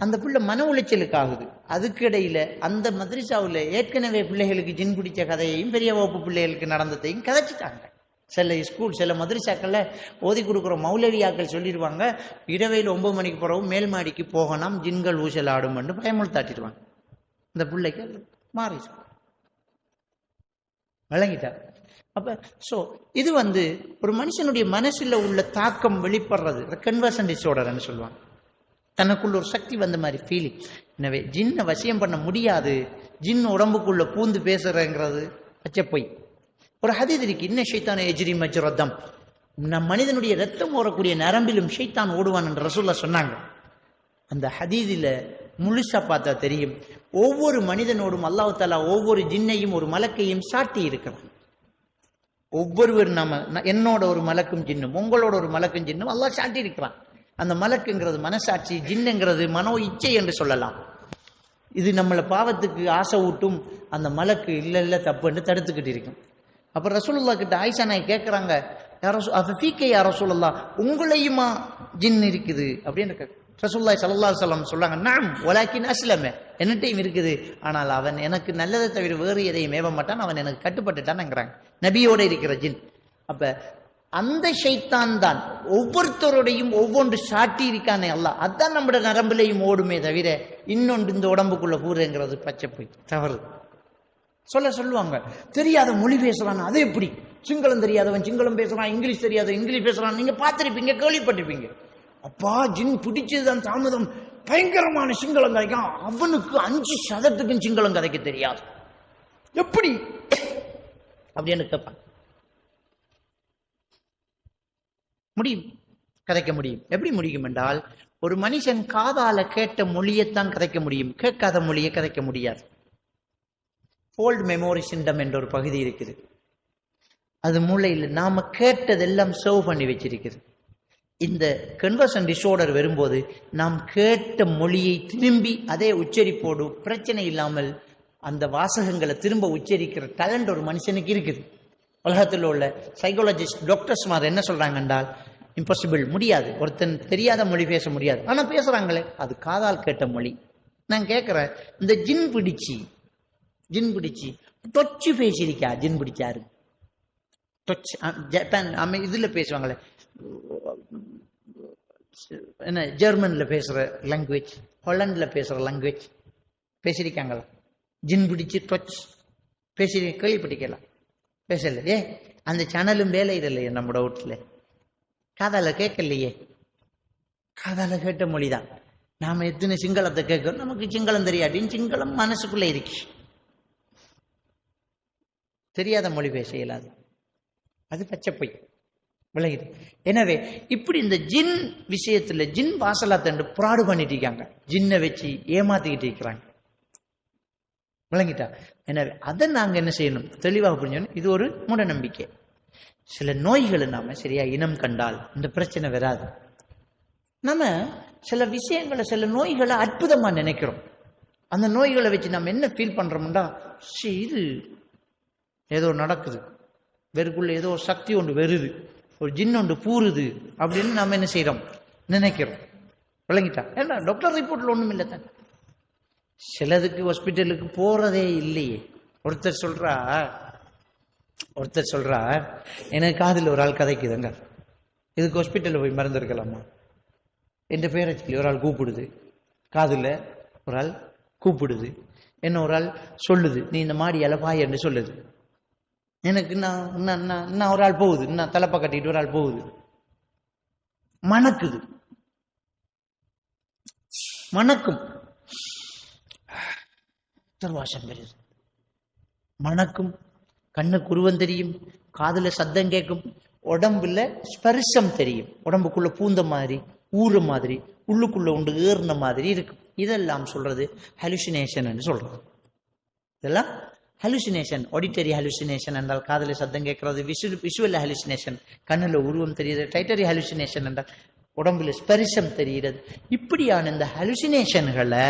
அந்த பிள்ளை மன உளைச்சலுக்கு ஆகுது. அதுக்கு இடையில அந்த மதரசாவில் ஏற்கனவே பிள்ளைகளுக்கு ஜின் பிடிச்ச கதையையும் பெரிய வகுப்பு பிள்ளைகளுக்கு நடந்ததையும் கதைச்சிட்டாங்க. சில ஸ்கூல் சில மதரசாக்கள்ல ஓதி கொடுக்குற மௌலவியாக்கள் சொல்லிடுவாங்க, இரவையில் 9 மணிக்கு பிறகு மேல் மாடிக்கு போகணும், ஜின்கள் ஊசல் ஆடும் என்று பயமுறுத்தாட்டிடுவாங்க. இந்த பிள்ளைக்கு மாறி வழங்கிட்டார். அப்ப சோ இது ஒரு மனுஷனுடைய மனசுல உள்ள தாக்கம் வெளிப்படுறது கன்வர்ஷன் டிஸார்டர்னு சொல்லுவாங்க. தனக்குள்ள ஒரு சக்தி வந்த மாதிரி ஃபீலிங். எனவே ஜின்னை வசியம் பண்ண முடியாது, ஜின் உடம்புக்குள்ள பூந்து பேசுறங்கிறது பச்சை பொய். ஒரு ஹதீஸ் இருக்கு, இன்ன ஷைத்தான எஜ்ரி மஜ்ரத்தம், நம் மனிதனுடைய ரத்தம் ஓடக்கூடிய நரம்பிலும் ஷைத்தான் ஓடுவான் என்று ரசூலுல்லாஹ் சொன்னாங்க. அந்த ஹதீஸில் முழுசா பார்த்தா தெரியும், ஒவ்வொரு மனிதனோடும் அல்லாஹ் தஆலா ஒவ்வொரு ஜின்னையும் ஒரு மலக்கையும் சாட்டி இருக்கிறான். ஒவ்வொருவர் என்னோட ஒரு மலக்கும் ஜின்னும் உங்களோட ஒரு மலக்கும் ஜின்னும் அல்லாஹ் சாட்டி இருக்கிறான். அந்த மலக்குங்கிறது மனசாட்சி, ஜின்னுங்கிறது மனோ இச்சை என்று சொல்லலாம். இது நம்மளை பாவத்துக்கு ஆசை ஊட்டும். அந்த மலக்கு இல்ல தப்புன்னு தடுத்துக்கிட்டு இருக்கும். அப்ப ரசூலுல்லாஹ் கிட்ட ஆயிஷா நாய் கேட்கறாங்க, யார் ரசூலுல்லாஹ் உங்களையுமா ஜின் இருக்குது அப்படின்னு. ரசூலுல்லாஹி ஸல்லல்லாஹு அலைஹி வஸல்லம் சொல்றாங்க, நாம் வலாக்கின் அஸ்லம, என்னட்டையும் இருக்குது, ஆனால் அவன் எனக்கு நல்லதை தவிர வேறு எதையும் ஏவ மாட்டான், அவன் எனக்கு கட்டுப்பட்டுட்டான்ங்கிறாங்க. நபியோட இருக்கிற ஜின். அப்ப அந்த ஷைத்தான் தான் ஒவ்வொருத்தரோடையும் ஒவ்வொன்று சாட்டி இருக்கானே அல்லாஹ், அதான் நம்முடைய நரம்புலையும் ஓடுமே தவிர இன்னொன்று இந்த உடம்புக்குள்ள பூருங்கிறது பச்சை போய் தவறு. சொல்லுவாங்க, தெரியாத மொழி பேசுறான், அது எப்படி? சிங்களம் தெரியாதவன் சிங்களம் பேசுறான், இங்கிலீஷ் தெரியாத இங்கிலீஷ் பேசுறான். நீங்க பார்த்திருப்பீங்க, கேள்விப்பட்டிருப்பீங்க. அப்பா ஜின் பிடிச்சதுதான் தாமதம், பயங்கரமான சிங்களம் கதைக்கும், அவனுக்கு 5% சிங்களம் கதைக்க தெரியாது, எப்படி அப்படின்னு கேட்பான். முடியும், கதைக்க முடியும். எப்படி முடியும் என்றால், ஒரு மனுஷன் காதால கேட்ட மொழியைத்தான் கதைக்க முடியும், கேட்காத மொழியை கதைக்க முடியாது. ஓல்ட் மெமோரி சிண்டம் என்ற ஒரு பகுதி இருக்குது, அது மூளையில் நாம கேட்டதெல்லாம் சேவ் பண்ணி வச்சிருக்குது. இந்த கன்வர்ஷன் டிஸார்டர் வரும்போது நாம் கேட்ட மொழியை திரும்பி அதே உச்சரிப்போடு பிரச்சனை இல்லாமல் அந்த வாசகங்களை திரும்ப உச்சரிக்கிற டேலண்ட் ஒரு மனுஷனுக்கு இருக்குது. உலகத்தில் உள்ள சைக்காலஜிஸ்ட் டாக்டர்ஸ் மாதிரி என்ன சொல்றாங்க என்றால், இம்பாசிபிள், முடியாது, ஒருத்தன் தெரியாத மொழி பேச முடியாது. ஆனா பேசுறாங்களே, அது காதால் கேட்ட மொழி. நான் கேட்கிறேன், இந்த ஜின் பிடிச்சி தொச்சு பேசியிருக்கா? ஜின் பிடிச்சாரு தொச்சு. ஜப்பான் இதுல பேசுவாங்களே, என்ன ஜெர்மன்ல பேசுற லாங்குவேஜ், ஹாலண்ட்ல பேசுற லாங்குவேஜ் பேசியிருக்காங்களா? ஜின் பிடிச்சி தொச்சு பேசி கேள்விப்பட்டிருக்கலாம், பேசலையே. அந்த சேனலும் வேலை இல்லையே நம்மளோட வீட்டுல, காதால கேட்கலையே. காதால கேட்ட மொழிதான். நாம எத்தனை சிங்களத்தை கேட்கிறோம், நமக்கு சிங்களம் தெரியாட்டின்னு சிங்களம் மனசுக்குள்ள இருக்கு. தெரியாத மொழி பேச இயலாது, அது பச்சை பொய் விளங்கிது. எனவே இப்படி இந்த ஜின் விஷயத்துல ஜின் வாசலா தண்டு புராடு பண்ணிட்டு இருக்காங்க, ஜின்னை வச்சு ஏமாத்திக்கிட்டு இருக்கிறாங்க, விளங்கிட்டா? எனவே அதை நாங்க என்ன செய்யணும், தெளிவாக புரிஞ்சோம். இது ஒரு மூட நம்பிக்கை. சில நோய்களை நாம சரியா இனம் கண்டால் இந்த பிரச்சனை வராது. நம்ம சில விஷயங்களை, சில நோய்களை அற்புதமா நினைக்கிறோம். அந்த நோய்களை வச்சு நம்ம என்ன ஃபீல் பண்றோம்டா, இது ஏதோ நடக்குது, வெறுக்குள்ள ஏதோ சக்தி ஒன்று வருது, ஒரு ஜின் ஒன்று பூருது அப்படின்னு நாம என்ன செய்யறோம், நினைக்கிறோம், விளங்கிட்டா? ஏன்னா டாக்டர் ரிப்போர்ட்ல ஒண்ணும் இல்லை தான். சிலதுக்கு ஹாஸ்பிட்டலுக்கு போறதே இல்லையே. ஒருத்தர் சொல்றா எனக்கு காதில் ஒரு ஆள் கதைக்குதுங்க, இதுக்கு ஹாஸ்பிட்டலில் போய் மருந்து இருக்கலாமா? என் பேரை சொல்லி ஒரு ஆள் கூப்பிடுது, காதில் ஒரு ஆள் கூப்பிடுது, என்ன ஒரு ஆள் சொல்லுது, நீ இந்த மாடியால பாயன்னு சொல்லுது. எனக்கு நான் ஒரு ஆள் போகுது, நான் தலைப்பா கட்டிட்டு ஒரு ஆள் போகுது, மணக்குது, மணக்கும், வாசம் வருது, மணக்கும், கண்ணுக்கு உருவம் தெரியும், காதுல சத்தம் கேட்கும், உடம்புல ஸ்பர்சம் தெரியும், உடம்புக்குள்ள பூந்த மாதிரி ஊற மாதிரி உள்ளுக்குள்ள உண்டு ஏறின மாதிரி இருக்கும். இதெல்லாம் சொல்றது ஹலுசினேஷன் சொல்றது. இதெல்லாம் ஹலுசினேஷன். ஆடிட்டரி ஹலுசினேஷன் என்றால் காதல சத்தம் கேட்கறது, விஷுவல் ஹலுசினேஷன் கண்ணுல உருவம் தெரியுது, டைட்டரி ஹலுசினேஷன் என்றால் உடம்புல ஸ்பரிசம் தெரிகிறது. இப்படியான இந்த ஹலுசினேஷன்களை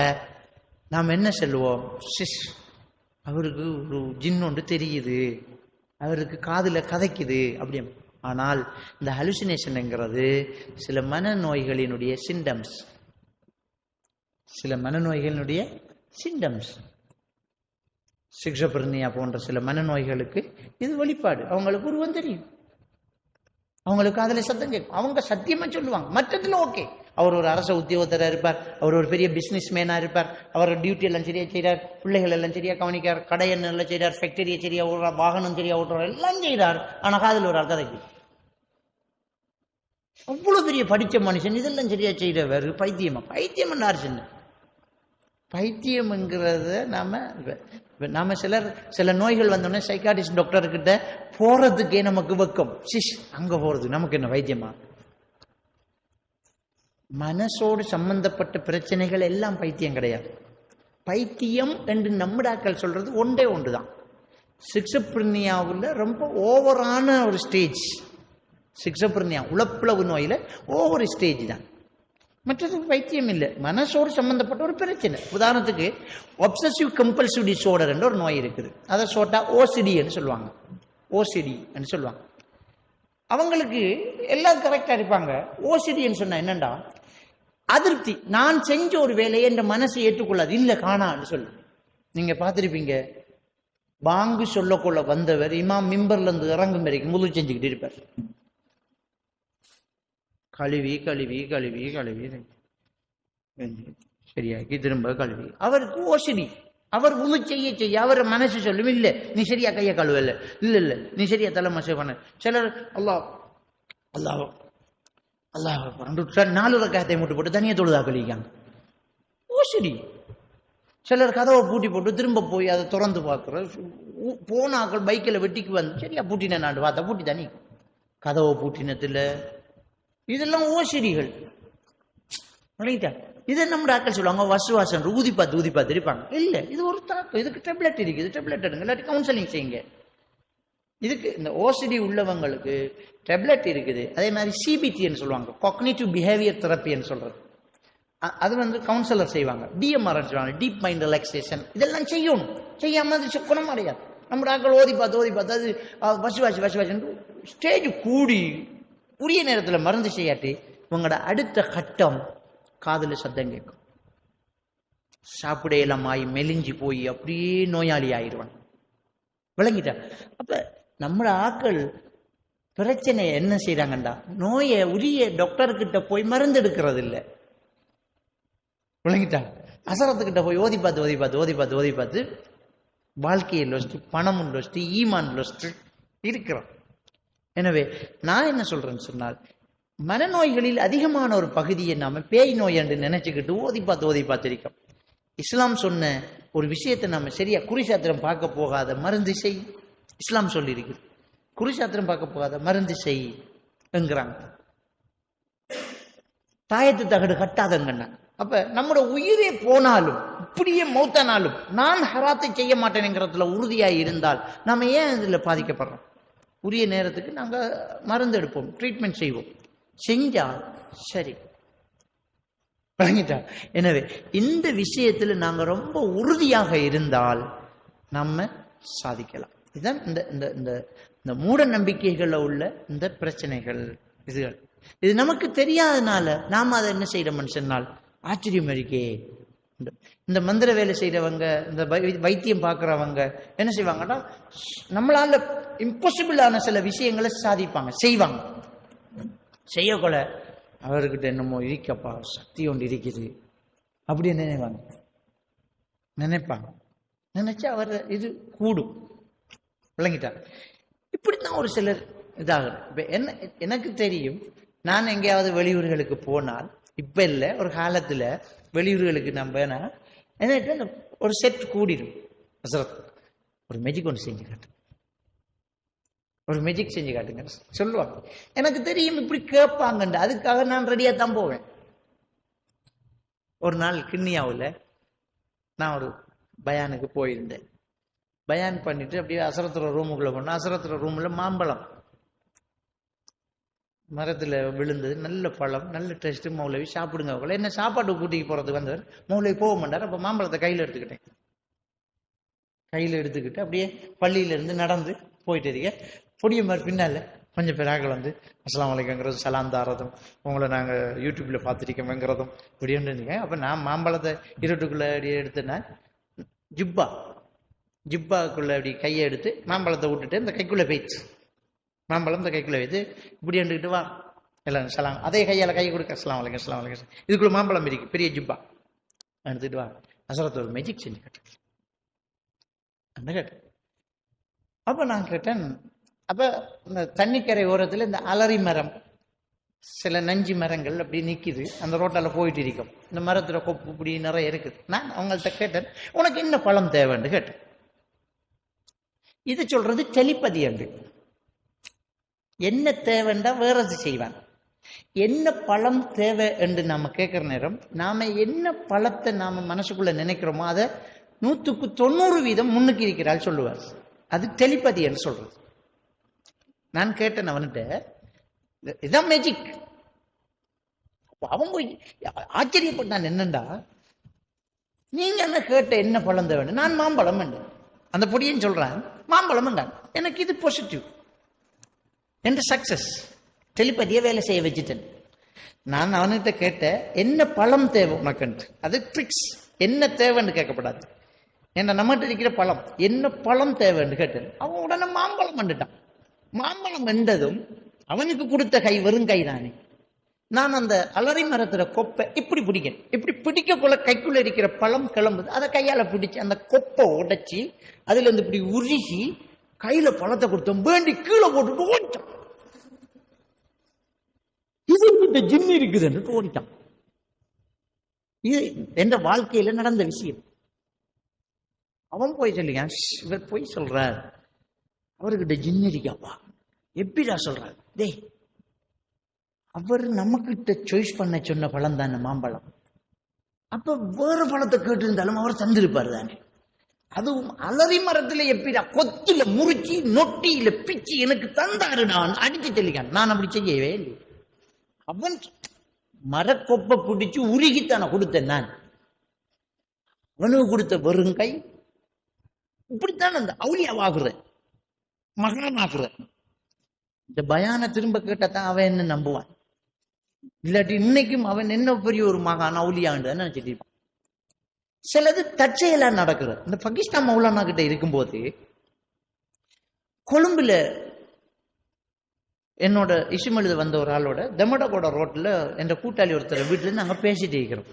நாம் என்ன சொல்லுவோம், அவருக்கு ஒரு ஜின் ஒன்று தெரியுது, அவருக்கு காதுல கதைக்குது அப்படி. ஆனால் இந்த ஹலுசினேஷன்ங்கிறது சில மனநோய்களினுடைய சிம்டம்ஸ். சில மனநோய்களினுடைய சிம்டம்ஸ். சிக்ஸோபிரினியா போன்ற சில மனநோய்களுக்கு இது வெளிப்பாடு. அவங்களுக்கு உருவம் தெரியும், அவங்களுக்கு அதில் சத்தம் கேட்கும், அவங்க சத்தியமா சொல்லுவாங்க. மற்றதுல ஓகே, அவர் ஒரு அரச உத்தியோகத்தராக இருப்பார், அவர் ஒரு பெரிய பிசினஸ் மேனா இருப்பார், அவர் டியூட்டி எல்லாம் சரியா செய்கிறார், பிள்ளைகள் எல்லாம் சரியா கவனிக்கார், கடை எல்லாம் செய்கிறார், ஃபேக்டரியை சரியா ஓடுறார், வாகனம் சரியா ஓட்டுறார், எல்லாம் செய்கிறார். ஆனா காதில் ஒரு கதைக்கு அவ்வளவு பெரிய படிச்ச மனுஷன் இதெல்லாம் சரியா செய்யறவர் பைத்தியமா? பைத்தியம் சின்ன பைத்தியம்ங்கிறத நாம சில நோய்கள் வந்தோடனே சைக்காட்டிஸ்ட் டாக்டர் கிட்ட போறதுக்கே நமக்கு வெக்கம். அங்க போறது நமக்கு என்ன வைத்தியமா? மனசோடு சம்பந்தப்பட்ட பிரச்சனைகள் எல்லாம் பைத்தியம் கிடையாது. பைத்தியம் என்று நம்மடாக்கள் சொல்றது ஒன்றே ஒன்றுதான். சிக்ஸோபிரினியாவில் ரொம்ப ஓவரான ஒரு ஸ்டேஜ். சிக்ஸோபிரினியா உளப்பிளவு நோயில ஒவ்வொரு ஸ்டேஜ் தான், மற்றது பைத்தியம் இல்லை. மனசோடு சம்பந்தப்பட்ட ஒரு பிரச்சனை. உதாரணத்துக்கு ஒப்சசிவ் கம்பல்சிவ் டிஸார்டர் என்ற ஒரு நோய் இருக்குது. அதை சோட்டா ஓசிடின்னு சொல்லுவாங்க. ஓசிடின்னு சொல்லுவாங்க. அவங்களுக்கு எல்லாம் கரெக்டா இருப்பாங்க. ஓசிடின்னு சொன்னா என்னண்டா, அதிருப்தி. நான் செஞ்ச ஒரு வேலையை என்ற மனசை ஏற்றுக்கொள்ளாது, இல்ல காணான்னு சொல்லு. நீங்க பார்த்திருப்பீங்க, பாங்கு சொல்லக்கொள்ள வந்தவர் இமாம் மிம்பர்ல இருந்து இறங்கும் வரைக்கும் முழு செஞ்சுக்கிட்டு இருப்பார். கழுவி கழுவி கழுவி கழுவி சரியாக்கி திரும்ப கழுவி. அவருக்கு ஓசிடி. அவர் உழு செய்ய செய்ய அவர் மனசு சொல்லும், இல்ல நீ சரியா கைய கழுவ, இல்ல இல்ல இல்ல நீ சரியா தலை மசை பண்ண. சிலர் அல்லாஹ் அல்லாஹ் அல்லாஹ் 4 ரக்காத்தை மூட்டு போட்டு தனியா தொழுதா கழிக்காங்க. ஓசிடி. சிலர் கதவை பூட்டி போட்டு திரும்ப போய் அதை திறந்து பார்க்குற போனாக்கள் பைக்கில் வெட்டிக்கு வந்து சரியா பூட்டின நாடு பார்த்தா பூட்டி தனி கதவை பூட்டினத்துல. இதெல்லாம் ஓசிடிகள். இதை நம்ம டாக்டர் சொல்லுவாங்க வசுவாசம் ஊதி பார்த்து இருப்பாங்க. இல்ல இது ஒரு தாக்கம். இதுக்கு டெப்லெட் இருக்குது, டெப்லெட் எடுங்க, இல்லாட்டி கவுன்சிலிங் செய்யுங்க. இதுக்கு இந்த ஓசிடி உள்ளவங்களுக்கு டெப்லெட் இருக்குது. அதே மாதிரி சிபிடின்னு சொல்லுவாங்க, காக்னிட்டிவ் பிஹேவியர் தெரப்பின்னு சொல்றது. அது வந்து கவுன்சிலர் செய்வாங்க. டிஎம்ஆர் சொல்லுவாங்க, டீப் மைண்ட் ரிலாக்ஸேஷன். இதெல்லாம் செய்யணும். செய்யாம அது குணம் அடையாது. நம்ம டாக்டர் ஓதி பார்த்து அது வசுவாசி ஸ்டேஜ் கூடி உரிய நேரத்தில் மருந்து செய்யாட்டி உங்களோட அடுத்த கட்டம் காதுல சத்தம் கேட்கும். சாப்பிடையெல்லாம் ஆகி மெலிஞ்சி போய் அப்படியே நோயாளி ஆயிடுவான். விளங்கிட்டா? அப்ப நம்ம ஆக்கள் பிரச்சனை என்ன செய்யறாங்கண்டா, நோயை உரிய டாக்டர் கிட்ட போய் மருந்து எடுக்கிறது இல்லை. விளங்கிட்டா? அசரத்துக்கிட்ட போய் ஓதி பார்த்து வாழ்க்கையை லொஸ்ட், பணமும் லொஸ்ட், ஈமான் லொஸ்ட் இருக்கிறோம். எனவே நான் என்ன சொல்றேன்னு சொன்னால், மனநோய்களில் அதிகமான ஒரு பகுதியை நாம பேய் நோய் என்று நினைச்சுக்கிட்டு ஓதி பார்த்து இருக்கோம். இஸ்லாம் சொன்ன ஒரு விஷயத்தை நாம சரியா குறிசாத்திரம் பார்க்க போகாத மருந்து செய். இஸ்லாம் சொல்லி இருக்கு, குறிசாத்திரம் பார்க்க போகாத மருந்து செய் என்கிறாங்க. தாயத்து தகடு கட்டாதங்கன்னா, அப்ப நம்மளோட உயிரே போனாலும் இப்படியே மௌத்தானாலும் நான் ஹராத்தை செய்ய மாட்டேன்ங்கிறதுல உறுதியாய் இருந்தால் நாம ஏன் இதுல பாதிக்கப்படுறோம்? உரிய நேரத்துக்கு நாங்க மருந்து எடுப்போம், ட்ரீட்மெண்ட் செய்வோம். செஞ்சால் சரி. எனவே இந்த விஷயத்துல நாங்க ரொம்ப உறுதியாக இருந்தால் நம்ம சாதிக்கலாம். இதுதான் இந்த மூட நம்பிக்கைகள்ல உள்ள இந்த பிரச்சனைகள். இது நமக்கு தெரியாதனால நாம அதை என்ன செய்யறோம்னு சொன்னால் ஆச்சரியம் இருக்கே. இந்த மந்திர வேலை செய்யறவங்க, இந்த வைத்தியம் பார்க்கறவங்க என்ன செய்வாங்கன்னா, நம்மளால இம்பாசிபிளான சில விஷயங்களை சாதிப்பாங்க, செய்வாங்க. செய்யக்கூட அவர்கிட்ட என்னமோ இருக்கப்பா, சக்தி ஒன்று இருக்குது அப்படின்னு நினைப்பாங்க. நினைச்சா அவர் இது கூடும். விளங்கிட்டா? இப்படித்தான் ஒரு சிலர் இதாக. எனக்கு தெரியும், நான் எங்கேயாவது வெளியூர்களுக்கு போனால், இப்ப இல்லை ஒரு காலத்துல வெளியூர்களுக்கு நம்ம என்ன ஒரு செட் கூடிடும். ஒரு மேஜிக் ஒன்று செஞ்சு காட்டு, ஒரு மேஜிக் செஞ்சு காட்டுங்க சொல்லுவாங்க. எனக்கு தெரியும் இப்படி கேட்பாங்க, அதுக்காக நான் ரெடியா தான் போவேன். ஒரு நாள் கிண்ணியாவில் நான் ஒரு பயானுக்கு போயிருந்தேன். பயான் பண்ணிட்டு அப்படியே அசரத்துற ரூமுக்குள்ள போனேன். அசரத்துற ரூம்ல மாம்பழம் மரத்துல விழுந்தது, நல்ல பழம், நல்ல டேஸ்ட். மௌலவி சாப்பிடுங்க. என்ன சாப்பாடு கூட்டிக்கு போறதுக்கு வந்தவர் மௌலவி போக மாட்டார். அப்ப மாம்பழத்தை கையில எடுத்துக்கிட்டு அப்படியே பள்ளியில இருந்து நடந்து போயிட்டு இருக்க பொடிய மாதிரி பின்னால கொஞ்சம் பிறாக்கள் வந்து அஸ்ஸலாமு அலைக்கும்ங்கிறது, சலாம் தாரதும், உங்களை நாங்கள் யூடியூப்பில் பார்த்துருக்கோங்கிறதும் இப்படின்னு இருந்தீங்க. அப்போ நான் மாம்பழத்தை இருட்டுக்குள்ளே அப்படியே எடுத்துனா ஜிப்பாக்குள்ளே அப்படி கையை எடுத்து மாம்பழத்தை விட்டுட்டு இந்த கைக்குள்ளே போயிடுச்சு. மாம்பழம் இந்த கைக்குள்ளே வைத்து இப்படி எடுத்துக்கிட்டு வா எல்லாம் சலாம், அதே கையால் கை கொடுக்க அஸ்ஸலாமு அலைக்கும் அஸ்ஸலாமு அலைக்கும். இதுக்குள்ள மாம்பழம் இருக்கு, பெரிய ஜிப்பா எடுத்துக்கிட்டு வா. ஹஸரத் ஒரு மேஜிக் செஞ்சு கேட்டேன். அப்போ நான் கேட்டேன், அப்போ இந்த தண்ணிக்கரை ஓரத்தில் இந்த அலரி மரம், சில நஞ்சு மரங்கள் அப்படி நிற்கிது, அந்த ரோட்டால் போயிட்டு இருக்கும். இந்த மரத்தில் கொப்பு இப்படி நிறைய இருக்குது. நான் அவங்கள்ட்ட கேட்டேன், உனக்கு என்ன பழம் தேவைன்னு கேட்டேன். இது சொல்றது டெலிபதி அண்டு. என்ன தேவைண்டா வேறது செய்வான். என்ன பழம் தேவை என்று நாம கேட்கிற நேரம், நாம என்ன பழத்தை நாம மனசுக்குள்ள நினைக்கிறோமோ அதை 100% முன்னுக்கு இருக்கிறாள் சொல்லுவார். அது டெலிபதி என்று சொல்றது. நான் கேட்டேன் அவன்கிட்ட, இதான் மேஜிக். அவன் போய் ஆச்சரியப்பட்டான். என்னண்டா, நீங்க என்ன கேட்ட என்ன பழம் தேவை? நான் மாம்பழம் என்றேன். அந்த பொடியன்னு சொல்றான் மாம்பழம் என்றான். எனக்கு இது பாசிட்டிவ் என்ற சக்சஸ். டெலிபதியை வேலை செய்ய வச்சுட்டேன். நான் அவன்கிட்ட கேட்ட என்ன பழம் தேவை உனக்குன்ட்டு. அது ட்ரிக்ஸ். என்ன தேவைன்னு கேட்கப்படாது. ஏன்னா நம்மகிட்ட இருக்கிற பழம் என்ன பழம் தேவைன்னு கேட்டேன். அவன் உடனே மாம்பழம் வந்துட்டான். மாம்பழம் என்றதும் அவனுக்கு கொடுத்த கை வெறும் கை தானே. நான் அந்த அலரி மரத்துல கொப்பை இப்படி பிடிக்கேன். இப்படி பிடிக்கக்குள்ள கைக்குள்ள இருக்கிற பழம் கிளம்புது. அதை கையால பிடிச்சி அந்த கொப்பை உடைச்சி அதுல இருந்து இப்படி உருகி கையில பழத்தை கொடுத்தோம். வேண்டி கீழே போட்டுட்டு ஓடிட்டான். இது ஜிம் இருக்குதுன்னு ஓடிட்டான். இது என்ற வாழ்க்கையில நடந்த விஷயம். அவன் போய் சொல்லிங்க, இவர் போய் சொல்றார், அவர்கிட்ட ஜின் இருக்காப்பா. எப்படிடா சொல்றாரு? டேய், அவர் நம்மகிட்ட சாய்ஸ் பண்ண சொன்ன பழம் தானே மாம்பழம். அப்ப வேற பழத்தை கேட்டு இருந்தாலும் அவர் தந்திருப்பாரு தானே. அதுவும் அலரி மரத்துல எப்படிடா கொத்தில முறிச்சி நொட்டியில பிச்சு எனக்கு தந்தாரு. நான் அடிச்சு தெளிக்கான். நான் அப்படி செய்யவே இல்லை. அவன் மரக்கொப்பை பிடிச்சு உருகித்தான கொடுத்தேன். நான் அவனுக்கு கொடுத்த வெறுங்கை. இப்படித்தான் அந்த அவுலியாவாகுற, மகானாகுற. இந்த பயான திரும்ப கேட்டதான் அவன் என்ன நம்புவான். இல்லாட்டி இன்னைக்கும் அவன் என்ன பெரிய ஒரு மகான் அவுலியான்னு நினைச்சிட்டு இருப்பான். சிலது தற்செயலா நடக்குது. இந்த பாகிஸ்தான் மௌலானா கிட்ட இருக்கும்போது கொழும்புல என்னோட இசுமெழுத வந்த ஒரு ஆளோட தெமடகோட ரோட்ல என் கூட்டாளி ஒருத்தர் வீட்டுல இருந்து நாங்க பேசிட்டு இருக்கிறோம்.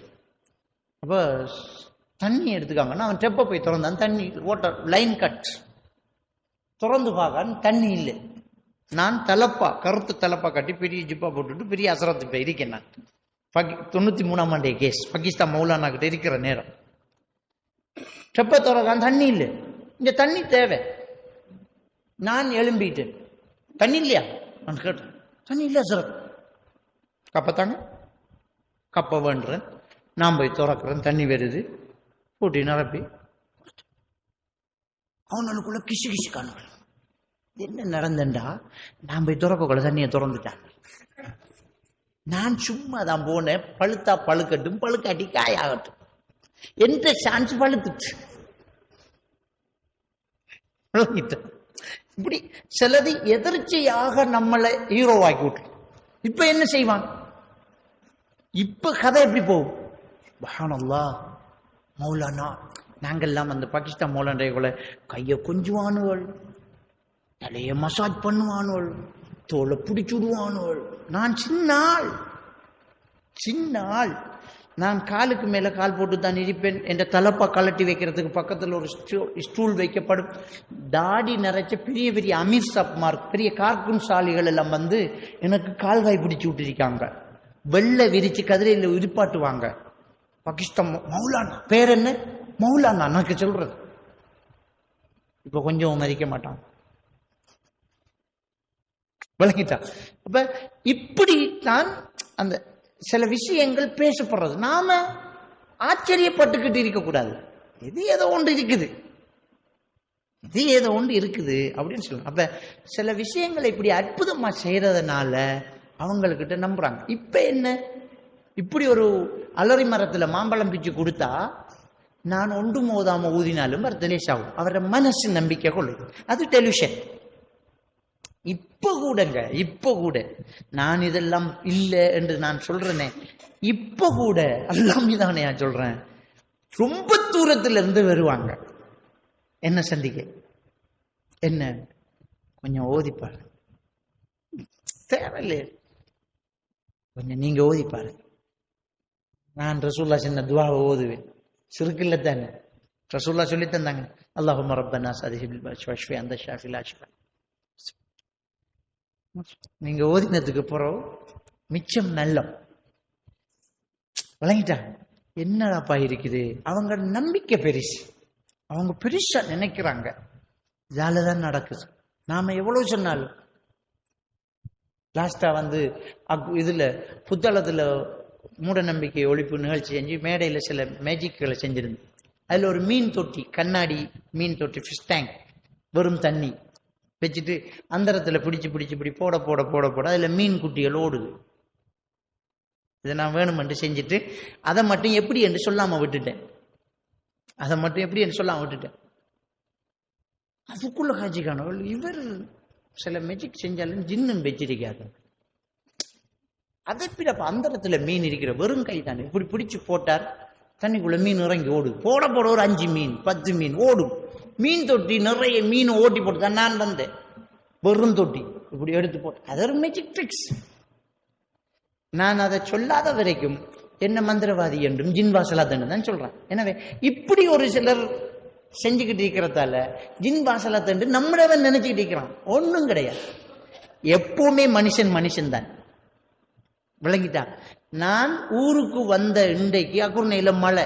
அப்ப தண்ணி எடுத்துக்காங்கன்னா அவன் டெப்ப போய் திறந்தான். தண்ணி வாட்டர் லைன் கட் திறந்து பார்க்க தண்ணி இல்லை. நான் தலப்பா கருத்து தலப்பா கட்டி பெரிய ஜிப்பா போட்டுட்டு பெரிய அசரத்து போய் இருக்கேன். நான் 93ஆம் ஆண்டே கேஸ் பாகிஸ்தான் மௌலானா கிட்ட இருக்கிற நேரம். டெப்ப திறக்கான், தண்ணி இல்லை. இங்க தண்ணி தேவை. நான் எழும்பிட்டேன். தண்ணி இல்லையா? நான் கேட்டேன். தண்ணி இல்லையா சார்? கப்பத்தாங்க கப்பை வேண்டுறேன். நான் போய் திறக்கிறேன். தண்ணி வருது. போட்டி நிரப்பி அவனுக்குள்ள கிசு கிசு காணுங்கள். என்ன நடந்தண்டா, நான் போய் திறக்கக்குள்ள தண்ணியை திறந்துட்டான். நான் சும்மா தான் போனேன். பழுத்தா பழுக்கட்டும், பழுக்காட்டி காயாகட்டும். எந்த சான்ஸ் பழுத்துச்சு. இப்படி சிலது எதிர்ச்சியாக நம்மளை ஹீரோவாக்கி விட்டு. இப்ப என்ன செய்வான்? இப்ப கதை எப்படி போகும்? சுப்ஹானல்லாஹ், மௌலானா நாங்கெல்லாம் அந்த பாகிஸ்தான் மௌலானாக்குள்ள கையை கொஞ்சுவானுவள், தலைய மசாஜ் பண்ணுவானுவள், தோலை பிடிச்சு விடுவானுவள். நான் சின்ன ஆள். நான் காலுக்கு மேல கால் போட்டு தான் இருப்பேன். என்ற தலப்பா கலட்டி வைக்கிறதுக்கு பக்கத்தில் ஒரு ஸ்டூல் வைக்கப்படும். தாடி நிறைச்ச பெரிய பெரிய அமீர் சப்மார், பெரிய கார்கூன் சாலிகள் எல்லாம் வந்து எனக்கு கால்வாய் பிடிச்சு விட்டுருக்காங்க. வெள்ளை விரிச்சு கதிரையில் உரிப்பாட்டுவாங்க. பாகிஸ்தான் மௌலானா. பேர் என்ன? மௌலானா. எனக்கு சொல்றது இப்ப கொஞ்சம் மதிக்க மாட்டான். விளங்கிட்டான். அப்ப இப்படித்தான் அந்த சில விஷயங்கள் பேசப்படுறது. நாம ஆச்சரியப்பட்டுக்கிட்டு இருக்கக்கூடாது. இது ஏதோ ஒன்று இருக்குது அப்படின்னு சொல்லணும். அப்ப சில விஷயங்களை இப்படி அற்புதமா செய்யறதுனால அவங்கக்கிட்ட நம்புறாங்க. இப்ப என்ன, இப்படி ஒரு அலரி மரத்துல மாம்பழம் பிச்சு கொடுத்தா நான் ஒன்று மோதாம ஊதினாலும் ரிலேஸ் ஆகும். அவரோட மனசு நம்பிக்கை கொள்ளுது. அது டெலிவிஷன். இப்ப கூட நான் இதெல்லாம் இல்லை என்று நான் சொல்றேனே, இப்ப கூட அல்லாஹ் மீதானே நான் சொல்றேன், ரொம்ப தூரத்துல இருந்து வருவாங்க என்ன சந்திக்க. என்ன கொஞ்சம் ஓதிப்பாரு, தேவையில்லையே கொஞ்சம் நீங்க ஓதிப்பாரு. நான் ரசூல்லா சின்ன துவாவை ஓதுவேன், சிறுக்கில்ல தானே ரசூல்லா சொல்லி தந்தாங்க, அல்லாஹும்ம ரப்பனா சதிஹிபில் பஷ்வஷ்வி அந்த ஷாஃபில் ஆஷ்வா. நீங்க ஓதினதுக்கு பிறகு மிச்சம் நல்லம் விளங்கிட்டாங்க. என்னடாப்பா இருக்குது, அவங்க நம்பிக்கை பெருசு, அவங்க பெருசா நினைக்கிறாங்க, ஜாலதான் நடக்குது. நாம எவ்வளவு சொன்னாலும் லாஸ்டா இதுல புத்தளத்துல மூட நம்பிக்கை ஒழிப்பு நிகழ்ச்சி செஞ்சு மேடையில சில மேஜிக்களை செஞ்சிருந்தேன். அதுல ஒரு மீன் தொட்டி, கண்ணாடி மீன் தொட்டி, ஃபிஷ் டேங்க், வெறும் தண்ணி வச்சுட்டு அந்தரத்துல பிடிச்சி போட போட போட போட அதுல மீன் குட்டிகள் ஓடுது. இதை நான் வேணுமென்று செஞ்சுட்டு அதை மட்டும் எப்படி என்று சொல்லாம விட்டுட்டேன். அதுக்குள்ள காட்சிக்கான இவர் சில மேஜிக் செஞ்சாலும் ஜின்னு வச்சிருக்காரு. அதை பிறப்ப அந்தரத்துல மீன் இருக்கிற வெறும் கை தானே, இப்படி பிடிச்சு போட்டார், தண்ணிக்குள்ள மீன் இறங்கி ஓடுது. போட போட ஒரு 5 மீன் 10 மீன் ஓடும். மீன் தொட்டி நிறைய மீன் ஓட்டி போட்டு நான் வந்தேன். வெறும் தொட்டி இப்படி எடுத்து போட்டு, அது ஒரு மேஜிக் ட்ரிக்ஸ். நான் அதை சொல்லாத வரைக்கும் என்ன மந்திரவாதி என்றும் ஜின் வாசலாத்தன்னு தான் சொல்றேன். எனவே இப்படி ஒரு சிலர் செஞ்சுக்கிட்டு இருக்கிறதால ஜின் வாசலாத்தன்று நம்மளவன் நினைச்சுக்கிட்டு இருக்கிறான். ஒன்றும் கிடையாது. எப்பவுமே மனுஷன் தான். விளங்கிட்டா? நான் ஊருக்கு வந்த இன்றைக்கு அக்குர்ணையில மழை.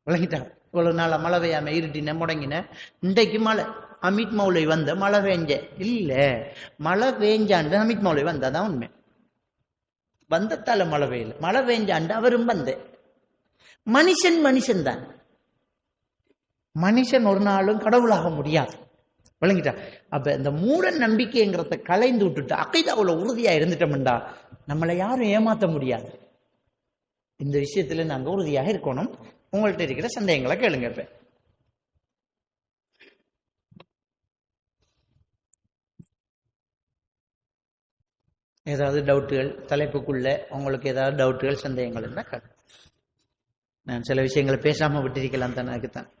விளங்கிட்டா? இவ்வளவு நாள மழை பெய்யாம இருட்டின முடங்கின, இன்றைக்கு மழை. அமித் மௌலை வந்த மழை பெஞ்ச இல்ல, மழை பெஞ்சாண்டு அமித் மௌலை வந்தாதான் உண்மை. வந்தத்தால மழை பெய்யல, மழை பெஞ்சாண்டு அவரும் வந்த. மனுஷன் தான். மனுஷன் ஒரு நாளும் கடவுளாக முடியாது. விளங்கிட்டா? அப்ப இந்த மூட நம்பிக்கைங்கிறத கலைந்து விட்டுட்டு அகைதாவுல உறுதியா இருந்துட்டோம்டா நம்மளை யாரும் ஏமாத்த முடியாது. இந்த விஷயத்துல நாங்க உறுதியாக இருக்கணும். உங்கள்கிட்ட இருக்கிற சந்தேகங்களை கேளுங்க. இப்ப ஏதாவது டவுட்டுகள் தலைப்புக்குள்ள உங்களுக்கு ஏதாவது டவுட்டுகள் சந்தேகங்கள் இருந்தா கேளு. நான் சில விஷயங்களை பேசாம விட்டிருக்கலாம் தானே, அதுக்குத்தான்.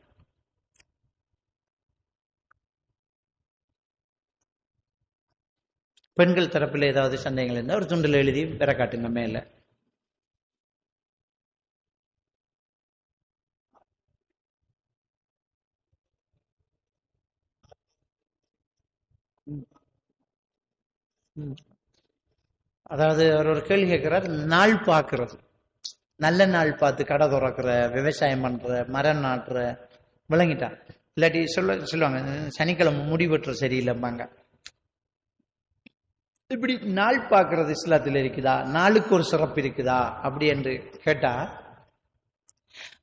பெண்கள் தரப்பில் ஏதாவது சந்தேகங்கள் இருந்தால் ஒரு துண்டில் எழுதி பெற காட்டுங்க மேல. அதாவது அவர் ஒரு கேள்வி கேட்கிறார், நாள் பார்க்கறது, நல்ல நாள் பார்த்து கடை துறக்கிற, விவசாயம் பண்ற, மரம் நாட்டுற, விளங்கிட்டா? இல்லாட்டி சொல்லுவாங்க சனிக்கிழமை முடிவெட்டுற சரியில்லைம்பாங்க. இப்படி நாள் பார்க்கறது இஸ்லாத்தில் இருக்குதா, நாளுக்கு ஒரு சிறப்பு இருக்குதா அப்படி என்று கேட்டா,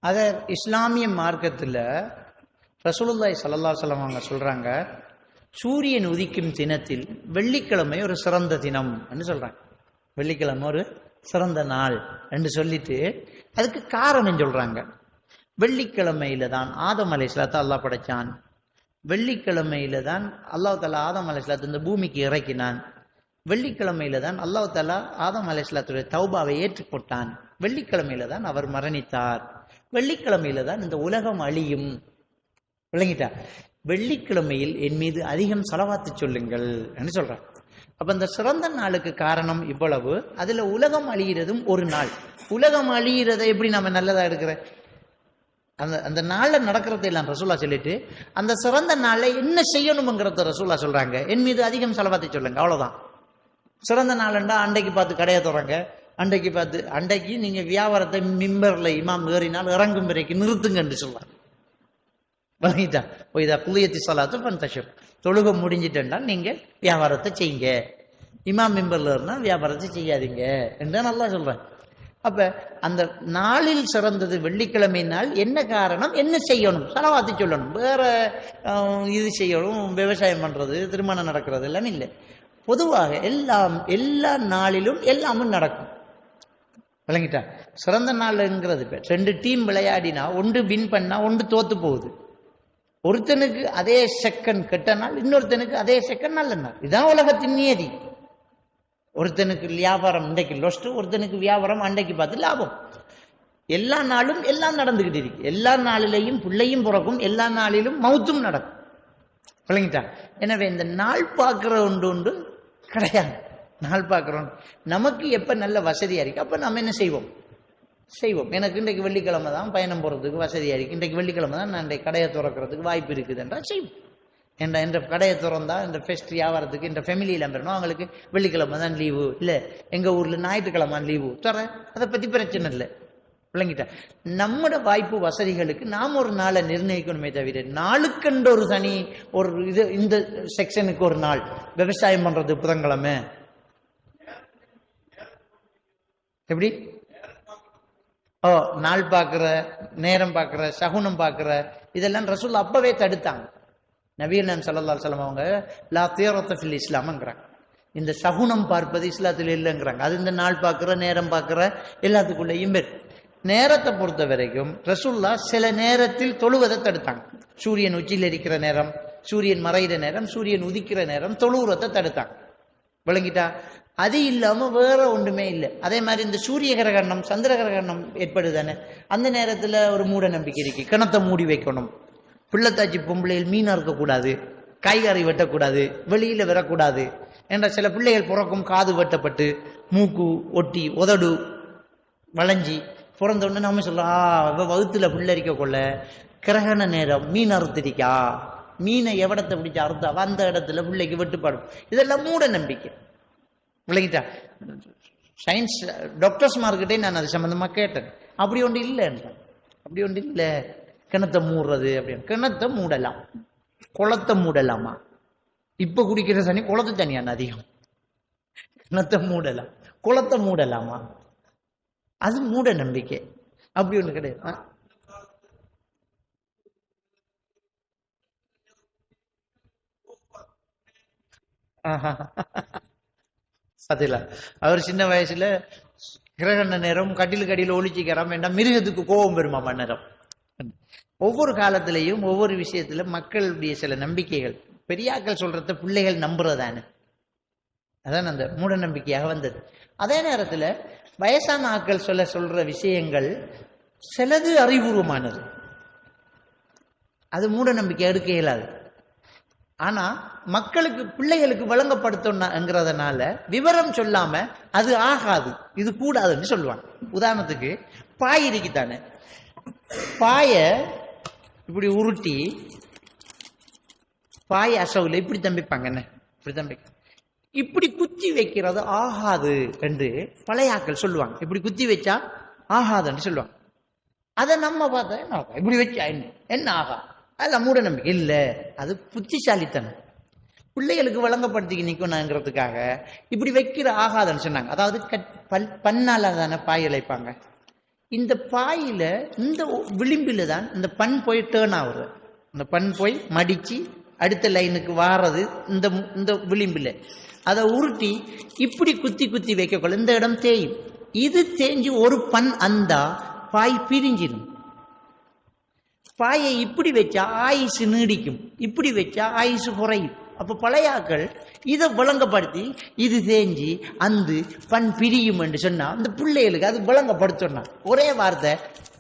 அத இஸ்லாமிய மார்க்கத்துல ரசூலுல்லாஹி ஸல்லல்லாஹு அலைஹி வஸல்லம் அவங்க சொல்றாங்க, சூரியன் உதிக்கும் தினத்தில் வெள்ளிக்கிழமை ஒரு சிறந்த தினம் என்று சொல்றாங்க. வெள்ளிக்கிழமை ஒரு சிறந்த நாள் என்று சொல்லிட்டு அதுக்கு காரணம் சொல்றாங்க. வெள்ளிக்கிழமையில தான் ஆதம் அலைஹிஸ்ஸலாத்தை அல்லாஹ் படைச்சான். வெள்ளிக்கிழமையில தான் அல்லாஹ் தஆலா ஆதம் அலைஹிஸ்ஸலாத்தை இந்த பூமிக்கு இறக்கினான். வெள்ளிக்கிழமையில தான் அல்லாஹ் தஆலா ஆதம் அலைஹிஸ்ஸலாத்துடைய தௌபாவை ஏற்றுக்கொண்டான். வெள்ளிக்கிழமையில தான் அவர் மரணித்தார். வெள்ளிக்கிழமையில தான் இந்த உலகம் அழியும். விளங்கிட்டா? வெள்ளிக்கிழமையில் என் மீது அதிகம் ஸலவாத்து சொல்லுங்கள் என்று சொல்றார். அப்ப இந்த சிறந்த நாளுக்கு காரணம் இவ்வளவு. அதுல உலகம் அழிகிறதும் ஒரு நாள். உலகம் அழிகிறதை எப்படி நாம நல்லதா எடுக்கிற அந்த நாள்ல நடக்கிறத எல்லாம் ரசூலா சொல்லிட்டு அந்த சிறந்த நாளை என்ன செய்யணும்ங்கிறத ரசூலா சொல்றாங்க, என் மீது அதிகம் ஸலவாத்தை சொல்லுங்க. அவ்வளவுதான். சிறந்த நாள்ண்டா அண்டைக்கு பார்த்து கடையை தொடங்க, அண்டைக்கு நீங்க வியாபாரத்தை மிம்பர்ல இமாம் ஏறினால் இறங்கும் வரைக்கும் நிறுத்துங்க என்று சொல்றாங்க. வழங்கிட்டா? இதா குலியத்தி ஸலாத்து ஃபன்தஷிர், தொழுகை முடிஞ்சிட்டா நீங்க வியாபாரத்தை செய்யுங்க. இமாம் மிம்பர்ல இருந்தா வியாபாரத்தை செய்யாதீங்க என்று நல்லா சொல்றேன். அப்ப அந்த நாளில் சிறந்தது வெள்ளிக்கிழமை நாள். என்ன காரணம்? என்ன செய்யணும்? ஸலவாத்து சொல்லணும். வேற இது செய்யணும், விவசாயம் பண்றது, திருமணம் நடக்கிறது எல்லாம் இல்லை. பொதுவாக எல்லா நாளிலும் எல்லாமும் நடக்கும். விளங்கிட்டா? சிறந்த நாள்ங்கிறது 2 டீம் விளையாடினா ஒன்று வின் பண்ணா ஒன்று தோத்து போகுது. ஒருத்தனுக்கு அதே செகண்ட் கெட்ட நாள், இன்னொருத்தனுக்கு அதே செகண்ட் நல்ல நாள். இதுதான் உலகத்தின் நியதி. ஒருத்தனுக்கு வியாபாரம் இன்றைக்கு லொஸ்ட், ஒருத்தனுக்கு வியாபாரம் அன்றைக்கு பார்த்து லாபம். எல்லா நாளும் எல்லாம் நடந்துகிட்டு இருக்கு. எல்லா நாளிலையும் பிள்ளையும் பிறக்கும், எல்லா நாளிலும் மௌத்தும் நடக்கும். விளங்கிட்டா? எனவே இந்த நாள் பார்க்கிற உண்டு கிடையாது. நாள் பார்க்கிறோம், நமக்கு எப்ப நல்ல வசதியா இருக்கு அப்ப நம்ம என்ன செய்வோம். எனக்கு இன்றைக்கு வெள்ளிக்கிழமை தான் பயணம் போறதுக்கு வசதியா இருக்கு, இன்றைக்கு வெள்ளிக்கிழமை தான் நான் இன்றைக்கு கடையை திறக்கிறதுக்கு வாய்ப்பு இருக்குதுன்றா செய்வோம். என்ற கடையை திறந்தா இந்த ஃபெஸ்ட் வியாபாரத்துக்கு இந்த ஃபேமிலியில பெறணும், அவங்களுக்கு வெள்ளிக்கிழமை தான் லீவு, இல்ல எங்க ஊர்ல ஞாயிற்றுக்கிழமை லீவு தர, அதை பத்தி பிரச்சனை இல்லை. விளங்கிட்டா? நம்மட வாய்ப்பு வசதிகளுக்கு நாம் ஒரு நாளை நிர்ணயிக்கணுமே தவிர நாளுக்கென்று ஒரு தனி ஒரு இது, இந்த செக்ஷனுக்கு ஒரு நாள் விவசாயம் பண்றது புதன்கிழமை எப்படி நாள் பார்க்கிற, நேரம் பார்க்கிற, சகுனம் பார்க்கிற, இதெல்லாம் ரசூல் அப்பவே தடுத்தாங்க. நபிகள் நாயகம் ஸல்லல்லாஹு அலைஹி வஸல்லம் அவங்க லா தியரத ஃபில் இஸ்லாம்ங்கறாங்க. இந்த சகுனம் பார்ப்பது இஸ்லாத்தில் இல்லைங்கிறாங்க. அது இந்த நாள் பார்க்கிற, நேரம் பார்க்கிற எல்லாத்துக்குள்ளேயும் பேர். நேரத்தை பொறுத்த வரைக்கும் ரசூல்லா சில நேரத்தில் தொழுவதை தடுத்தாங்க. சூரியன் உச்சியில் இருக்கிற நேரம், சூரியன் மறைகிற நேரம், சூரியன் உதிக்கிற நேரம் தொழுவுறத்தை தடுத்தாங்க. விளங்கிட்டா? அது இல்லாம வேற ஒன்றுமே இல்லை. அதே மாதிரி இந்த சூரிய கிரகணம், சந்திர கிரகணம் ஏற்படுதானே, அந்த நேரத்துல ஒரு மூட நம்பிக்கை இருக்கு. கிணத்தை மூடி வைக்கணும், பிள்ளைத்தாச்சி பொம்பளையில் மீனா இருக்கக்கூடாது, காய்கறி வெட்டக்கூடாது, வெளியில வரக்கூடாது என்ற சில பிள்ளைகள் பிறக்கும் காது வெட்டப்பட்டு மூக்கு ஒட்டி உதடு வளைஞ்சி பிறந்த உடனே நம்ம சொல்லலாம் வகுத்துல பிள்ளரிக்க கொள்ள கிரகண நேரம் மீன் அறுத்திருக்கா, மீனை எவடத்தை பிடிச்ச அறுத்தா அந்த இடத்துல பிள்ளைக்கு வெட்டுப்பாடும். இதெல்லாம் மூட நம்பிக்கை. விளங்கிட்டா? சயின்ஸ் டாக்டர்ஸ் மார்க்கிட்டே நான் அது சம்பந்தமா கேட்டேன். அப்படி ஒன்று இல்லை, அப்படி ஒன்று இல்லை. கிணத்தை மூடுறது அப்படின்னு, கிணத்தை மூடலாம், குளத்தை மூடலாமா? இப்ப குடிக்கிற தண்ணி குளத்து தண்ணியான அதிகம். கிணத்தை மூடலாம், குளத்தை மூடலாமா? அது மூட நம்பிக்கை. அப்படி ஒண்ணு கிடையாது. அதுல அவர் சின்ன வயசுல கிரகண நேரம் கட்டிலுக்கு அடியில் ஒளிச்சிக்கிறாம வேண்டாம், மிருகத்துக்கு கோபம் பெறுமாமா நேரம். ஒவ்வொரு காலத்திலையும் ஒவ்வொரு விஷயத்துல மக்களுடைய சில நம்பிக்கைகள், பெரியாக்கள் சொல்றத பிள்ளைகள் நம்புறதானே, அதான் அந்த மூட நம்பிக்கையாக வந்தது. அதே நேரத்துல வயசான ஆக்கள் சொல்ற விஷயங்கள் சிலது அறிவுபூர்வமானது, அது மூட நம்பிக்கை எடுக்க இயலாது. ஆனா மக்களுக்கு பிள்ளைகளுக்கு வழங்கப்படுத்தணுங்கிறதுனால விவரம் சொல்லாம அது ஆகாது, இது கூடாதுன்னு சொல்லுவாங்க. உதாரணத்துக்கு பாய் இருக்குத்தானே, பாய இப்படி உருட்டி பாய் அசவுல இப்படி தம்பிப்பாங்க, என்ன இப்படி தம்பி, இப்படி குத்தி வைக்கிறது ஆகாது என்று பழையாக்கள் சொல்லுவாங்க. இப்படி குத்தி வச்சா ஆகாதுன்னு சொல்லுவாங்க. அதை நம்ம பார்த்தா என்ன ஆகா, இப்படி வச்சா என்ன ஆகா, அதெல்லாம் மூட நம்பிக்கை இல்லை, அது புத்திசாலித்தனம். பிள்ளைகளுக்கு வழங்கப்படுத்தி நிற்கணுங்கிறதுக்காக இப்படி வைக்கிற ஆகாதுன்னு சொன்னாங்க. அதாவது பன்னால தானே பாய் இழைப்பாங்க. இந்த பாயில இந்த விளிம்பில தான் இந்த பண் போய் டேர்ன் ஆகுது, இந்த பண் போய் மடிச்சு அடுத்த லைனுக்கு வாரது இந்த விளிம்பில். அதை உருட்டி இப்படி குத்தி குத்தி வைக்கக்குள்ள இந்த இடம் தேயும். இது தேஞ்சு ஒரு பண் அந்தா பாய் பிரிஞ்சிடும். பாயை இப்படி வச்சா ஆயுசு நீடிக்கும், இப்படி வச்சா ஆயுசு குறையும். அப்ப பழையாக்கள் இதை விளங்கப்படுத்தி இது தேஞ்சி அந்த பண் பிரியும் என்று சொன்னா அந்த பிள்ளைகளுக்கு அது விளங்கப்படுத்தா ஒரே வார்த்தை,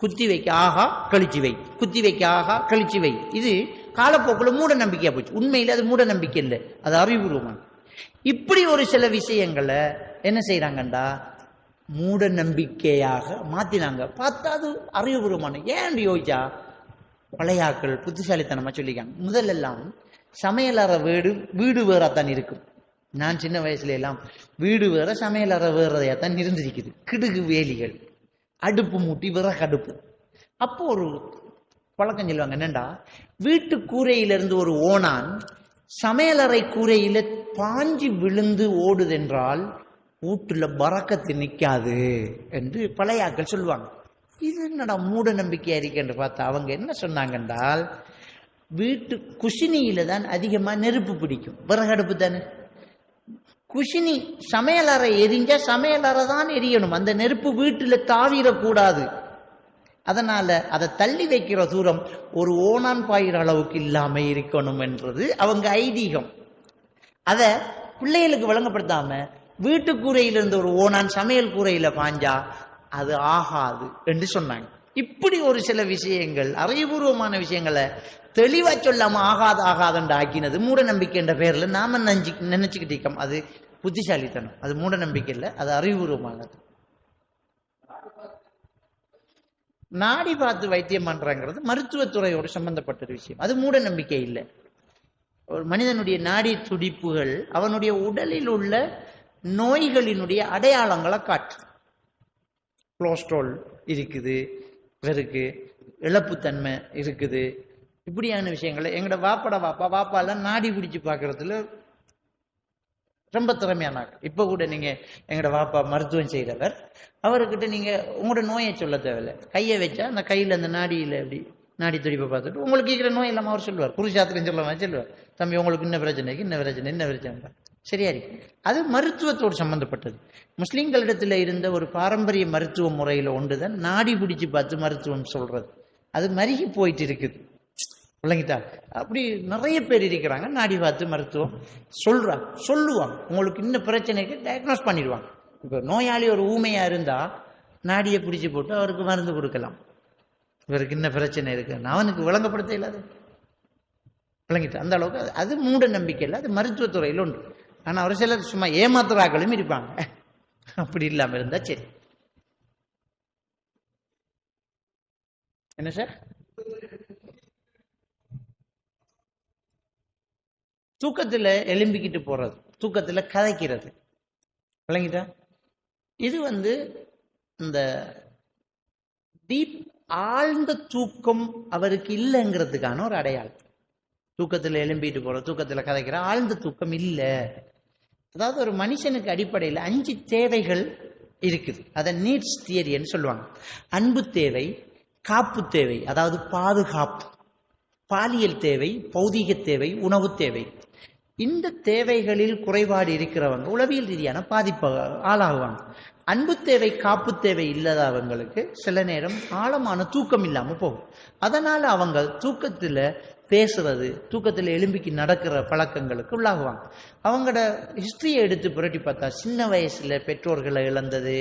குத்தி வைக்க ஆகா கழிச்சு வை, குத்தி வைக்க ஆகா கழிச்சு வை. இது காலப்போக்கில் மூட நம்பிக்கையா போச்சு. உண்மையில அது மூட நம்பிக்கை இல்லை, அது அறிவுபூர்வமான. இப்படி ஒரு சில விஷயங்களை என்ன செய்யறாங்கண்டா மூட நம்பிக்கையாக மாத்தினாங்க. பார்த்தா அது அறிவுபூர்வமான. ஏன் யோசிச்சா பழையாக்கள் புத்திசாலித்தனமா சொல்லிக்காங்க. முதலெல்லாம் சமையலற வீடு வேறத்தான் இருக்கும். நான் சின்ன வயசுல எல்லாம் வீடு வேற சமையலற வேறதையாத்தான் இருந்திருக்குது. கிடுகு வேலிகள், அடுப்பு மூட்டி விறகு அடுப்பு. அப்போ ஒரு பழக்கம் சொல்லுவாங்க, என்னண்டா வீட்டு கூரையிலிருந்து ஒரு ஓனான் சமையலறை கூரையில பாஞ்சி விழுந்து ஓடுதென்றால் வீட்டுல பறக்கத்து நிற்காது என்று பழையாக்கள் சொல்லுவாங்க. இது என்னடா மூட நம்பிக்கையா இருக்கு என்று பார்த்தா அவங்க என்ன சொன்னாங்க என்றால், வீட்டு குஷினியில தான் அதிகமா நெருப்பு பிடிக்கும், விறகடுப்பு தானே. குஷினி சமையலறை எரிஞ்சா சமையலறை தான் எரியணும், அந்த நெருப்பு வீட்டுல தாவிடக்கூடாது. அதனால அதை தள்ளி வைக்கிற தூரம் ஒரு ஓணான் பாயிற அளவுக்கு இல்லாம இருக்கணும் என்றது அவங்க ஐதீகம். அத பிள்ளைகளுக்கு விளங்கப்படுத்தாம வீட்டு கூரையில இருந்து ஒரு ஓணான் சமையல் கூரையில பாஞ்சா அது ஆகாது என்று சொன்னாங்க. இப்படி ஒரு சில விஷயங்கள், அறிவுபூர்வமான விஷயங்களை தெளிவா சொல்லாம ஆகாதுன்னு ஆக்கினது மூட நம்பிக்கை என்ற பேர்ல நாம நினைச்சுக்கிட்டு இருக்கோம். அது புத்திசாலித்தனம், அது மூட நம்பிக்கை இல்லை, அது அறிவுபூர்வமானது. நாடி பார்த்து வைத்தியம் பண்றாங்கிறது மருத்துவத்துறையோடு சம்பந்தப்பட்ட ஒரு விஷயம், அது மூட நம்பிக்கை இல்லை. ஒரு மனிதனுடைய நாடி துடிப்புகள் அவனுடைய உடலில் உள்ள நோய்களினுடைய அடையாளங்களை காட்டு. கொலஸ்ட்ரால் இருக்குது, இவருக்கு இழப்புத்தன்மை இருக்குது, இப்படியான விஷயங்களை எங்கட வாப்பால நாடி பிடிச்சு பார்க்கறதுல ரொம்ப திறமையான. இப்ப கூட நீங்க எங்கட வாப்பா மருத்துவம் செய்தவர், அவர்கிட்ட நீங்க உங்களோட நோயை சொல்ல தேவையில்லை, கையை வச்சா அந்த கையில அந்த நாடியில எப்படி நாடி துடிப்பை பார்த்துட்டு உங்களுக்கு இருக்கிற நோய் இல்லாம அவர் சொல்லுவார். புருஷாத்திரம் சொல்லுவார், தம்பி உங்களுக்கு இன்ன பிரச்சனை சரியா இருக்கு. அது மருத்துவத்தோடு சம்பந்தப்பட்டது. முஸ்லிம்களிடத்துல இருந்த ஒரு பாரம்பரிய மருத்துவ முறையில ஒன்றுதான் நாடி பிடிச்சு பார்த்து மருத்துவம் சொல்றது. அது மருகி போயிட்டு இருக்குது, விளங்கிட்டா? அப்படி நிறைய பேர் இருக்கிறாங்க, நாடி பார்த்து மருத்துவம் சொல்லுவாங்க. உங்களுக்கு இன்னும் பிரச்சனைக்கு டயக்னோஸ் பண்ணிடுவாங்க. இப்போ நோயாளி ஒரு ஊமையா இருந்தா நாடியை பிடிச்சி போட்டு அவருக்கு மருந்து கொடுக்கலாம். இவருக்கு இன்னும் பிரச்சனை இருக்குன்னு அவனுக்கு விளங்கப்படுத்த இல்லாது, விளங்கிட்டா? அந்த அளவுக்கு அது மூட நம்பிக்கை இல்லை, அது மருத்துவத்துறையில் உண்டு. ஆனா ஒரு சிலர் சும்மா ஏமாத்துறாக்களும் இருப்பாங்க. அப்படி இல்லாம இருந்தா சரி. என்ன சார்? தூக்கத்துல எலும்பிக்கிட்டு போறது, தூக்கத்துல கதைக்கிறது, விளங்கிட்டா? இது இந்த டீப் ஆழ்ந்த தூக்கம் அவருக்கு இல்லைங்கிறதுக்கான ஒரு அடையாளம். தூக்கத்துல எலும்பிட்டு போற, தூக்கத்துல கதைக்கிற ஆழ்ந்த தூக்கம் இல்லை. அதாவது ஒரு மனுஷனுக்கு அடிப்படையில் 5 தேவைகள் இருக்குது. அதை நீட்ஸ் தியரின்னு சொல்லுவாங்க. அன்பு தேவை, காப்பு தேவை அதாவது பாதுகாப்பு, பாலியல் தேவை, பௌதீக தேவை, உணவு தேவை. இந்த தேவைகளில் குறைபாடு இருக்கிறவங்க உளவியல் ரீதியான பாதிப்பு ஆளாகுவாங்க. அன்பு தேவை, காப்பு தேவை இல்லாதவங்களுக்கு சில நேரம் ஆழமான தூக்கம் இல்லாம போகும். அதனால அவங்க தூக்கத்துல பேசுறது, தூக்கத்துல எலும்பிக்கு நடக்கிற பழக்கங்களுக்கு உள்ளாகுவாங்க. அவங்களோட ஹிஸ்டரியை எடுத்து புரட்டி பார்த்தா சின்ன வயசுல பெற்றோர்களை இழந்தது,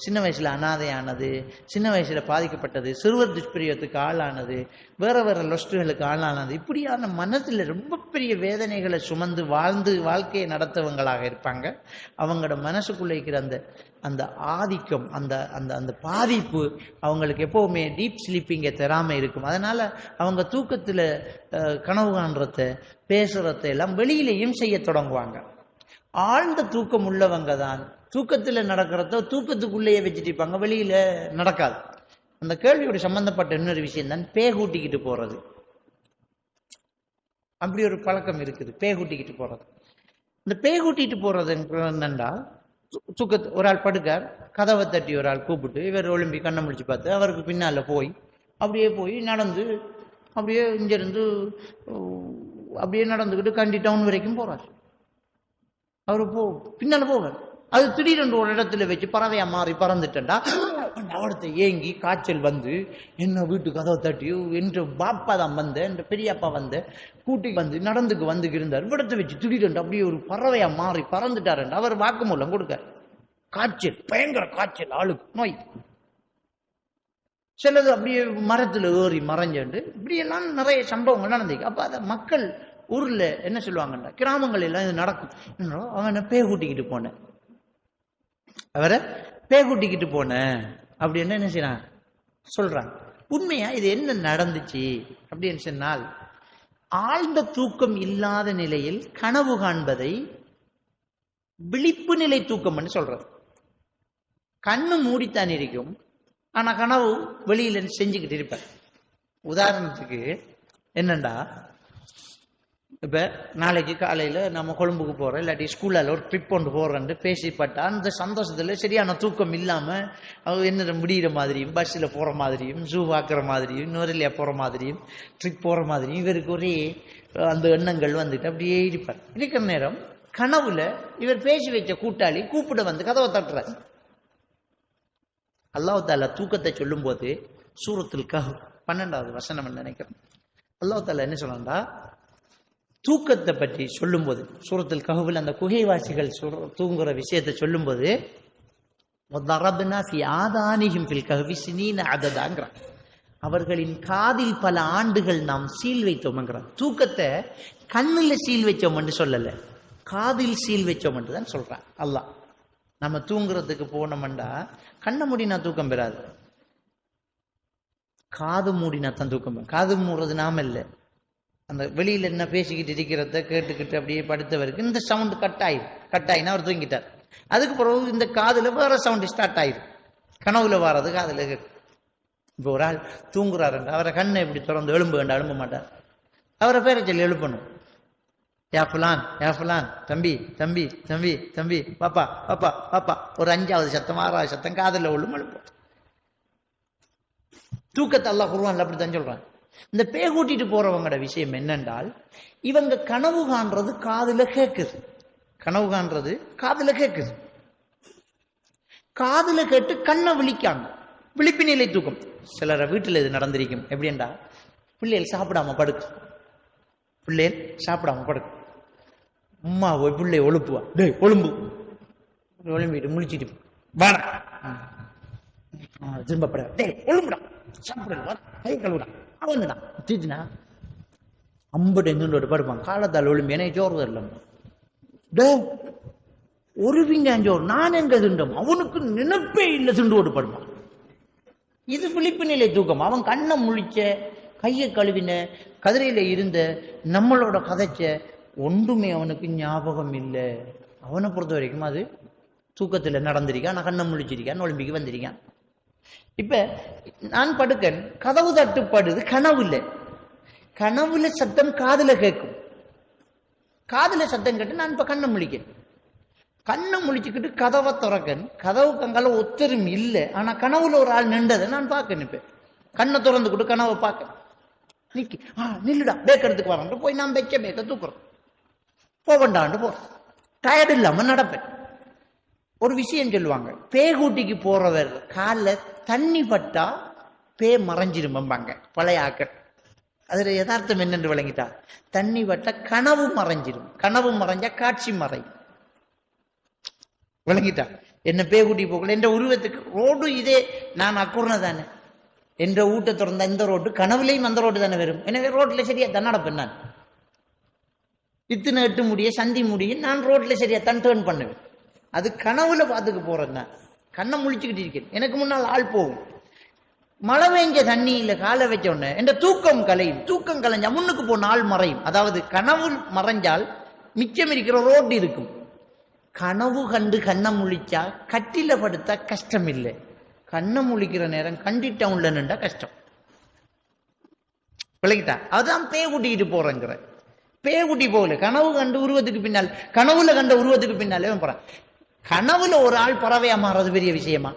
சின்ன வயசுல அனாதையானது, சின்ன வயசுல பாதிக்கப்பட்டது, சிறுவர் துஷ்பிரியத்துக்கு ஆளானது, வேற வேற லொஸ்டுகளுக்கு ஆளானது, இப்படியான மனத்துல ரொம்ப பெரிய வேதனைகளை சுமந்து வாழ்க்கையை நடத்தவங்களாக இருப்பாங்க. அவங்களோட மனசுக்குள்ள இருக்கிற அந்த ஆதிக்கம், அந்த பாதிப்பு அவங்களுக்கு எப்பவுமே டீப் ஸ்லீப்பிங்கை தராம இருக்கும். அதனால அவங்க தூக்கத்துல கனவு காண்றத, பேசுறத எல்லாம் வெளியிலையும் செய்ய தொடங்குவாங்க. ஆழ்ந்த தூக்கம் உள்ளவங்க தான் தூக்கத்துல நடக்கிறத தூக்கத்துக்குள்ளேயே வச்சுட்டு இருப்பாங்க, வெளியில நடக்காது. அந்த கேள்வியோட சம்பந்தப்பட்ட இன்னொரு விஷயம் தான் பேகூட்டிக்கிட்டு போறது. அப்படி ஒரு பழக்கம் இருக்குது, பேகூட்டிக்கிட்டு போறது. இந்த பேகூட்டிட்டு போறது என்னண்டா, ஒரு ஆள் படுக்கார், கதவை தட்டி ஒரு ஆள் கூப்பிட்டு இவர் ஒலிம்பி கண்ணை முடிச்சு பார்த்து அவருக்கு பின்னால போய் நடந்து அப்படியே இங்கிருந்து அப்படியே நடந்துக்கிட்டு கண்டி டவுன் வரைக்கும் போறார். அவரு பின்னால போவார். அது திடீரென்று ஒரு இடத்துல வச்சு பறவையா மாறி பறந்துட்டா அவடத்தை ஏங்கி காய்ச்சல் வந்து என்ன வீட்டு கதவை தட்டி என்று பாப்பா தான் என் பெரியப்பா கூட்டி நடந்துக்கு இருந்தார். இவ்விடத்தை வச்சு திடீரென்று அப்படியே ஒரு பறவையா மாறி பறந்துட்டாரு. அவர் வாக்குமூலம் கொடுக்க, காய்ச்சல், பயங்கர காய்ச்சல், ஆளுக்கு நோய். சிலது அப்படியே மரத்துல ஏறி மறைஞ்சு இப்படியெல்லாம் நிறைய சம்பவங்கள் நடந்துக்கு. அப்ப அத மக்கள் ஊர்ல என்ன சொல்லுவாங்கண்டா, கிராமங்கள் எல்லாம் இது நடக்கும். அவனை பேகூட்டிக்கிட்டு போனேன், அவரை பேகூட்டிக்கிட்டு போனேன் அப்படின்னு என்ன செய்யறான் சொல்றாங்க. உண்மையா இது என்ன நடந்துச்சு அப்படின்னு சொன்னால், ஆழ்ந்த தூக்கம் இல்லாத நிலையில் கனவு காண்பதை விழிப்பு நிலை தூக்கம் சொல்றது. கண்ணு மூடித்தான் இருக்கும், ஆனா கனவு வெளியில செஞ்சுக்கிட்டு இருப்பார். உதாரணத்துக்கு என்னண்டா, இப்ப நாளைக்கு காலையில நம்ம கொழும்புக்கு போறோம், இல்லாட்டி ஸ்கூல்ல ஒரு ட்ரிப் கொண்டு போறோன்னு பேசிப்பட்டா அந்த சந்தோஷத்துல சரியான தூக்கம் இல்லாம என்ன முடிகிற மாதிரியும், பஸ்ல போற மாதிரியும், ஜூ பார்க்குற மாதிரியும், நுரலியா போற மாதிரியும், ட்ரிப் போற மாதிரியும் இவருக்கு ஒரே அந்த எண்ணங்கள் வந்துட்டு அப்படியே இருப்பார். இருக்கிற நேரம் கனவுல இவர் பேசி வச்ச கூட்டாளி கூப்பிட கதவை தட்டுறாரு. அல்லாஹ் தஆலா தூக்கத்தை சொல்லும் போது சூரத்துல் கஹ்ஃப் 12வது வசனம் நினைக்கிறேன். அல்லாஹ் தஆலா என்ன சொல்றான்டா, தூக்கத்தை பற்றி சொல்லும்போது சூரத்துல் கஹ்ஃபில் அந்த குகைவாசிகள் தூங்குற விஷயத்தை சொல்லும்போது வதரப்னா ஃபி ஆதானிஹிம் ஃபில் கஹ்ஃபி சினீன அததாங்கறான். அவர்களின் காதில் பல ஆண்டுகள் நாம் சீல் வைத்தோம்ங்கிறான். தூக்கத்தை கண்ணுல சீல் வச்சோம் என்று சொல்லல, காதில் சீல் வச்சோம் என்று தான் சொல்றான் அல்லாஹ். நம்ம தூங்குறதுக்கு போனோம்டா கண்ணை மூடினா தூக்கம் பெறாது, காது மூடினா தான் தூக்கம் பெறும். காது மூடுறது நாம இல்லை, அந்த வெளியில என்ன பேசிக்கிட்டு இருக்கிறத கேட்டுக்கிட்டு அப்படியே படுத்தவருக்கு இந்த சவுண்டு கட்டாயினா அவர் தூங்கிட்டார். அதுக்கு பிறகு இந்த காதுல வேற சவுண்டு ஸ்டார்ட் ஆயிரும், கனவுல வர்றது காதுல கேட்கும். இப்போ ஒரு ஆள் தூங்குறாருண்டா அவரை கண்ணை இப்படி திறந்து எழும்ப மாட்டார், அவரை பேரை சொல்லி எழுப்பணும். யா ஃபுலான் யா ஃபுலான், தம்பி தம்பி தம்பி தம்பி, பாப்பா பாப்பா பாப்பா, ஒரு 5வது சத்தம் 6வது சத்தம் காதுல ஒழுங்கு எழுப்போம். தூக்கத்தை அல்லாஹ் குர்ஆன்ல அப்படித்தான் சொல்றான். இந்த பேய் கூட்டிட்டு போறவங்களோட விஷயம் என்னென்றால், இவங்க கனவு காண்றது காதுல கேட்குது, கனவு காண்றது காதுல கேட்குது, காதுல கேட்டு கண்ணை விழிக்காங்க, விழிப்பு நிலை தூக்கம். சிலர வீட்டில் இது நடந்திருக்கும். எப்படின்னா, பிள்ளைகள் சாப்பிடாம படுக்கும், அம்மா போய் பிள்ளை ஒழுப்புவா, டேய் ஒழும்பிட்டு முழிச்சிட்டு வாடா, திரும்பப்பட டேய் ஒழும்புடா, சாப்பிட கை கழுவுடா, அவன்டா தீச்சுனா அம்பட்டு எங்கோடு படுப்பான். காலத்தால் ஒழும்பி எனக்கு சோறு தரல, டே ஒரு விஞ்ஞாஞ்சோர் நான் எங்க திண்டம், அவனுக்கு நினைப்பே இல்லை, திண்டோடு படுப்பான். இது விழிப்பு நிலை தூக்கம். அவன் கண்ணை முழிச்ச, கையை கழுவின, கதிரையில இருந்த, நம்மளோட கதைச்ச ஒன்றுமே அவனுக்கு ஞாபகம் இல்லை. அவனை பொறுத்த வரைக்கும் அது தூக்கத்தில் நடந்திருக்கான், நான் கண்ணை முழிச்சிருக்கான், ஒலிம்பிக்கு வந்திருக்கான். இப்ப நான் படுக்கன், கதவு தட்டுப்படுது, கனவு இல்லை, கனவுல சத்தம் காதுல கேட்கும், காதுல சத்தம் கேட்டு நான் இப்ப கண்ணை முழிக்கேன், கண்ணை முழிச்சுக்கிட்டு கதவை திறக்கன், கதவு கங்கால ஒத்தரும் இல்லை, ஆனா கனவுல ஒரு ஆள் நின்றதை நான் பார்க்க நிற்பேன். கண்ணை திறந்துக்கிட்டு கனவை பார்க்க நிக்கி, நில்லுடா பேக் எடுத்துக்கு வரான் போய் நான் வைக்க பேக்க தூக்குறேன், போவண்டாண்டு போறேன், டயர்டு இல்லாம நடப்பேன். ஒரு விஷயம் சொல்லுவாங்க, பேகூட்டிக்கு போறவர் காலில் தண்ணி பட்டா பே மறைஞ்சிரும்பாங்க பழைய ஆக்கள். அதுல யதார்த்தம் என்னென்று விளங்கிட்டா, தண்ணி பட்டா கனவு மறைஞ்சிரும், கனவு மறைஞ்சா காட்சி மறையும். விளங்கிட்டா? என்ன பேகுட்டி போகல, என்ற உருவத்துக்கு ரோடு இதே, நான் அக்குறன தானே, என்ற ஊட்ட திறந்த இந்த ரோடு கனவுலையும் அந்த ரோடு தானே வரும். எனவே ரோட்ல சரியா தான் நடப்பேன். நான் இத்தனை 8 முடிய சந்தி முடிய நான் ரோட்ல சரியா தான் டேர்ன் பண்ணுவேன். அது கனவுல பார்த்துக்கு போறேன். நான் கண்ணை முழிச்சுக்கிட்டு இருக்கேன், எனக்கு முன்னால் ஆள் போகும். மழை பெஞ்ச தண்ணியில காலை வச்ச உடனே என்ற தூக்கம் கலையும், தூக்கம் கலைஞ்சா முன்னுக்கு போன ஆள் மறையும். அதாவது கனவு மறைஞ்சால் மிச்சம் இருக்கிற ரோடு இருக்கும். கனவு கண்டு கண்ணை முழிச்சா கட்டில படுத்தா கஷ்டம் இல்லை, கண்ணை முழிக்கிற நேரம் கண்டி டவுன்ல நின்றா கஷ்டம். விளக்கிட்டா? அதுதான் பேய் கூட்டிக்கிட்டு போறேங்கிற. பேய் கூட்டி போகல, கனவு கண்டு உருவத்துக்கு பின்னால், கனவுல கண்ட உருவத்துக்கு பின்னாலே போறான். கனவுல ஒரு ஆள் பறவையா மாறது பெரிய விஷயமா?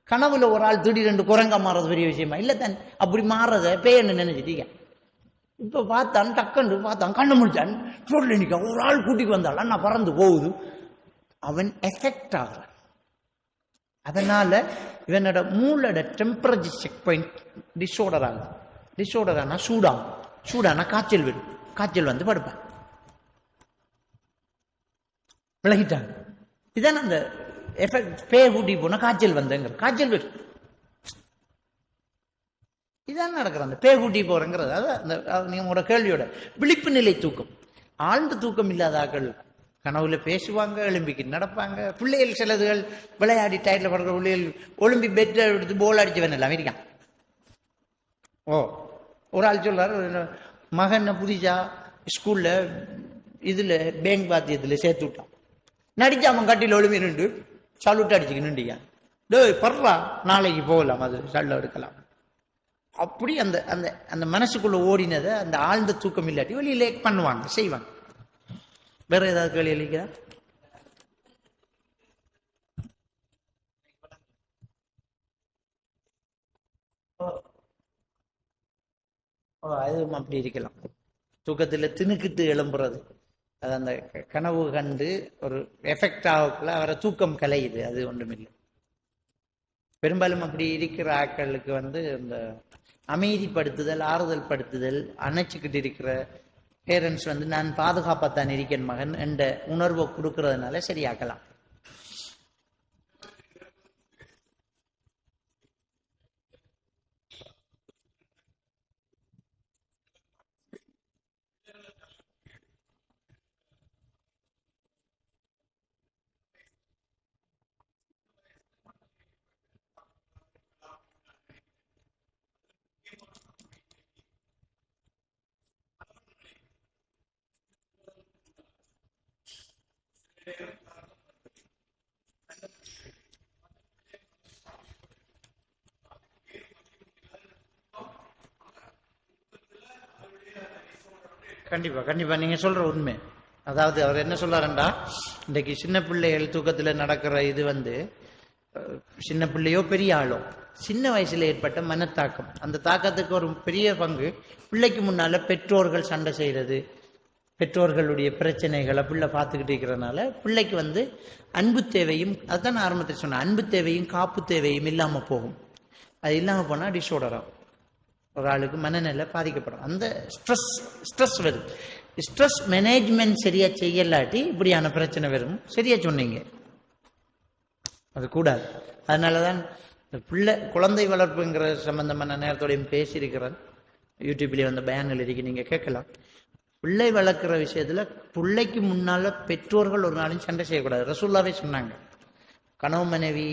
கனவுல ஒரு ஆள் திடீரென்று குரங்கா மாறது பெரிய விஷயமா? இல்ல தான். அப்படி மாறத பேயன்னு நினைச்சிட்டீங்க. இப்ப பார்த்தான், டக்கண்டு பார்த்தான், கண்ணு முடிச்சான், ரோட்ல நிக்க ஒரு ஆள் கூட்டிக்கு வந்தாள், நான் பறந்து போகுது, அவன் எஃபெக்ட் ஆகிறான். அதனால இவனோட மூளோட டெம்பரேச்சர் செக் பாயிண்ட் டிஸார்டர் ஆகும். டிஸார்டர் ஆனா சூடாகும், சூடானா காய்ச்சல் வரும், காய்ச்சல் வந்து படுப்பான். விலகிட்டாங்க. இதான் அந்த எஃபெக்ட். பேய கூட்டி போனா காய்ச்சல் வந்தங்கிற, காய்ச்சல் வரும். இதான் நடக்கிற அந்த பேய் கூட்டி போறங்கிறது. அதாவது நீங்களோட கேள்வியோட விழிப்பு நிலை தூக்கம். ஆழ்ந்த தூக்கம் இல்லாத ஆக்கள் கனவுல பேசுவாங்க, எழும்பிக்கிட்டு நடப்பாங்க. பிள்ளைகள் சிலதுகள் விளையாடி டயர்ல படுற பிள்ளைகள் ஒலிம்பி பெட் எடுத்து போல் அடிச்சவன் எல்லாம் இருக்கான். ஒரு ஆள் சொல்றாரு, மகன் புதுசா ஸ்கூல்ல இதுல பேங்க் பாத்தியத்துல சேர்த்து விட்டான், நடிச்சாமன் கட்டில ஒளிமி நின்று சல்யூட் அடிச்சுக்கு நின்றுங்க, டேய் பர்றா நாளைக்கு போகலாம், அது சல்ல எடுக்கலாம். அப்படி அந்த அந்த அந்த மனசுக்குள்ள ஓடினதை அந்த ஆழ்ந்த தூக்கம் இல்லாட்டி வெளியில பண்ணுவாங்க, செய்வாங்க. வேற ஏதாவது கேள்வி அளிக்கிறா? அதுவும் அப்படி இருக்கலாம். தூக்கத்துல திணுக்கிட்டு எழும்புறது, அது அந்த கனவு கண்டு ஒரு எஃபெக்ட் ஆகக்குள்ள அவரை தூக்கம் கலையுது, அது ஒன்றுமில்லை. பெரும்பாலும் அப்படி இருக்கிற ஆட்களுக்கு இந்த அமைதிப்படுத்துதல், ஆறுதல் படுத்துதல், அணைச்சிக்கிட்டு இருக்கிற பேரண்ட்ஸ் நான் பாதுகாப்பாத்தான் இருக்கேன் மகன் என்ற உணர்வை கொடுக்கறதுனால சரியாக்கலாம். கண்டிப்பா கண்டிப்பா நீங்க சொல்ற உண்மை. அதாவது அவர் என்ன சொல்றாருண்டா, இன்றைக்கு சின்ன பிள்ளைகள் தூக்கத்துல நடக்கிற இது சின்ன பிள்ளையோ பெரிய ஆளோ சின்ன வயசுல ஏற்பட்ட மனத்தாக்கம், அந்த தாக்கத்துக்கு ஒரு பெரிய பங்கு பிள்ளைக்கு முன்னால பெற்றோர்கள் சண்டை செய்யறது, பெற்றோர்களுடைய பிரச்சனைகளை பிள்ளை பார்த்துக்கிட்டு இருக்கிறதுனால பிள்ளைக்கு அன்பு தேவையும், அதுதான் நான் ஆரம்பத்தில் சொன்னேன், அன்பு தேவையும் காப்பு தேவையும் இல்லாம போகும். அது இல்லாம போனா டிஸார்டர் ஆகும், ஒரு ஆளுக்கு மனநிலை பாதிக்கப்படும். அந்த ஸ்ட்ரெஸ் வரும். ஸ்ட்ரெஸ் மேனேஜ்மெண்ட் சரியா செய்யலாட்டி இப்படியான பிரச்சனை வரும். சரியா சொன்னீங்க, அது கூடாது. அதனாலதான் குழந்தை வளர்ப்புங்கிற சம்பந்தமான நேரத்தோடையும் பேசியிருக்கிறேன். யூடியூப்லேயே பயான்கள் இருக்கு, நீங்க கேட்கலாம். பிள்ளை வளர்க்குற விஷயத்துல பிள்ளைக்கு முன்னால பெற்றோர்கள் ஒரு நாளும் சண்டை செய்யக்கூடாது. ரசூலுல்லாஹ்வே சொன்னாங்க, கணவ மனைவி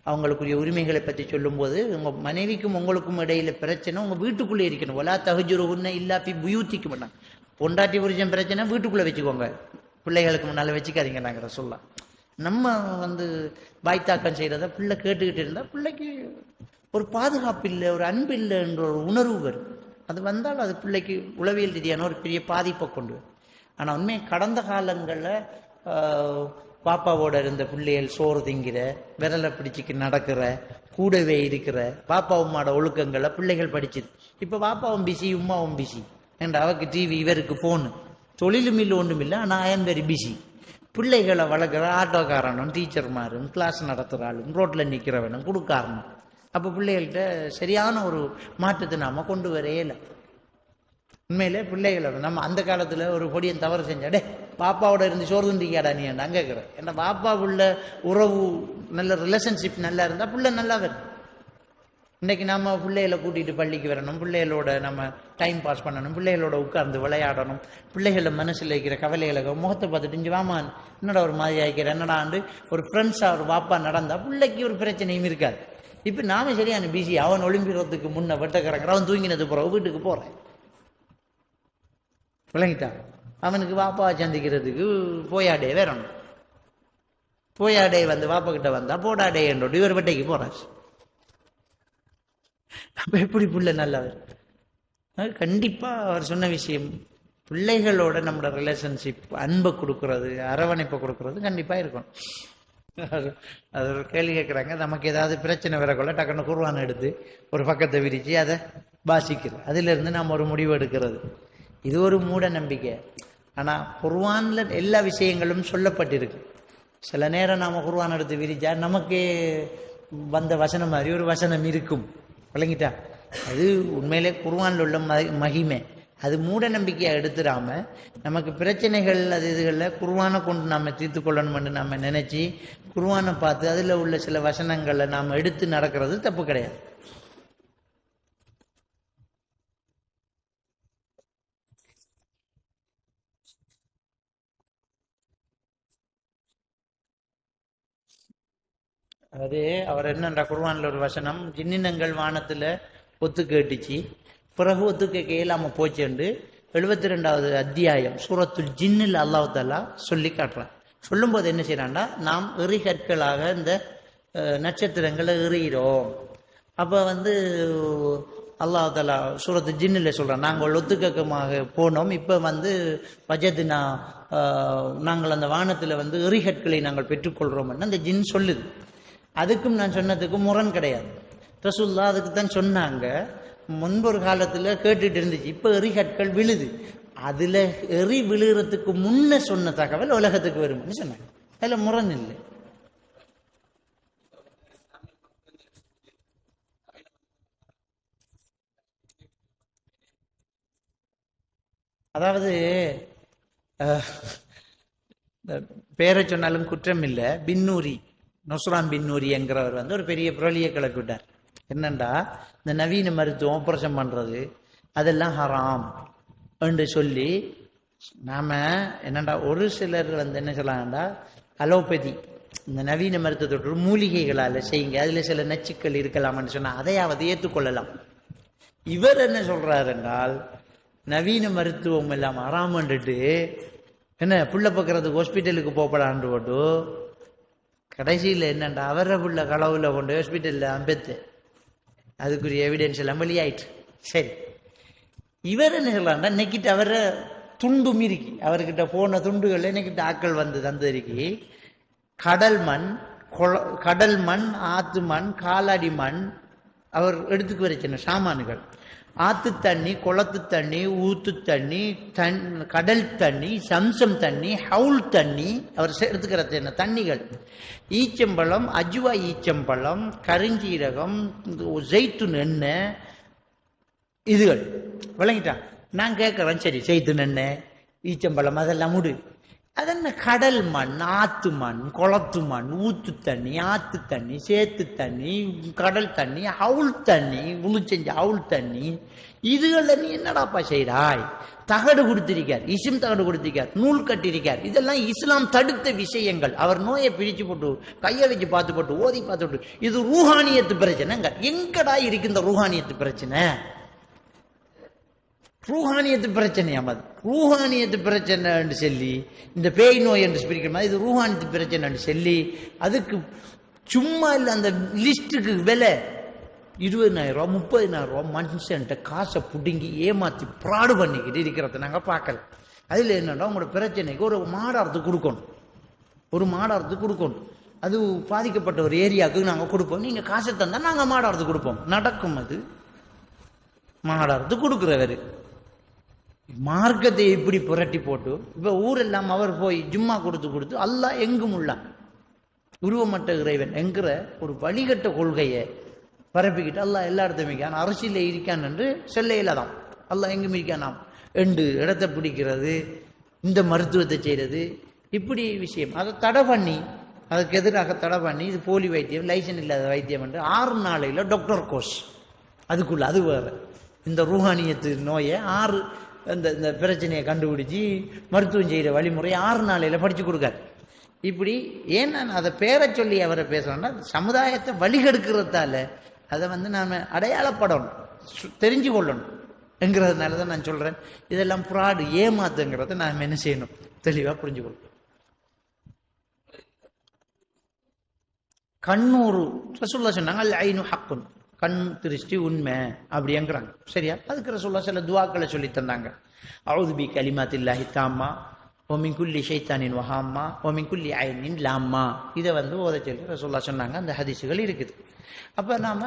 அவங்களுக்குரிய உரிமைகளை பற்றி சொல்லும்போது, உங்க மனைவிக்கும் உங்களுக்கும் இடையில பிரச்சனை உங்க வீட்டுக்குள்ளே இருக்கணும். ஒலா தஹஜுருஹுன்ன இல்லா ஃபி புயூத்திக்கும் பண்ணாங்க. பொண்டாட்டி புரிச்சன் பிரச்சனை வீட்டுக்குள்ள வச்சுக்கோங்க, பிள்ளைகளுக்கு முன்னால வச்சுக்காதீங்க. நாங்கள் ரசூலுல்லாஹ் நம்ம வாய்த்தாக்கம் செய்யறத பிள்ளை கேட்டுக்கிட்டு இருந்தா பிள்ளைக்கு ஒரு பாதுகாப்பு இல்லை, ஒரு அன்பு இல்லை என்ற ஒரு உணர்வு வரும். அது வந்தால் அது பிள்ளைக்கு உளவியல் ரீதியான ஒரு பெரிய பாதிப்பை கொண்டு வரும். ஆனால் உண்மையை கடந்த காலங்களில் பாப்பாவோட இருந்த பிள்ளைகள் சோறு திங்கிற, விரலை பிடிச்சிக்கு நடக்கிற, கூடவே இருக்கிற பாப்பா உம்மாட ஒழுக்கங்களை பிள்ளைகள் படிச்சுது. இப்போ பாப்பாவும் பிஸி, உம்மாவும் பிஸி. என்ற அவருக்கு டிவி, இவருக்கு ஃபோனு, தொழிலும் இல்லை ஒன்றும் இல்லை. ஆனால் ஐ எம் வெரி பிஸி. பிள்ளைகளை வளர்க்குற ஆட்டோக்காரனும், டீச்சர்மாரும், கிளாஸ் நடத்துகிற ஆளும், ரோட்டில் நிற்கிறவனும், கொடுக்காரனும். அப்போ பிள்ளைகள்கிட்ட சரியான ஒரு மாற்றத்தை நாம கொண்டு வரையில. உண்மையிலே பிள்ளைகளை நம்ம அந்த காலத்தில் ஒரு பொடியன் தவறு செஞ்சாடே பாப்பாவோட இருந்து சோறு துண்டிக்காடா நீ அங்கே கேட்குறேன். ஏன்னா பாப்பா உள்ள உறவு நல்ல ரிலேஷன்ஷிப் நல்லா இருந்தால் பிள்ளை நல்லா வரும். இன்னைக்கு நம்ம பிள்ளைகளை கூட்டிகிட்டு பள்ளிக்கு வரணும், பிள்ளைகளோட நம்ம டைம் பாஸ் பண்ணணும், பிள்ளைகளோட உட்கார்ந்து விளையாடணும், பிள்ளைகளை மனசில் வைக்கிற கவலைகளை முகத்தை பார்த்துட்டு இஞ்சி வாமான் என்னடா ஒரு மாதிரி ஆகிக்கிற என்னடாண்டு ஒரு ஃப்ரெண்ட்ஸாக ஒரு பாப்பா நடந்தால் பிள்ளைக்கு ஒரு பிரச்சனையும் இருக்காது. இப்போ நாம சரியான பிஸி. அவன் ஒலிம்பிக்கிறதுக்கு முன்ன வெட்டக்கிறங்கிற, அவன் தூங்கினது போகிற வீட்டுக்கு போகிறேன் விளங்கிட்டான். அவனுக்கு வாப்பா சந்திக்கிறதுக்கு போயாடே வரணும். போயாடே வாப்பா கிட்ட வந்தா போடாடே என்றோடு இவர் வெட்டைக்கு போறாச்சு. அப்ப எப்படி பிள்ளை நல்லவர்? கண்டிப்பா அவர் சொன்ன விஷயம், பிள்ளைகளோட நம்மளோட ரிலேஷன்ஷிப், அன்பை கொடுக்கறது, அரவணைப்பை கொடுக்கறது கண்டிப்பா இருக்கணும். அது ஒரு கேள்வி கேட்குறாங்க, நமக்கு ஏதாவது பிரச்சனை வரக்குள்ள டக்குன்னு குர்ஆன் எடுத்து ஒரு பக்கத்தை விரிச்சு அதை வாசிக்கிறது, அதுல இருந்து நாம் ஒரு முடிவு எடுக்கிறது. இது ஒரு மூட நம்பிக்கை. ஆனா குர்ஆன்ல எல்லா விஷயங்களும் சொல்லப்பட்டிருக்கு. சில நேரம் நாம குர்ஆன் எடுத்து விரிச்சா நமக்கே வந்த வசனம் மாதிரி ஒரு வசனம் இருக்கும், விளங்கிட்டா? அது உண்மையிலே குர்ஆன்ல உள்ள மகிமை. அது மூட நம்பிக்கையா எடுத்துடாம நமக்கு பிரச்சனைகள் அது இதுகளில் குர்ஆனை கொண்டு நாம தீர்த்து கொள்ளணும்னு நாம நினைச்சு குர்ஆனை பார்த்து அதுல உள்ள சில வசனங்களை நாம எடுத்து நடக்கிறது தப்பு கிடையாது. அது அவர் என்னன்ற குர்ஆன்ல ஒரு வசனம், ஜின்னினங்கள் வானத்துல ஒத்து கேட்டுச்சு, பிறகு ஒத்து கேட்க இயலாம போச்சுண்டு 72வது அத்தியாயம் சூரத்துல் ஜின்னில் அல்லாஹ் தஆலா சொல்லி காட்டுறான். சொல்லும் போது என்ன செய்யறான்டா, நாம் எறிகற்களாக இந்த நட்சத்திரங்களை எறிகிறோம். அப்ப அல்லாஹ் தஆலா சூரத்து ஜின்னில் சொல்றான், நாங்கள் ஒத்துக்கமாக போனோம், இப்ப வஜதுனா நாங்கள் அந்த வானத்துல எறிகற்களை நாங்கள் பெற்றுக்கொள்றோம் அந்த ஜின் சொல்லுது. அதுக்கும் நான் சொன்னதுக்கும் முரண் கிடையாது. ரசூலுல்லாஹ் அதுக்கு தான் சொன்னாங்க. முன்பொரு காலத்துல கேட்டுட்டு இருந்துச்சு, இப்ப எறிகற்கள் விழுது. அதுல எறி விழுகிறதுக்கு முன்ன சொன்ன தகவல் உலகத்துக்கு வரும்னு சொன்னாங்க. அதுல முரண் இல்லை. அதாவது பேரை சொன்னாலும் குற்றம் இல்லை. பின்னூரி, நொஸ்ரான் பின்னூரி என்கிறவர் வந்து ஒரு பெரிய புரளியை கிளப்பிட்டார். என்னண்டா, இந்த நவீன மருத்துவம் ஆபரேஷன் பண்றது அதெல்லாம் ஹராம் என்று சொல்லி, நாம என்னண்டா ஒரு சிலர் வந்து என்ன சொல்லலாம்டா, அலோபதி இந்த நவீன மருத்துவத்தோட மூலிகைகளால் செய்யுங்க, அதுல சில நச்சுக்கள் இருக்கலாம்னு சொன்னா அதையாவது ஏற்றுக்கொள்ளலாம். இவர் என்ன சொல்றாரு என்றால், நவீன மருத்துவம் எல்லாம் ஹராம்ன்றுட்டு என்ன புள்ள பக்கிறதுக்கு ஹாஸ்பிட்டலுக்கு போப்படான்னு போட்டு கடைசியில் என்னண்டா அவரை புள்ள களவுல கொண்டு ஹாஸ்பிட்டலில் அம்பெத்து அதுக்குரிய எவிடன்ஸ் எல்லாம் வெளியாயிட்டு. சரி, இவர் என்ன சொல்லலாம்டா, இன்னைக்கிட்ட அவரை துண்டு மீறிக்கி அவர்கிட்ட போன துண்டுகள் இன்னைக்கிட்ட ஆக்கள் வந்து தந்திருக்கி கடல் மண், ஆத்து மண், காலாடி மண் அவர் எடுத்துக்கு வரைச்சின சாமான்கள், ஆத்து தண்ணி, குளத்து தண்ணி, ஊத்து தண்ணி, கடல் தண்ணி, சம்சம் தண்ணி, ஹவுல் தண்ணி அவர் எடுத்துக்கிற தண்ணிகள், ஈச்சம்பழம், அஜ்வா ஈச்சம்பழம், கருஞ்சீரகம், ஜெய்துன் எண்ணெய், இதுகள் விளங்கிட்டா. நான் கேட்கறேன், சரி ஜெய்துன் எண்ணெய், ஈச்சம்பழம் அதெல்லாம் முடு, அதென்ன கடல் மண், ஆத்து மண், குளத்து மண், ஊத்து தண்ணி, ஆத்து தண்ணி, சேத்து தண்ணி, கடல் தண்ணி, அவுள் தண்ணி, உளுச்செஞ்ச அவுள் தண்ணி, இதுகளை நீ என்னடாப்பா செய்றாய்? தகடு கொடுத்திருக்கார், தகடு கொடுத்திருக்கார், நூல் கட்டிருக்கார், இதெல்லாம் இஸ்லாம் தடுத்த விஷயங்கள். அவர் நோயை பிரிச்சு போட்டு கையை வச்சு பார்த்து போட்டு ஓதி பார்த்து போட்டு இது ரூஹானியத்து பிரச்சனைங்க. எங்கடா இருக்கு இந்த ரூஹானியத்து பிரச்சனை? ரூஹானியத்து பிரச்சனையாம அது ரூஹானியத்து பிரச்சனை சொல்லி, இந்த பேய் நோய் என்று பிரிக்கிற மாதிரி இது ரூஹானியத்து பிரச்சனை சொல்லி, அதுக்கு சும்மா இல்லை அந்த லிஸ்ட்டுக்கு விலை 20,000 ரூபா 30,000 ரூபா மனுஷன்ட்ட காசை பிடுங்கி ஏமாத்தி ப்ராடு பண்ணிக்கிட்டு இருக்கிறத நாங்கள் பார்க்கல. அதில் என்னன்னா, உங்களோட பிரச்சனைக்கு ஒரு மாடாரத்துக்கு கொடுக்கணும், ஒரு மாடாரத்துக்கு கொடுக்கணும். அது பாதிக்கப்பட்ட ஒரு ஏரியாவுக்கு நாங்கள் கொடுப்போம், நீங்கள் காசை தந்தால் நாங்கள் மாடாரத்துக்கு கொடுப்போம். நடக்கும் அது மாடாரத்துக்கு கொடுக்குறவர் மார்க்கத்தை இப்படி புரட்டி போட்டு இப்ப ஊரெல்லாம் அவர் போய் ஜும்மா கொடுத்து அல்லாஹ் எங்கும் உள்ளான், உருவமற்ற இறைவன் என்கிற ஒரு வழிகட்ட கொள்கையை பரப்பிக்கிட்டு அல்லாஹ் எல்லா இடத்தையும் அரசியல இருக்கான் என்று செல்லையில்தான். அல்லாஹ் எங்கும் இருக்கானாம் என்று இடத்தை பிடிக்கிறது, இந்த மருத்துவத்தை செய்யறது, இப்படி விஷயம் அதை தடை பண்ணி, அதுக்கு எதிராக தடை பண்ணி, இது போலி வைத்தியம், லைசன்ஸ் இல்லாத வைத்தியம் என்று 6 நாளையில் டாக்டர் கோர்ஸ் அதுக்குள்ள, அது வேற. இந்த ரூஹானியத்து நோயை 6 இந்த பிரச்சனையை கண்டுபிடிச்சி மருத்துவம் செய்கிற வழிமுறையை 6 நாளையில் படிச்சு கொடுக்காரு. இப்படி ஏன் நான் அதை பேரை சொல்லி அவரை பேசுறேன்னா, சமுதாயத்தை வழிகெடுக்கிறதால அதை வந்து நாம் அடையாளப்படணும், தெரிஞ்சு கொள்ளணும் என்கிறதுனால தான் நான் சொல்றேன். இதெல்லாம் ஃப்ராடு, ஏமாத்துங்கிறத நாம் என்ன செய்யணும், தெளிவாக புரிஞ்சுக்கொள்ளணும். கண்ணூறு ரசூலுல்லாஹ் சொன்னாங்க, அல் ஐனு ஹக்குன், கண் திருஷ்டி உண்மை அப்படிங்கிறாங்க. சரியா? அதுக்கு ரசூலுல்லாஹ் சில துஆக்களை சொல்லி தந்தாங்க. அஊது பி கலிமாத்தில்லாஹி தாம்மா வ மின் குல்லி ஷைத்தானின் வஹாம்மா வ மின் குல்லி ஐனின் லாம்மா, இதை வந்து ஓத சொல்லி ரசூலுல்லாஹ் சொன்னாங்க. அந்த ஹதீஸுகள் இருக்குது. அப்ப நாம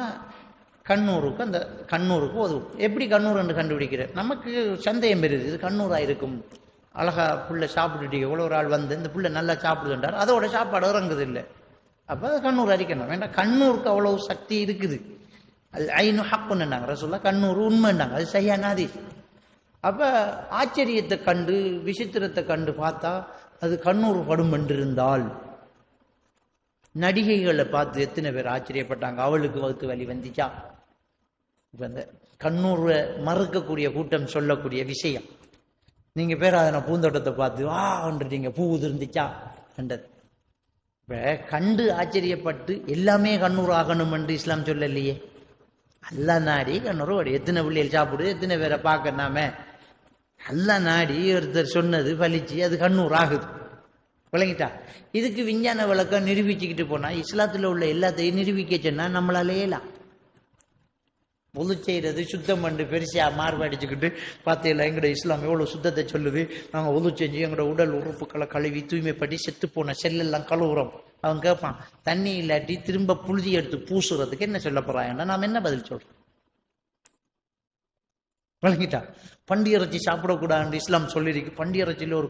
கண்ணூருக்கு, அந்த கண்ணூருக்கு ஓதுவோம். எப்படி கண்ணூர் என்று கண்டுபிடிக்கிற நமக்கு சந்தேகம் பெறுது, இது கண்ணூரா இருக்கும். அழகா புள்ள சாப்பிட்டுட்டு எவ்வளோ ஒரு ஆள் வந்து இந்த புள்ள நல்லா சாப்பிடுதுன்றார், அதோட சாப்பாடு இறங்குது இல்லை, அப்போ கண்ணூர் அரிக்கணும் வேண்டாம். கண்ணூருக்கு அவ்வளவு சக்தி இருக்குது. அது ஐநு ஹக்குன்னாங்க ரசூலுல்லாஹ், கண்ணூர் உண்மைன்னாங்க, அது சரியான ஹதீஸ். அப்ப ஆச்சரியத்தை கண்டு விசித்திரத்தை கண்டு பார்த்தா அது கண்ணூர் படும் என்றிருந்தால், நடிகைகளை பார்த்து எத்தனை பேர் ஆச்சரியப்பட்டாங்க, அவளுக்கு வகுத்து வலி வந்துச்சா. இப்ப இந்த கண்ணூரை மறுக்கக்கூடிய கூட்டம் சொல்லக்கூடிய விஷயம், நீங்க பேர் அதனை பூந்தோட்டத்தை பார்த்து ஆன்றீங்க, பூ உதிர்ந்துச்சா என்றது. இப்ப கண்டு ஆச்சரியப்பட்டு எல்லாமே கண்ணூர் ஆகணும் என்று இஸ்லாம் சொல்லலையே. அல்லா நாடி கண்ணூர் எத்தனை பிள்ளைகள் சாப்பிடுது, எத்தனை பேரை பார்க்கணாமே, அல்லா நாடி ஒருத்தர் சொன்னது பலிச்சு அது கண்ணூர் ஆகுது. விளங்கிட்டா? இதுக்கு விஞ்ஞான விளக்கம் நிரூபிச்சுக்கிட்டு போனா, இஸ்லாத்துல உள்ள எல்லாத்தையும் நிரூபிக்க சொன்னா நம்மளால ஏலாம். ஒது செய்யறது சுத்தம் பண்ணு பெருசா மார்படிச்சுக்கிட்டு பார்த்தீங்களா, எங்களோட இஸ்லாம் எவ்வளவு சுத்தத்தை சொல்லுது, நாங்க ஒது செஞ்சு எங்களோட உடல் உறுப்புகளை கழுவி தூய்மைப்படி செத்து போன செல்லெல்லாம் கழுவுறோம். அவன் கேட்பான், தண்ணி இல்லாட்டி திரும்ப புழுதி எடுத்து பூசுறதுக்கு என்ன சொல்ல போறாங்கன்னா நாம் என்ன பதில் சொல்றோம்? விளங்கிட்டா? பண்டி இறைச்சி சாப்பிடக்கூடாது இஸ்லாம் சொல்லியிருக்கு. பண்டி இறைச்சியில் ஒரு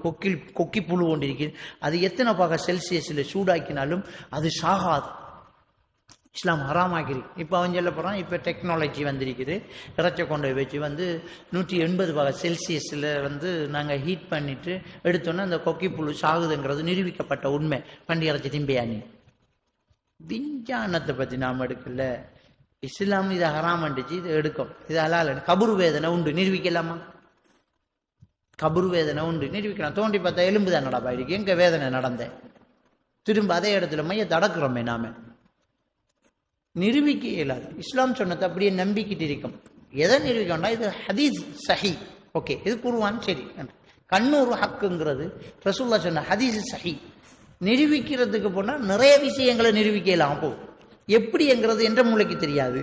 கொக்கி புழு கொண்டிருக்கு, அது எத்தனை பாக செல்சியஸ்ல சூடாக்கினாலும் அது சாகாது. இஸ்லாம் ஹராமாக்கிருக்கு. இப்போ அவன் சொல்ல போகிறான், இப்போ டெக்னாலஜி வந்திருக்குது, இறைச்ச கொண்டு வச்சு 180 செல்சியஸில் நாங்கள் ஹீட் பண்ணிட்டு எடுத்தோன்னா அந்த கொக்கி புழு சாகுதுங்கிறது நிரூபிக்கப்பட்ட உண்மை. பண்டி இறைச்சி திம்பையானி விஞ்ஞானத்தை பற்றி நாம் எடுக்கல. இஸ்லாம் இதை ஹராம் அண்டிச்சு, இதை எடுக்கும், இது ஹலால். கபுரு வேதனை உண்டு, நிரூபிக்கலாமா? கபுரு வேதனை உண்டு, நிரூபிக்கலாம். தோண்டி பார்த்தா எலும்பு தான் நடப்பாயிருக்கு, எங்க வேதனை நடந்தேன், திரும்ப அதே இடத்துல மையத்தை அடக்குறோமே நாம, நிரூபிக்க இயலாது. இஸ்லாம் சொன்னது அப்படியே நம்பிக்கிட்டு இருக்கும். எதை நிரூபிக்கணும்னா இது ஹதீஸ் சஹி, ஓகே, இது குர்ஆன் சரி. கண்ணூர் ஹக்குங்கிறது ரசூலுல்லாஹ் சொன்ன ஹதீஸ் சஹி. நிரூபிக்கிறதுக்கு போனால் நிறைய விஷயங்களை நிரூபிக்கலாம். போ எப்படிங்கிறது என்ற மூளைக்கு தெரியாது.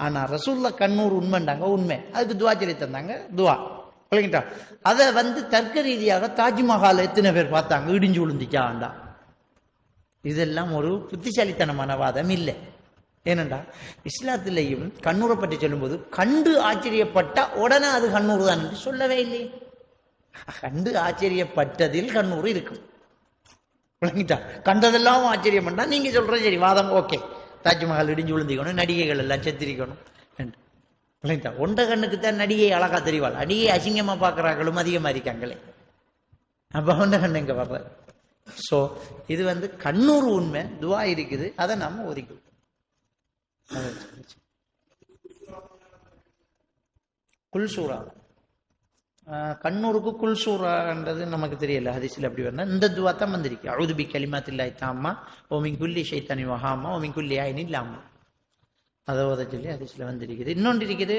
ஆனா ரசூலுல்லாஹ் கண்ணூர் உண்மைண்டாங்க, உண்மை. அதுக்கு துவா சொல்லி தந்தாங்க, துவா விளங்கிட்டா. அதை தர்க்க ரீதியாக தாஜ்மஹால் எத்தனை பேர் பார்த்தாங்க, இடிஞ்சு விழுந்துச்சாண்டா. இதெல்லாம் ஒரு புத்திசாலித்தனமான வாதம் இல்லை. ஏனண்டா இஸ்லாத்திலையும் கண்ணூரை பற்றி சொல்லும்போது கண்டு ஆச்சரியப்பட்டா உடனே அது கண்ணூர் தான் என்று சொல்லவே இல்லை. கண்டு ஆச்சரியப்பட்டதில் கண்ணூர் இருக்கும். விளங்கிட்டா, கண்டதெல்லாம் ஆச்சரியம் பண்ணா நீங்க சொல்ற சரி வாதம் ஓகே, தாஜ்மஹால் இடிஞ்சு விழுந்திக்கணும், நடிகைகள் எல்லாம் செத்திரிக்கணும். விளங்கிட்டா, ஒன்ற கண்ணுக்கு தான் நடிகை அழகா தெரிவாள், நடிகை அசிங்கமா பார்க்கறாங்களும் அதிகமா இருக்காங்களே, அப்ப ஒன்ற கண்ணு எங்க வர்ற. சோ இது கண்ணூர் உண்மை, துவா இருக்குது, அதை நாம ஒதுக்கி குல்சூரா. கண்ணூருக்கு குல்சூரான்றது நமக்கு தெரியல, ஹதீஸ்ல அப்படி வரணும். இந்த துவா தான் வந்திருக்கு, அஊது பி கலிமாத்தில்லாஹி தாம்மா வ மின் குல்லி ஷைத்தானின் வஹாமா வ மின் குல்லி ஐனின் லாமா. அதை ஓத சொல்லி ஹதீஸ்ல வந்திருக்குது. இன்னொன்று இருக்குது,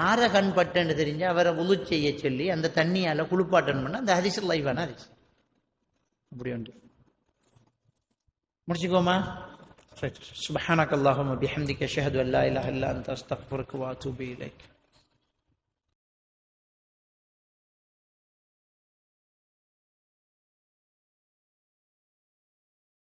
ஆற கண் பட்டுன்னு தெரிஞ்சு அவரை உது செய்ய சொல்லி அந்த தண்ணியால குளிப்பாட்டன் பண்ண அந்த ஹதீஸ் லைவான ஹதீஸ். அப்படி உண்டு. முடிச்சுக்கோமா. سبحانك اللهم وبحمدك أشهد أن لا إله إلا أنت أستغفرك وأتوب إليك.